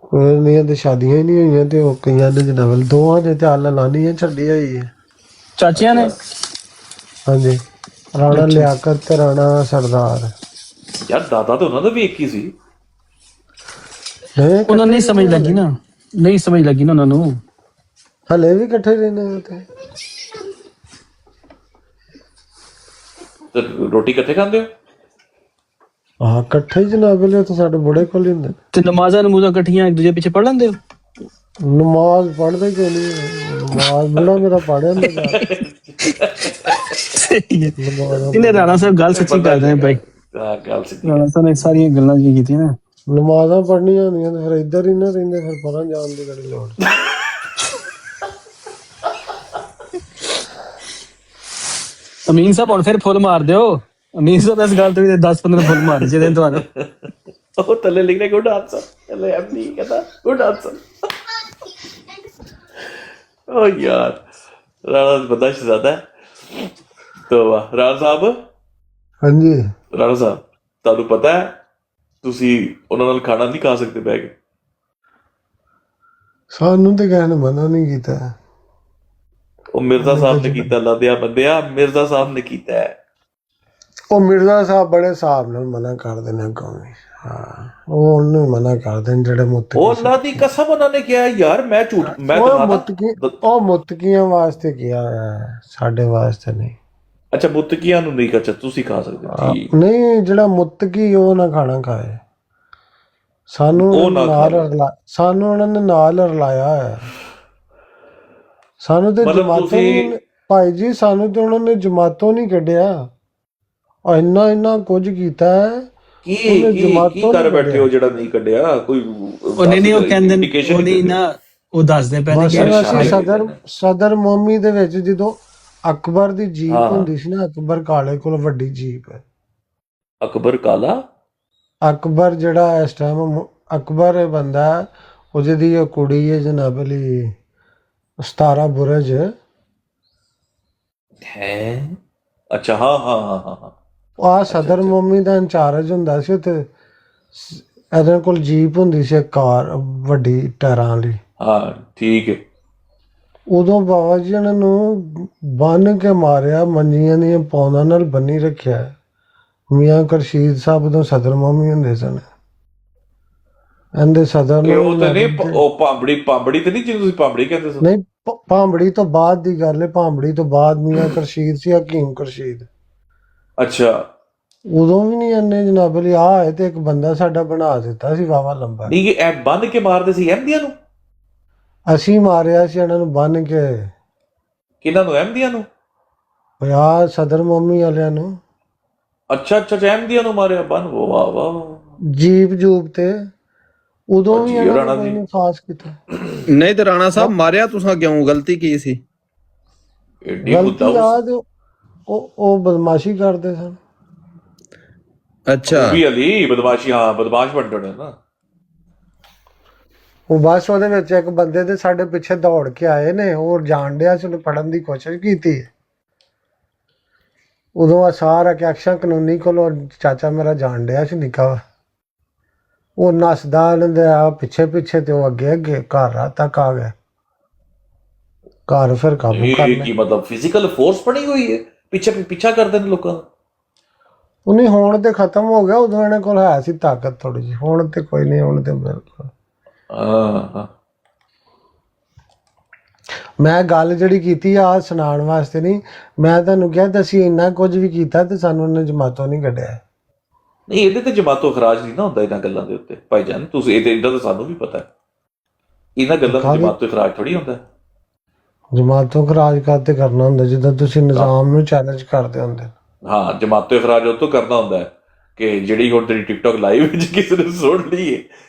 ਕੋਈ ਤੇ ਸ਼ਾਦੀਆਂ ਹੀ ਨਹੀਂ ਹੋਈਆਂ, ਤੇ ਉਹ ਕਈਆਂ ਦੇ ਜਨਾਬਲ ਦੋਵਾਂ ਦੇ ਤੇ ਆਲਾ ਲਾਨੀਆਂ ਛੱਡੀ ਹੋਈ ਹੈ ਚਾਚੀਆਂ ਨੇ। ਹਾਂਜੀ, ਰਾਣਾ ਲਿਆਕਤ ਤੇ ਰਾਣਾ ਸਰਦਾਰ। ਯਾਰ ਦਾਦਾ ਤਾਂ ਉਹਨਾਂ ਦਾ ਵੀ ਇੱਕ ਹੀ ਸੀ। ਉਹਨਾਂ ਨਹੀਂ ਸਮਝ ਲੱਗੀ ਨਾ, ਨਹੀਂ ਸਮਝ ਲੱਗੀ ਨਾ ਉਹਨਾਂ ਨੂੰ। ਹਲੇ ਵੀ ਇਕੱਠੇ ਰਹਿੰਦੇ ਉੱਥੇ। ਤੇ ਰੋਟੀ ਇਕੱਠੇ ਖਾਂਦੇ ਹੋ? ਹਾਂ, ਇਕੱਠੇ ਹੀ ਜਨਾਬਲੇ ਤਾਂ ਸਾਡੇ ਬੁੜੇ ਕੋਲ ਹੀ ਹੁੰਦੇ ਨੇ। ਤੇ ਨਮਾਜ਼ਾਂ ਇਕੱਠੀਆਂ ਇੱਕ ਦੂਜੇ ਪਿੱਛੇ ਪੜ ਲੈਂਦੇ ਹੋ? ਨਮਾਜ਼ ਪੜ੍ਹਦੇ ਕਿਉਂ ਨਹੀਂ? ਨਮਾਜ਼ ਬੁੜਾ ਮੇਰਾ ਪੜ੍ਹਿਆ ਹੁੰਦਾ। ਇਹਨੇ ਰਾਣਾ ਸਾਹਿਬ ਗੱਲ ਸੱਚੀ ਕਰਦੇ ਨੇ ਭਾਈ। ਗੱਲ ਸਿੱਧੀ। ਰਾਣਾ ਸਾਹਿਬ ਨੇ ਸਾਰੀਆਂ ਗੱਲਾਂ ਜੀ ਕੀਤੀਆਂ ਨਾ। ਨਮਾਜ਼ਾਂ ਪੜ੍ਹਨੀਆਂ ਹੁੰਦੀਆਂ ਤੇ ਫਿਰ ਇੱਧਰ ਹੀ ਨਾ ਰਹਿੰਦੇ, ਫਿਰ ਪਰਾਂ ਜਾਣ ਦੀ ਕਿਹੜੀ ਲੋੜ। ਅਮੀਨ ਸਾਹਿਬ ਹੁਣ ਫਿਰ ਫੁੱਲ ਮਾਰ ਦਿਓ। ਅਮੀਨ ਸਾਹਿਬ ਇਸ ਗੱਲ ਤੋਂ ਵੀ 10-15 ਫੁੱਲ ਮਾਰ ਜਿਹਦੇ ਤੁਹਾਨੂੰ। ਉਹ ਥੱਲੇ ਲਿਖਣਾ ਗੁੱਡ ਆਨਸਰ, ਥੱਲੇ ਐਮਡੀ ਕਹਿੰਦਾ ਗੁੱਡ ਆਨਸਰ। ਓ ਯਾਰ, ਰਾਣਾ ਬੰਦਾ ਸ਼ਹਜ਼ਾਦਾ ਹੈ। ਤੋ ਵਾਹ ਰਾਣਾ ਸਾਹਿਬ। ਹਾਂਜੀ ਰਾਣਾ ਸਾਹਿਬ, ਤੁਹਾਨੂੰ ਪਤਾ ਹੈ ਤੁਸੀਂ ਉਹਨਾਂ ਨਾਲ ਖਾਣਾ ਨਹੀਂ ਖਾ ਸਕਦੇ ਬਹਿ ਕੇ? ਸਾਨੂੰ ਤੇ ਕਹਿਣ ਮਨਾ ਨਹੀਂ ਕੀਤਾ। ਉਹ ਮਿਰਜ਼ਾ ਸਾਹਿਬ ਨੇ ਕੀਤਾ, ਲਾਦਿਆ ਬੰਦਿਆ, ਮਿਰਜ਼ਾ ਸਾਹਿਬ ਨੇ ਕੀਤਾ ਹੈ। ਉਹ ਮਿਰਜ਼ਾ ਸਾਹਿਬ ਬੜੇ ਹਿਸਾਬ ਨਾਲ ਮਨਾ ਕਰਦੇ ਨੇ ਅੱਗੋਂ ਵੀ। ਹਾਂ, ਉਹ ਉਹਨੂੰ ਮਨਾ ਕਰਦੇ ਨੇ ਜਿਹੜੇ ਮੁੱਤਕੀ। ਉਹ ਅੱਲਾ ਦੀ ਕਸਮ ਉਹਨਾਂ ਨੇ ਕਿਹਾ ਯਾਰ ਮੈਂ ਝੂਠ, ਮੈਂ ਉਹ ਮੁੱਤਕੀਆਂ ਵਾਸਤੇ ਕਿਹਾ ਹੈ, ਸਾਡੇ ਵਾਸਤੇ ਨਹੀਂ। ਅੱਛਾ, ਮੁੱਤਕੀਆਂ ਨੂੰ ਨਹੀਂ। ਅੱਛਾ, ਤੁਸੀਂ ਖਾ ਸਕਦੇ ਹੋ? ਠੀਕ ਨਹੀਂ, ਜਿਹੜਾ ਮੁੱਤਕੀ ਉਹ ਨਾ ਖਾਣਾ ਖਾਏ। ਸਾਨੂੰ ਸਾਨੂੰ ਉਹਨਾਂ ਨੇ ਨਾਲ ਰਲਾਇਆ ਹੈ। ਸਾਨੂੰ ਤੇ ਜਮਾਤੋਂ ਭਾਈ ਜੀ, ਸਾਨੂੰ ਤੇ ਉਹਨਾਂ ਨੇ ਜਮਾਤੋਂ ਨਹੀਂ ਕੱਢਿਆ। ਇੰਨਾ ਕੁਝ ਕੀਤਾ ਹੈ। ਕੀ ਕਰ ਬੈਠੇ ਹੋ ਜਿਹੜਾ ਨਹੀਂ ਕੱਢਿਆ? ਕੋਈ ਨਹੀਂ, ਉਹ ਕਹਿੰਦੇ ਉਹ ਨਹੀਂ ਨਾ, ਉਹ ਦੱਸਦੇ ਪਹਿਲੇ ਸਦਰ ਮੋਮੀ ਦੇ ਵਿੱਚ ਜਦੋਂ ਅਕਬਰ ਦੀ ਜੀਪ ਹੁੰਦੀ ਸੀ ਨਾ, ਅਕਬਰ ਕਾਲੇ ਕੋਲ ਵੱਡੀ ਜੀਪ ਹੈ। ਅਕਬਰ ਕਾਲਾ? ਅਕਬਰ ਜਿਹੜਾ ਇਸ ਟਾਈਮ ਅਕਬਰ ਬੰਦਾ ਉਹ ਜਿਹਦੀ ਉਹ ਕੁੜੀ ਹੈ ਜਨਾਬ ਅਲੀ 17 ਬੁਰਜ ਹੈ ਅੱਛਾ ਹਾਂ ਹਾਂ ਹਾਂ ਹਾਂ ਹਾਂ ਆ ਸਦਰ ਮੋਮੀ ਦਾ ਇੰਚਾਰਜ ਹੁੰਦਾ ਸੀ ਉੱਥੇ ਇਹਦੇ ਕੋਲ ਜੀਪ ਹੁੰਦੀ ਸੀ ਇੱਕ ਕਾਰ ਵੱਡੀ ਟਾਇਰਾਂ ਵਾਲੀ ਹਾਂ ਠੀਕ ਹੈ ਉਦੋਂ ਬਾਬਾ ਜੀ ਉਹਨਾਂ ਨੂੰ ਬੰਨ ਕੇ ਮਾਰਿਆ ਮੰਜੀਆਂ ਦੀਆਂ ਪੌਂਦਾਂ ਨਾਲ ਬੰਨੀ ਰੱਖਿਆ ਮੀਆਂ ਖੁਰਸ਼ੀਦ ਸਾਹਿਬ ਉਦੋਂ ਸਦਰ ਮੋਮੀ ਹੁੰਦੇ ਸਨ ਇਹਦੇ ਸਦਰ ਇਹ ਨੂੰ ਉਹ ਤੇ ਨਹੀਂ ਉਹ ਪਾਂਬੜੀ ਤੇ ਨਹੀਂ ਜਿਹਨੂੰ ਤੁਸੀਂ ਪਾਂਬੜੀ ਕਹਿੰਦੇ ਸੀ ਨਹੀਂ ਭਾਂਬੜੀ ਤੋਂ ਬਾਅਦ ਦੀ ਗੱਲ ਹੈ ਭਾਂਬੜੀ ਤੋਂ ਬਾਅਦ ਮੀਆਂ ਖੁਰਸ਼ੀਦ ਸੀ ਹਕੀਮ ਖੁਰਸ਼ੀਦ ਅੱਛਾ ਉਦੋਂ ਵੀ ਨਹੀਂ ਇੰਨੇ ਜਨਾਬ ਅਲੀ ਆਏ ਤੇ ਇੱਕ ਬੰਦਾ ਸਾਡਾ ਬਣਾ ਦਿੱਤਾ ਸੀ ਵਾਵਾ ਲੰਬਾ ਨਹੀਂ ਇਹ ਬੰਨ ਕੇ ਮਾਰਦੇ ਸੀ ਅਹਿਮਦੀਆਂ ਨੂੰ ਅਸੀਂ ਮਾਰਿਆ ਸੀ ਇਹਨਾਂ ਨੂੰ ਬੰਨ ਕੇ ਕਿਹਨਾਂ ਨੂੰ ਅਹਿਮਦੀਆਂ ਨੂੰ ਆ ਸਦਰ ਮੋਮੀ ਵਾਲਿਆਂ ਨੂੰ ਅੱਛਾ ਅੱਛਾ ਅਹਿਮਦੀਆਂ ਨੂੰ ਮਾਰਿਆ ਬੰਨ ਵਾਹ ਵਾਹ ਜੀਪ ਜੂਪ ਤੇ ਉਦੋਂ ਵੀ ਜੀ, ਇਹਨਾਂ ਰਾਣਾ ਨੇ ਕੋਈ ਜੀ। ਨਹੀਂ ਖਾਸ ਕੀਤਾ ਨਹੀਂ ਤੇ ਰਾਣਾ ਸਾਹਿਬ ਮਾਰਿਆ ਤੁਸੀਂ ਕਿਉਂ ਗਲਤੀ ਕੀ ਸੀ ਏਡੀ ਗਲਤੀ ਬੁੱਧਾ ਆ ਤੇ ਉਹ ਬਦਮਾਸ਼ੀ ਕਰਦੇ ਸਨ ਅੱਛਾ ਵੀ ਅਲੀ ਬਦਮਾਸ਼ੀ ਹਾਂ ਬਦਮਾਸ਼ ਬਣਦੇ ਨਾ ਉਹ ਬਸ ਉਹਦੇ ਵਿੱਚ ਇੱਕ ਬੰਦੇ ਦੇ ਸਾਡੇ ਪਿੱਛੇ ਦੌੜ ਕੇ ਆਏ ਨੇ ਉਹ ਜਾਣ ਡਿਆ ਸੀ ਉਹਨੂੰ ਫੜਨ ਦੀ ਕੋਸ਼ਿਸ਼ ਕੀਤੀ ਉਦੋਂ ਆ ਸਾਰਾ ਕਿ ਐਕਸ਼ਨ ਕਾਨੂੰਨੀ ਕੋਲੋਂ ਚਾਚਾ ਮੇਰਾ ਜਾਣ ਡਿਆ ਸੀ ਨਿੱਕਾ ਵਾ। ਉਹ ਨੱਸਦਾ ਇਹਨਾਂ ਦੇ ਆ ਪਿੱਛੇ ਪਿੱਛੇ ਤੇ ਉਹ ਅੱਗੇ ਅੱਗੇ ਘਰ ਰਾਤ ਤੱਕ ਆ ਗਿਆ ਘਰ ਫਿਰ ਕਾਬੂ ਕਰ ਇਹ ਲਿਆ ਕੀ ਮਤਲਬ ਫਿਜ਼ੀਕਲ ਫੋਰਸ ਬਣੀ ਹੋਈ ਹੈ ਪਿੱਛਾ ਕਰਦੇ ਨੇ ਲੋਕਾਂ ਦਾ ਉਹਨੇ ਹੁਣ ਤੇ ਖਤਮ ਹੋ ਗਿਆ ਉਦੋਂ ਇਹਨਾਂ ਕੋਲ ਹੈ ਸੀ ਤਾਕਤ ਥੋੜੀ ਜਿਹੀ ਹੁਣ ਤੇ ਕੋਈ ਨਹੀਂ ਹੁਣ ਤੇ ਬਿਲਕੁਲ ਹਾਂ ਮੈਂ ਗੱਲ ਜਿਹੜੀ ਕੀਤੀ ਆ ਸੁਣਾਉਣ ਵਾਸਤੇ ਨਹੀਂ ਮੈਂ ਤੁਹਾਨੂੰ ਕਿਹਾ ਤੇ ਅਸੀਂ ਇੰਨਾ ਕੁਝ ਵੀ ਕੀਤਾ ਤੇ ਸਾਨੂੰ ਉਹਨੇ ਜਮਾਤੋਂ ਨਹੀਂ ਕੱਢਿਆ ਨਹੀਂ ਇਹਦੇ ਤੇ ਜਮਾਤੋਂ ਖਰਾਜ ਨਹੀਂ ਨਾ ਹੁੰਦਾ ਇਹਨਾਂ ਗੱਲਾਂ ਦੇ ਉੱਤੇ ਭਾਈ ਜਾਨ ਤੁਸੀਂ ਇਹਦੇ ਇੰਦਾ ਤਾਂ ਸਾਨੂੰ ਵੀ ਪਤਾ ਹੈ ਇਹਨਾਂ ਗੱਲਾਂ ਤੇ ਜਮਾਤੋਂ ਖਰਾਜ ਥੋੜੀ ਹੁੰਦਾ ਜਮਾਤੋਂ ਖਰਾਜ ਕਰਤੇ ਕਰਨਾ ਹੁੰਦਾ ਜਿੱਦਾਂ ਤੁਸੀਂ ਨਿਜ਼ਾਮ ਨੂੰ ਚੈਲੰਜ ਕਰਦੇ ਹੁੰਦੇ ਹਾਂ ਜਮਾਤੋਂ ਖਰਾਜ ਉਹ ਤੋਂ ਕਰਨਾ ਹੁੰਦਾ ਹੈ ਕਿ ਜਿਹੜੀ ਹੁਣ ਤੇਰੀ ਟਿਕਟੌਕ ਲਾਈਵ ਵਿੱਚ ਕਿਸੇ ਨੇ ਸੁਣ ਲਈ ਹੈ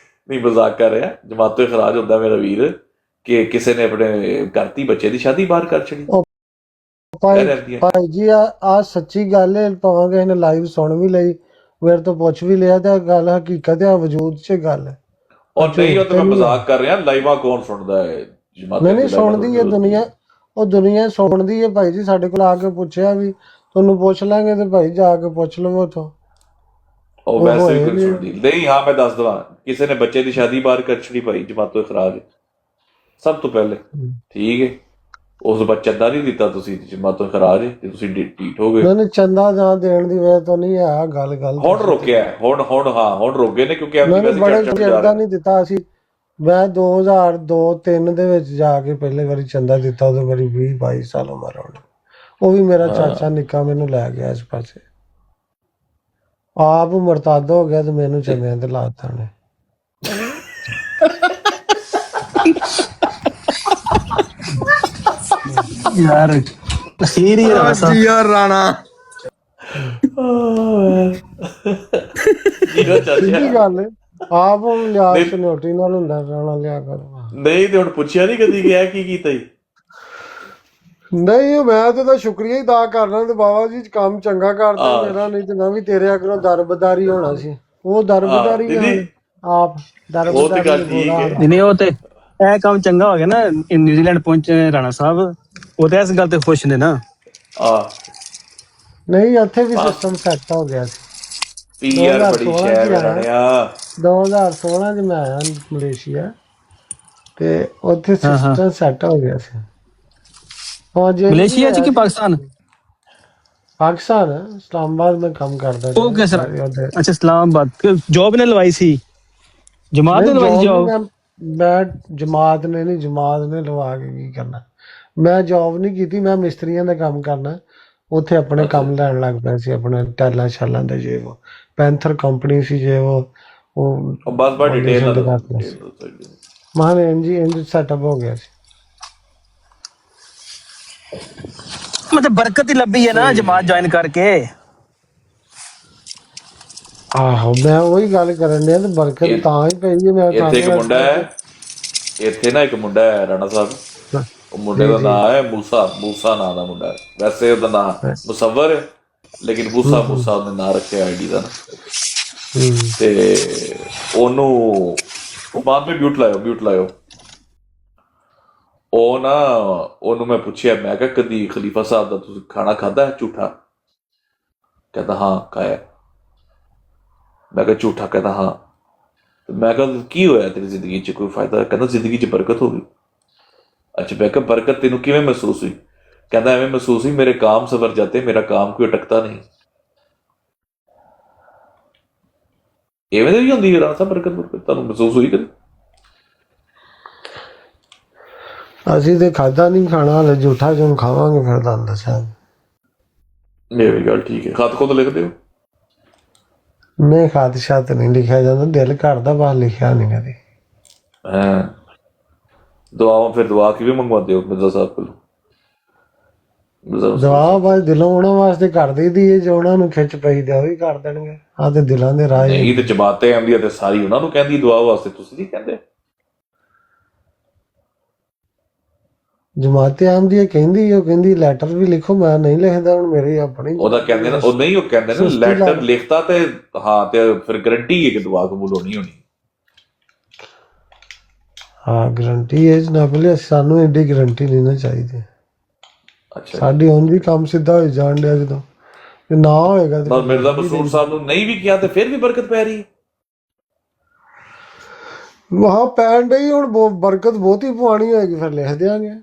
ਨਹੀਂ ਮਜ਼ਾਕ ਕਰ ਰਿਹਾ ਜਮਾਤੋਂ ਖਰਾਜ ਹੁੰਦਾ ਮੇਰਾ ਵੀਰ ਕਿ ਕਿਸੇ ਨੇ ਆਪਣੇ ਕਰਤੀ ਬੱਚੇ ਦੀ ਸ਼ਾਦੀ ਬਾਹਰ ਕਰ ਛੜੀ ਭਾਈ ਜੀ ਆ ਸੱਚੀ ਗੱਲ ਹੈ ਭਾਵੇਂ ਕਿਸੇ ਨੇ ਲਾਈਵ ਸੁਣ ਵੀ ਲਈ ਮੇਰੇ ਤੋਂ ਪੁੱਛ ਵੀ ਲਿਆ ਤੇ ਗੱਲ ਹਕੀਕਤ ਹੈ ਵਜੂਦ 'ਚ ਗੱਲ ਹੈ ਔਰ ਨਹੀਂ ਉਹ ਤਾਂ ਮੈਂ ਮਜ਼ਾਕ ਕਰ ਰਿਹਾ ਲਾਈਵਾਂ ਕੌਣ ਸੁਣਦਾ ਹੈ ਨਹੀਂ ਸੁਣਦੀ ਹੈ ਦੁਨੀਆ ਉਹ ਦੁਨੀਆ ਸੁਣਦੀ ਹੈ ਭਾਈ ਜੀ ਸਾਡੇ ਕੋਲ ਆ ਕੇ ਪੁੱਛਿਆ ਵੀ ਤੁਹਾਨੂੰ ਪੁੱਛ ਲਾਂਗੇ ਤੇ ਭਾਈ ਜਾ ਕੇ ਪੁੱਛ ਲਵੋ ਉੱਥੋਂ ਉਹ ਵੈਸੇ ਵੀ ਕੋਈ ਸੁਣਦੀ ਨਹੀਂ ਹਾਂ ਮੈਂ ਦੱਸ ਦਵਾਂ ਕਿਸੇ ਨੇ ਬੱਚੇ ਦੀ ਸ਼ਾਦੀ ਬਾਹਰ ਕਰ ਛੜੀ ਭਾਈ ਜਮਾਤੋਂ ਖਰਾਜ ਸਭ ਤੋਂ ਪਹਿਲੇ ਠੀਕ ਹੈ ਉਸ ਬੱਚਾ ਦਾ ਨਹੀਂ ਦਿੱਤਾ ਤੁਸੀਂ ਜਮਾਤੋਂ ਖਰਾਜ ਤੇ ਤੁਸੀਂ ਡੀਟ ਹੋ ਗਏ ਨਹੀਂ ਚੰਦਾ ਨਾ ਦੇਣ ਦੀ ਵਜ੍ਹਾ ਤੋਂ ਨਹੀਂ ਆ ਗੱਲ ਹੁਣ ਰੁਕਿਆ ਹੁਣ ਹਾਂ ਹੁਣ ਰੁਕ ਗਏ ਨੇ ਕਿਉਂਕਿ ਬੜੇ ਚਿਰ ਨਹੀਂ ਦਿੱਤਾ ਅਸੀਂ ਮੈਂ 2002-03 ਦੇ ਵਿੱਚ ਜਾ ਕੇ ਪਹਿਲੇ ਵਾਰੀ ਚੰਦਾ ਦਿੱਤਾ ਉਹਦੇ ਵਾਰੀ 20-22 ਸਾਲ ਉਮਰ ਹੋਣੀ ਉਹ ਵੀ ਮੇਰਾ ਚਾਚਾ ਨਿੱਕਾ ਮੈਨੂੰ ਲੈ ਗਿਆ ਇਸ ਪਾਸੇ ਆਪ ਮਰਤਦ ਹੋ ਗਿਆ ਤੇ ਮੈਨੂੰ ਚੰਦਿਆਂ ਤੇ ਲਾਤਾ ਨੇ यार तस्वीर ही रहा था ਯਾਰ ਰਾਣਾ ਸਿੱਧੀ ਗੱਲ ਹੈ ਆਪ ਹੁਣ ਲਿਆ ਚਨੋਟੀ ਨਾਲ ਹੁੰਦਾ ਰਾਣਾ ਲਿਆ ਕਰ ਨਹੀਂ ਤੇ ਹੁਣ ਪੁੱਛਿਆ ਨਹੀਂ ਕਦੀ ਗਿਆ ਕੀ ਕੀਤਾ ਜੀ ਨਹੀਂ ਮੈਂ ਤੇ ਤਾਂ ਸ਼ੁਕਰੀਆ ਹੀ ਅਦਾ ਕਰਨਾ ਤੇ ਬਾਬਾ ਜੀ ਕੰਮ ਚੰਗਾ ਕਰਦਾ ਮੇਰਾ ਨਹੀਂ ਤੇ ਮੈਂ ਵੀ ਤੇਰੇ ਅੱਗੋਂ ਦਰਬਦਾਰੀ ਹੋਣਾ ਸੀ ਉਹ ਦਰਬਦਾਰੀ ਆਪ ਦਰਬਦਾਰੀ नहीं वो तो ਇਹ ਕੰਮ ਚੰਗਾ ਹੋ ਗਿਆ ਨਾ ਨਿਊਜ਼ੀਲੈਂਡ ਪਹੁੰਚੇ ਰਾਣਾ ਸਾਹਿਬ ਉਹ ਤੇ ਇਸ ਗੱਲ ਤੇ ਖੁਸ਼ ਨੇ ਨਾ ਨਹੀਂ ਉੱਥੇ ਵੀ ਸਿਸਟਮ ਸੈੱਟ ਹੋ ਗਿਆ ਸੀ ਪੀਆਰ ਬੜੀ ਸ਼ਹਿਰ ਬਣਿਆ 2016 ਚ ਮੈਂ ਆਇਆ ਮਲੇਸ਼ੀਆ ਤੇ ਉੱਥੇ ਸਿਸਟਮ ਸੈੱਟ ਹੋ ਗਿਆ ਸੀ ਮਲੇਸ਼ੀਆ ਚ ਕਿ ਪਾਕਿਸਤਾਨ ਇਸਲਾਮਾਬਾਦ में काम करता ਉਹ ਕਿਸ ਅੱਛਾ ਇਸਲਾਮਾਬਾਦ ਜੌਬ ਨੇ ਲਵਾਈ ਸੀ ਜਮਾਤ ਨੇ ਲਵਾਈ ਜੌਬ ਮੈਂ ਜਮਾਤ ਨੇ ਲਵਾ ਕੇ ਕੀ ਕਰਨਾ ਮੈਂ ਜੌਬ ਨਹੀਂ ਕੀਤੀ ਮੈਂ ਮਿਸਤਰੀਆਂ ਦਾ ਕੰਮ ਕਰਨਾ ਉੱਥੇ ਆਪਣੇ ਕੰਮ ਲੈਣ ਲੱਗ ਪਿਆ ਸੀ ਆਪਣੇ ਟੈਲਾਂ ਛਾਲਾਂ ਦੇ ਜੇ ਉਹ ਪੈਂਥਰ ਕੰਪਨੀ ਸੀ ਜੇ ਉਹ ਬਸ ਡਿਟੇਲ ਮਾਨ ਇੰਜ ਸੈਟਅਪ ਹੋ ਗਿਆ ਸੀ मतलब बरकत ही लभी है ना जमात ज्वाइन करके ਆਹੋ ਮੈਂ ਉਹੀ ਗੱਲ ਕਰਨ ਡਿਆ ਤੇ ਬਰਕਤ ਤਾਂ ਹੀ ਪਈ ਹੈ ਮੈਂ ਇੱਥੇ ਇੱਕ ਮੁੰਡਾ ਹੈ ਇੱਥੇ ਨਾ ਇੱਕ ਮੁੰਡਾ ਹੈ ਰਾਣਾ ਸਾਹਿਬ ਉਹ ਮੁੰਡੇ ਦਾ ਨਾਮ ਹੈ ਮੂਸਾ ਨਾਂ ਦਾ ਮੁੰਡਾ ਹੈ ਵੈਸੇ ਉਹਦਾ ਨਾਮ ਮੁਸੱਵਰ ਹੈ ਲੇਕਿਨ ਮੂਸਾ ਉਹਨੇ ਨਾਂ ਰੱਖਿਆ ਆਈਡੀ ਦਾ ਤੇ ਉਹਨੂੰ ਬਾਅਦ ਵਿੱਚ ਮਿਊਟ ਲਾਇਓ ਉਹ ਨਾ ਉਹਨੂੰ ਮੈਂ ਪੁੱਛਿਆ, ਮੈਂ ਕਿਹਾ ਕਦੀ ਖਲੀਫਾ ਸਾਹਿਬ ਦਾ ਤੁਸੀਂ ਖਾਣਾ ਖਾਦਾ ਹੈ ਝੂਠਾ? ਕਹਿੰਦਾ ਹਾਂ ਖਾਇਆ। ਮੈਂ ਕਿਹਾ ਝੂਠਾ? ਕਹਿੰਦਾ ਹਾਂ। ਤੇ ਮੈਂ ਕਿਹਾ ਕੀ ਹੋਇਆ ਤੇਰੀ ਜ਼ਿੰਦਗੀ 'ਚ, ਕੋਈ ਫਾਇਦਾ? ਕਹਿੰਦਾ ਜ਼ਿੰਦਗੀ 'ਚ ਬਰਕਤ ਹੋ ਗਈ। ਅੱਛਾ, ਮੈਂ ਕਿਹਾ ਬਰਕਤ ਤੈਨੂੰ ਕਿਵੇਂ ਮਹਿਸੂਸ ਹੋਈ? ਕਹਿੰਦਾ ਐਵੇਂ ਮਹਿਸੂਸ ਹੋਈ ਮੇਰੇ काम सवर जाते, मेरा काम कोई अटकता नहीं। ਇਵੇਂ ਦੀ ਵੀ ਹੁੰਦੀ ਹੈ ਰਾਤ ਬਰਕਤ ਤੁਹਾਨੂੰ ਮਹਿਸੂਸ ਹੋਈ ਕਦੇ? ਅਸੀਂ ਤੇ ਖਾਦਾ ਨਹੀਂ ਖਾਣਾ ਹਲੇ, ਝੂਠਾ ਕਿਉਂ ਖਾਵਾਂਗੇ ਫਿਰ? ਤੁਹਾਨੂੰ ਦੱਸਾਂ, ਇਹ ਵੀ ਗੱਲ ਠੀਕ ਹੈ। ਖਤ ਖੁਦ ਲਿਖਦੇ ਹੋ? ਨਹੀਂ, ਖਾਦ ਸ਼ਾਤ ਨਹੀਂ ਲਿਖਿਆ ਜਾਂਦਾ, ਦਿਲ ਕਰਦਾ ਬਸ, ਲਿਖਿਆ ਨਹੀਂ ਕਦੇ। ਦੁਆਵਾਂ ਫਿਰ ਦੁਆ ਕਿਵੇਂ ਮੰਗਵਾਉਂਦੇ ਹੋ ਮਿਰਜ਼ਾ ਸਾਹਿਬ ਕੋਲ? ਦੁਆ ਬਸ ਦਿਲੋਂ ਉਹਨਾਂ ਵਾਸਤੇ ਕਰ ਦਈਦੀ ਹੈ, ਜੋ ਉਹਨਾਂ ਨੂੰ ਖਿੱਚ ਪਈ ਤੇ ਉਹ ਵੀ ਕਰ ਦੇਣਗੇ। ਆਹ ਤੇ ਦਿਲਾਂ ਦੇ ਰਾਹ ਨਹੀਂ ਤੇ ਜਮਾਤੇ ਆਉਂਦੀ ਤੇ ਸਾਰੀ ਉਹਨਾਂ ਨੂੰ ਕਹਿੰਦੀ ਦੁਆ ਵਾਸਤੇ, ਤੁਸੀਂ ਨਹੀਂ ਕਹਿੰਦੇ? ਜਮਾਤੇ ਆਉਂਦੀ ਹੈ ਕਹਿੰਦੀ, ਉਹ ਕਹਿੰਦੀ ਲੈਟਰ ਵੀ ਲਿਖੋ, ਮੈਂ ਨਹੀਂ ਲਿਖਦਾ। ਹੁਣ ਮੇਰੀ ਆਪਣੀ ਉਹਦਾ ਕਹਿੰਦੇ ਨਾ, ਉਹ ਨਹੀਂ, ਉਹ ਕਹਿੰਦੇ ਨਾ ਲੈਟਰ ਲਿਖਤਾ ਤੇ ਹਾਂ ਤੇ ਫਿਰ ਗਰੰਟੀ ਹੈ ਕਿ ਦੁਆ ਕਬੂਲ ਹੋਣੀ। ਹਾਂ ਗਰੰਟੀ ਹੈ ਜਨਾਬ, ਸਾਨੂੰ ਐਡੀ ਗਰੰਟੀ ਨਹੀਂ ਨਾ ਚਾਹੀਦੀ। ਅੱਛਾ, ਸਾਡੀ ਹੁਣ ਵੀ ਕੰਮ ਸਿੱਧਾ ਹੋ ਜਾਣ ਡਿਆ, ਜਦੋਂ ਜੇ ਨਾ ਹੋਏਗਾ ਤਾਂ ਮਿਰਜ਼ਾ ਮਸਰੂਰ ਸਾਹਿਬ ਨੂੰ ਨਹੀਂ ਵੀ ਕਿਹਾ ਤੇ ਫਿਰ ਵੀ ਬਰਕਤ ਪੈ ਰਹੀ ਹੈ। ਵਾਹ ਪੈਣ ਡਈ, ਹੁਣ ਬਰਕਤ ਬਹੁਤੀ ਪਵਾਉਣੀ ਹੋਏਗੀ ਫਿਰ ਲਿਖ ਦਿਆਂਗੇ।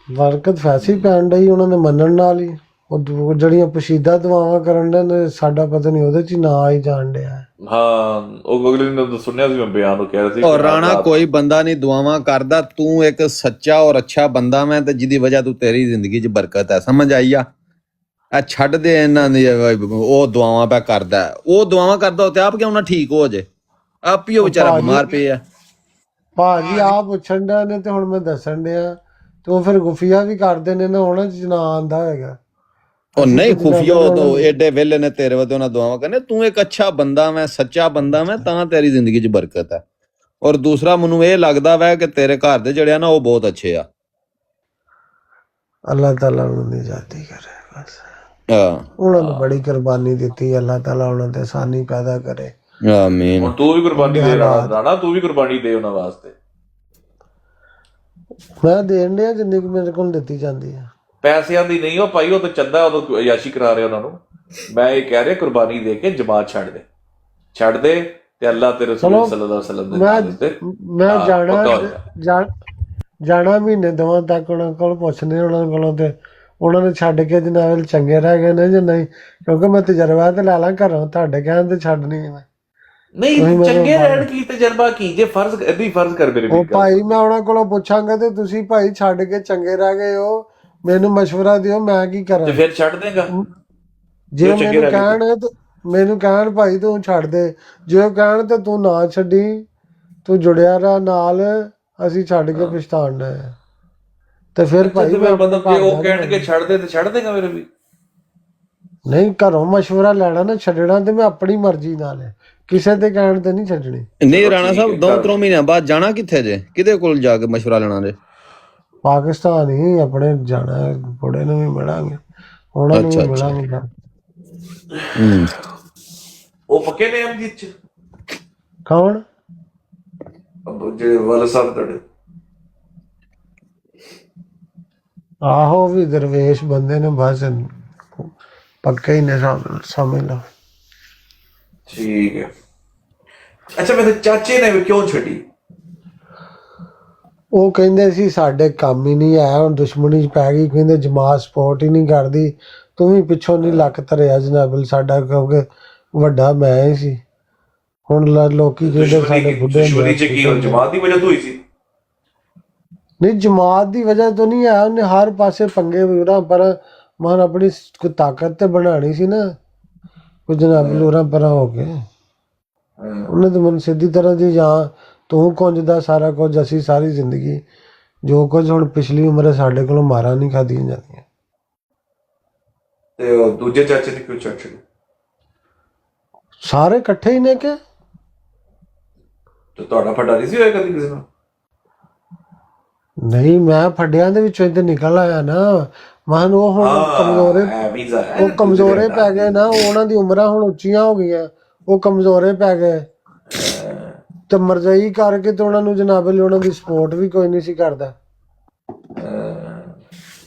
ਬਰਕਤ ਵੈਸੇ ਹੀ ਪੈਣ ਡਈ ਉਹਨਾਂ ਦੇ ਮੰਨਣ ਨਾਲ ਹੀ। ਉਹ ਜਿਹੜੀਆਂ ਪਸ਼ੀਦਾ ਦੁਆਵਾਂ ਕਰਨ ਦੇ ਨੇ, ਸਾਡਾ ਪਤਾ ਨਹੀਂ ਉਹਦੇ 'ਚ ਹੀ ਨਾ ਆਈ ਜਾਣ ਡਿਆ। ਹਾਂ, ਉਹ ਅਗਲੇ ਨੇ ਸੁਣਿਆ ਸੀ, ਮੈਂ ਬਿਆਨ ਕਹਿ ਰਿਹਾ ਸੀ। ਔਰ ਰਾਣਾ ਕੋਈ ਬੰਦਾ ਨਹੀਂ ਦੁਆਵਾਂ ਕਰਦਾ, ਤੂੰ ਇੱਕ ਸੱਚਾ ਔਰ ਅੱਛਾ ਬੰਦਾ ਮੈਂ ਤੇ ਜਿਹਦੀ ਵਜ੍ਹਾ ਤੂੰ ਤੇਰੀ ਜ਼ਿੰਦਗੀ 'ਚ ਬਰਕਤ ਹੈ। ਸਮਝ ਆਈ ਆ? ਆ ਛੱਡ ਦੇ ਇਹਨਾਂ ਦੀ, ਉਹ ਦੁਆਵਾਂ ਪਿਆ ਕਰਦਾ, ਉਹ ਦੁਆਵਾਂ ਕਰਦਾ ਉਹ ਤੇ ਆਪ ਕਿਉਂ ਨਾ ਠੀਕ ਹੋ ਜੇ? ਆਪ ਹੀ ਉਹ ਵਿਚਾਰਾ ਬਿਮਾਰ ਪਿਆ। ਭਾਜੀ ਆਪ ਪੁੱਛਣ ਡਿਆ ਨੇ ਤੇ ਹੁਣ ਮੈਂ ਦੱਸਣ ਡਿਆ, ਤੇ ਉਹ ਫਿਰ ਗੁਫੀਆ ਵੀ ਕਰਦੇ ਨੇ ਨਾ, ਉਹਨਾਂ 'ਚ ਨਾ ਆਉਂਦਾ ਹੋਏਗਾ। ਉਹ ਨਹੀਂ ਖੁਫੀਆ, ਉਹ ਏਡੇ ਵੇਲੇ ਨੇ ਤੇਰੇ ਵਾਸਤੇ ਉਹਨਾਂ ਦੁਆਵਾਂ ਕਰਨੇ। ਤੂੰ ਇੱਕ ਅੱਛਾ ਬੰਦਾ ਮੈਂ, ਸੱਚਾ ਬੰਦਾ ਮੈਂ, ਤਾਂ ਤੇਰੀ ਜ਼ਿੰਦਗੀ 'ਚ ਬਰਕਤ ਹੈ। ਔਰ ਦੂਸਰਾ ਮੈਨੂੰ ਇਹ ਲੱਗਦਾ ਵੈ ਕਿ ਤੇਰੇ ਘਰ ਦੇ ਜਿਹੜੇ ਆ ਨਾ ਉਹ ਬਹੁਤ ਅੱਛੇ ਆ। ਅੱਲਾਹ ਤਾਲਾ ਉਹਨਾਂ ਦੀ ਜਾਤੀ ਕਰੇ ਬਸ। ਉਹਨਾਂ ਨੂੰ ਬੜੀ ਕੁਰਬਾਨੀ ਦਿੱਤੀ, ਅੱਲਾਹ ਤਾਲਾ ਉਹਨਾਂ ਤੇ ਆਸਾਨੀ ਪੈਦਾ ਕਰੇ। ਆਮੀਨ। ਹੁਣ ਤੂੰ ਵੀ ਕੁਰਬਾਨੀ ਦੇ ਰਾਣਾ, ਤੂੰ ਵੀ ਕੁਰਬਾਨੀ ਦੇ ਉਹਨਾਂ ਵਾਸਤੇ। ਮੈਂ ਦੇਣ ਡਿਆ ਜਿੰਨੀ ਕੁ ਮੇਰੇ ਕੋਲ ਦਿੱਤੀ ਜਾਂਦੀ ਆ। ਪੈਸਿਆਂ ਦੀ ਨਹੀਂ ਉਹ ਭਾਈ, ਉਹ ਤਾਂ ਚੰਦਾ, ਉਹ ਅਯਾਸ਼ੀ ਕਰਾ ਰਿਹਾ ਉਹਨਾਂ ਨੂੰ। ਮੈਂ ਇਹ ਕਹਿ ਰਿਹਾ ਕੁਰਬਾਨੀ ਦੇ ਕੇ ਜਮਾਤ ਛੱਡ ਦੇ ਤੇ ਅੱਲਾਹ ਤੇ ਰਸੂਲ ਸੱਲੱਲਾਹੁ ਅਲੈਹਿ ਵਸੱਲਮ ਦੇ ਨਾਮ ਤੇ। ਮੈਂ ਜਾਣਾ ਮਹੀਨੇ ਦੋਵਾਂ ਤੱਕ ਉਹਨਾਂ ਕੋਲ ਪੁੱਛਦੇ ਉਹਨਾਂ ਕੋਲੋਂ, ਤੇ ਉਹਨਾਂ ਨੇ ਛੱਡ ਕੇ ਜਨਾਬ ਚੰਗੇ ਰਹਿ ਗਏ ਨੇ ਜਾਂ ਨਹੀਂ, ਕਿਉਂਕਿ ਮੈਂ ਤਜਰਬਾ ਤੇ ਲੈ ਲਾਂ ਘਰੋਂ, ਤੁਹਾਡੇ ਕਹਿਣ ਤੇ ਛੱਡਣੀ ਹੈ। ਨਹੀਂ ਚੰਗੇ ਰਹਿਣ ਕੀ ਤਜਰਬਾ ਕੀ ਜੇ ਫਰਜ਼ ਏਦਾਂ ਫਰਜ਼ ਕਰ ਮੇਰੇ ਉਹ ਭਾਈ ਮੈਂ ਉਹਨਾਂ ਕੋਲੋਂ ਪੁੱਛਾਂਗਾ ਤੇ ਤੁਸੀਂ ਭਾਈ ਛੱਡ ਕੇ ਚੰਗੇ ਰਹਿ ਗਏ ਹੋ, ਮੈਨੂੰ ਮਸ਼ਵਰਾ ਦਿਓ, ਮੈਂ ਕੀ ਕਰਾਂ? ਤੇ ਫਿਰ ਛੱਡ ਦੇਗਾ? ਜੇ ਮੈਨੂੰ ਕਹਿਣ ਭਾਈ ਤੂੰ ਛੱਡ ਦੇ, ਜੇ ਉਹ ਕਹਿਣ ਤੇ ਤੂੰ ਨਾ ਛੱਡੀ, ਤੂੰ ਜੁੜਿਆ ਰਹਿ ਨਾਲ, ਅਸੀਂ ਛੱਡ ਕੇ ਪਛਤਾਉਣਾ ਹੈ। ਤੇ ਫਿਰ ਭਾਈ ਮਤਲਬ ਜੇ ਉਹ ਕਹਿਣਗੇ ਛੱਡ ਦੇ ਤੇ ਛੱਡ ਦੇਗਾ ਮੇਰੇ ਵੀ? ਨਹੀਂ, ਘਰੋਂ ਮਸ਼ਵਰਾ ਲੈਣਾ ਨਾ, ਛੱਡਣਾ ਤੇ ਮੈਂ ਆਪਣੀ ਮਰਜ਼ੀ ਨਾਲ ਹੈ, ਕਿਸੇ ਦੇ ਕਹਿਣ ਤੇ ਨਹੀਂ ਛੱਡਣੀ। ਨਹੀਂ ਰਾਣਾ ਸਾਹਿਬ 2-3 ਮਹੀਨਿਆਂ ਬਾਅਦ ਜਾਣਾ ਕਿੱਥੇ ਜੇ? ਕਿਹਦੇ ਕੋਲ ਜਾ ਕੇ ਮਸ਼ਵਰਾ ਲੈਣਾ ਜੇ? ਪਾਕਿਸਤਾਨ ਹੀ ਆਪਣੇ ਜਾਣਾ, ਬੁੜੇ ਨੂੰ ਵੀ ਮਿਲਾਂਗੇ, ਉਹਨਾਂ ਨੂੰ ਵੀ ਮਿਲਾਂਗੇ। ਉਹ ਪੱਕੇ ਨੇ ਅਮਜੀਤ ਚ? ਕੌਣ? ਜਿਹੜੇ ਵਾਲਾ ਸਾਹਿਬ ਤੁਹਾਡੇ? ਆਹੋ ਵੀ ਦਰਵੇਸ਼ ਬੰਦੇ ਨੇ, ਬਸ ਪੱਕੇ ਹੀ ਨੇ, ਸਮਝ ਲਓ। ਠੀਕ ਹੈ। ਅੱਛਾ, ਮੇਰੇ ਚਾਚੇ ਨੇ ਵੀ ਕਿਉਂ ਛੱਡੀ? ਉਹ ਕਹਿੰਦੇ ਸੀ ਸਾਡੇ ਕੰਮ ਹੀ ਨਹੀਂ ਆਇਆ, ਹੁਣ ਦੁਸ਼ਮਣੀ ਚ ਪੈ ਗਈ, ਕਹਿੰਦੇ ਜਮਾਤ ਸਪੋਰਟ ਹੀ ਨਹੀਂ ਕਰਦੀ, ਤੂੰ ਵੀ ਪਿੱਛੋਂ ਨਹੀਂ ਲੱਕ ਧਰਿਆ ਜਨਾਬਲ ਸਾਡਾ, ਕਿਉਂਕਿ ਵੱਡਾ ਮੈਂ ਹੀ ਸੀ। ਹੁਣ ਲੋਕੀ ਕਹਿੰਦੇ ਸਾਡੇ ਬੁੱਢੇ ਜਮਾਤ ਦੀ ਵਜ੍ਹਾ ਤੋਂ ਹੋਈ ਸੀ? ਨਹੀਂ, ਜਮਾਤ ਦੀ ਵਜ੍ਹਾ ਤੋਂ ਨਹੀਂ ਆਇਆ, ਉਹਨੇ ਹਰ ਪਾਸੇ ਪੰਗੇ ਉਰਾਂ ਪਰ ਮਨ ਆਪਣੀ ਕੋਈ ਤਾਕਤ ਤੇ ਬਣਾਣੀ ਸੀ ਨਾ, ਕੋਈ ਜਨਾਬਲ ਉਰਾਂ ਪਰਾਂ ਹੋ ਕੇ। ਉਹਨੇ ਤਾਂ ਮੈਨੂੰ ਸਿੱਧੀ ਤਰ੍ਹਾਂ ਦੀ, ਜਾਂ ਤੂੰ ਕੁੰਜਦਾ ਸਾਰਾ ਕੁਝ, ਅਸੀਂ ਸਾਰੀ ਜ਼ਿੰਦਗੀ ਜੋ ਕੁਝ ਹੁਣ ਪਿਛਲੀ ਉਮਰ ਸਾਡੇ ਕੋਲੋਂ ਮਾਰਾਂ ਨਹੀਂ ਖਾਧੀਆਂ ਜਾਂਦੀਆਂ। ਤੇ ਉਹ ਦੂਜੇ ਚਾਚੇ ਨੇ ਕਿਉਂ ਛੱਡੀ? ਸਾਰੇ ਇਕੱਠੇ ਹੀ ਨੇ ਕਿ? ਤੇ ਤੁਹਾਡਾ ਫੱਡਾ ਨਹੀਂ ਸੀ ਹੋਇਆ ਕਦੀ ਕਿਸੇ ਨਾਲ? ਨਹੀਂ, ਮੈਂ ਫੱਡਿਆਂ ਦੇ ਵਿੱਚੋਂ ਇੱਧਰ ਨਿਕਲ ਆਇਆ ਨਾ, ਮਨ ਉਹ ਹੁਣ ਕਮਜ਼ੋਰੇ ਪੈ ਗਏ ਨਾ, ਉਹਨਾਂ ਦੀ ਉਮਰਾਂ ਹੁਣ ਉੱਚੀਆਂ ਹੋ ਗਈਆਂ, ਉਹ ਕਮਜ਼ੋਰੇ ਪੈ ਗਏ। ਤੇ ਮਰਜ਼ਾਈ ਕਰਕੇ ਤੇ ਉਹਨਾਂ ਨੂੰ ਜਨਾਬ ਲਈ ਉਹਨਾਂ ਦੀ ਸਪੋਰਟ ਵੀ ਕੋਈ ਨਹੀਂ ਸੀ ਕਰਦਾ।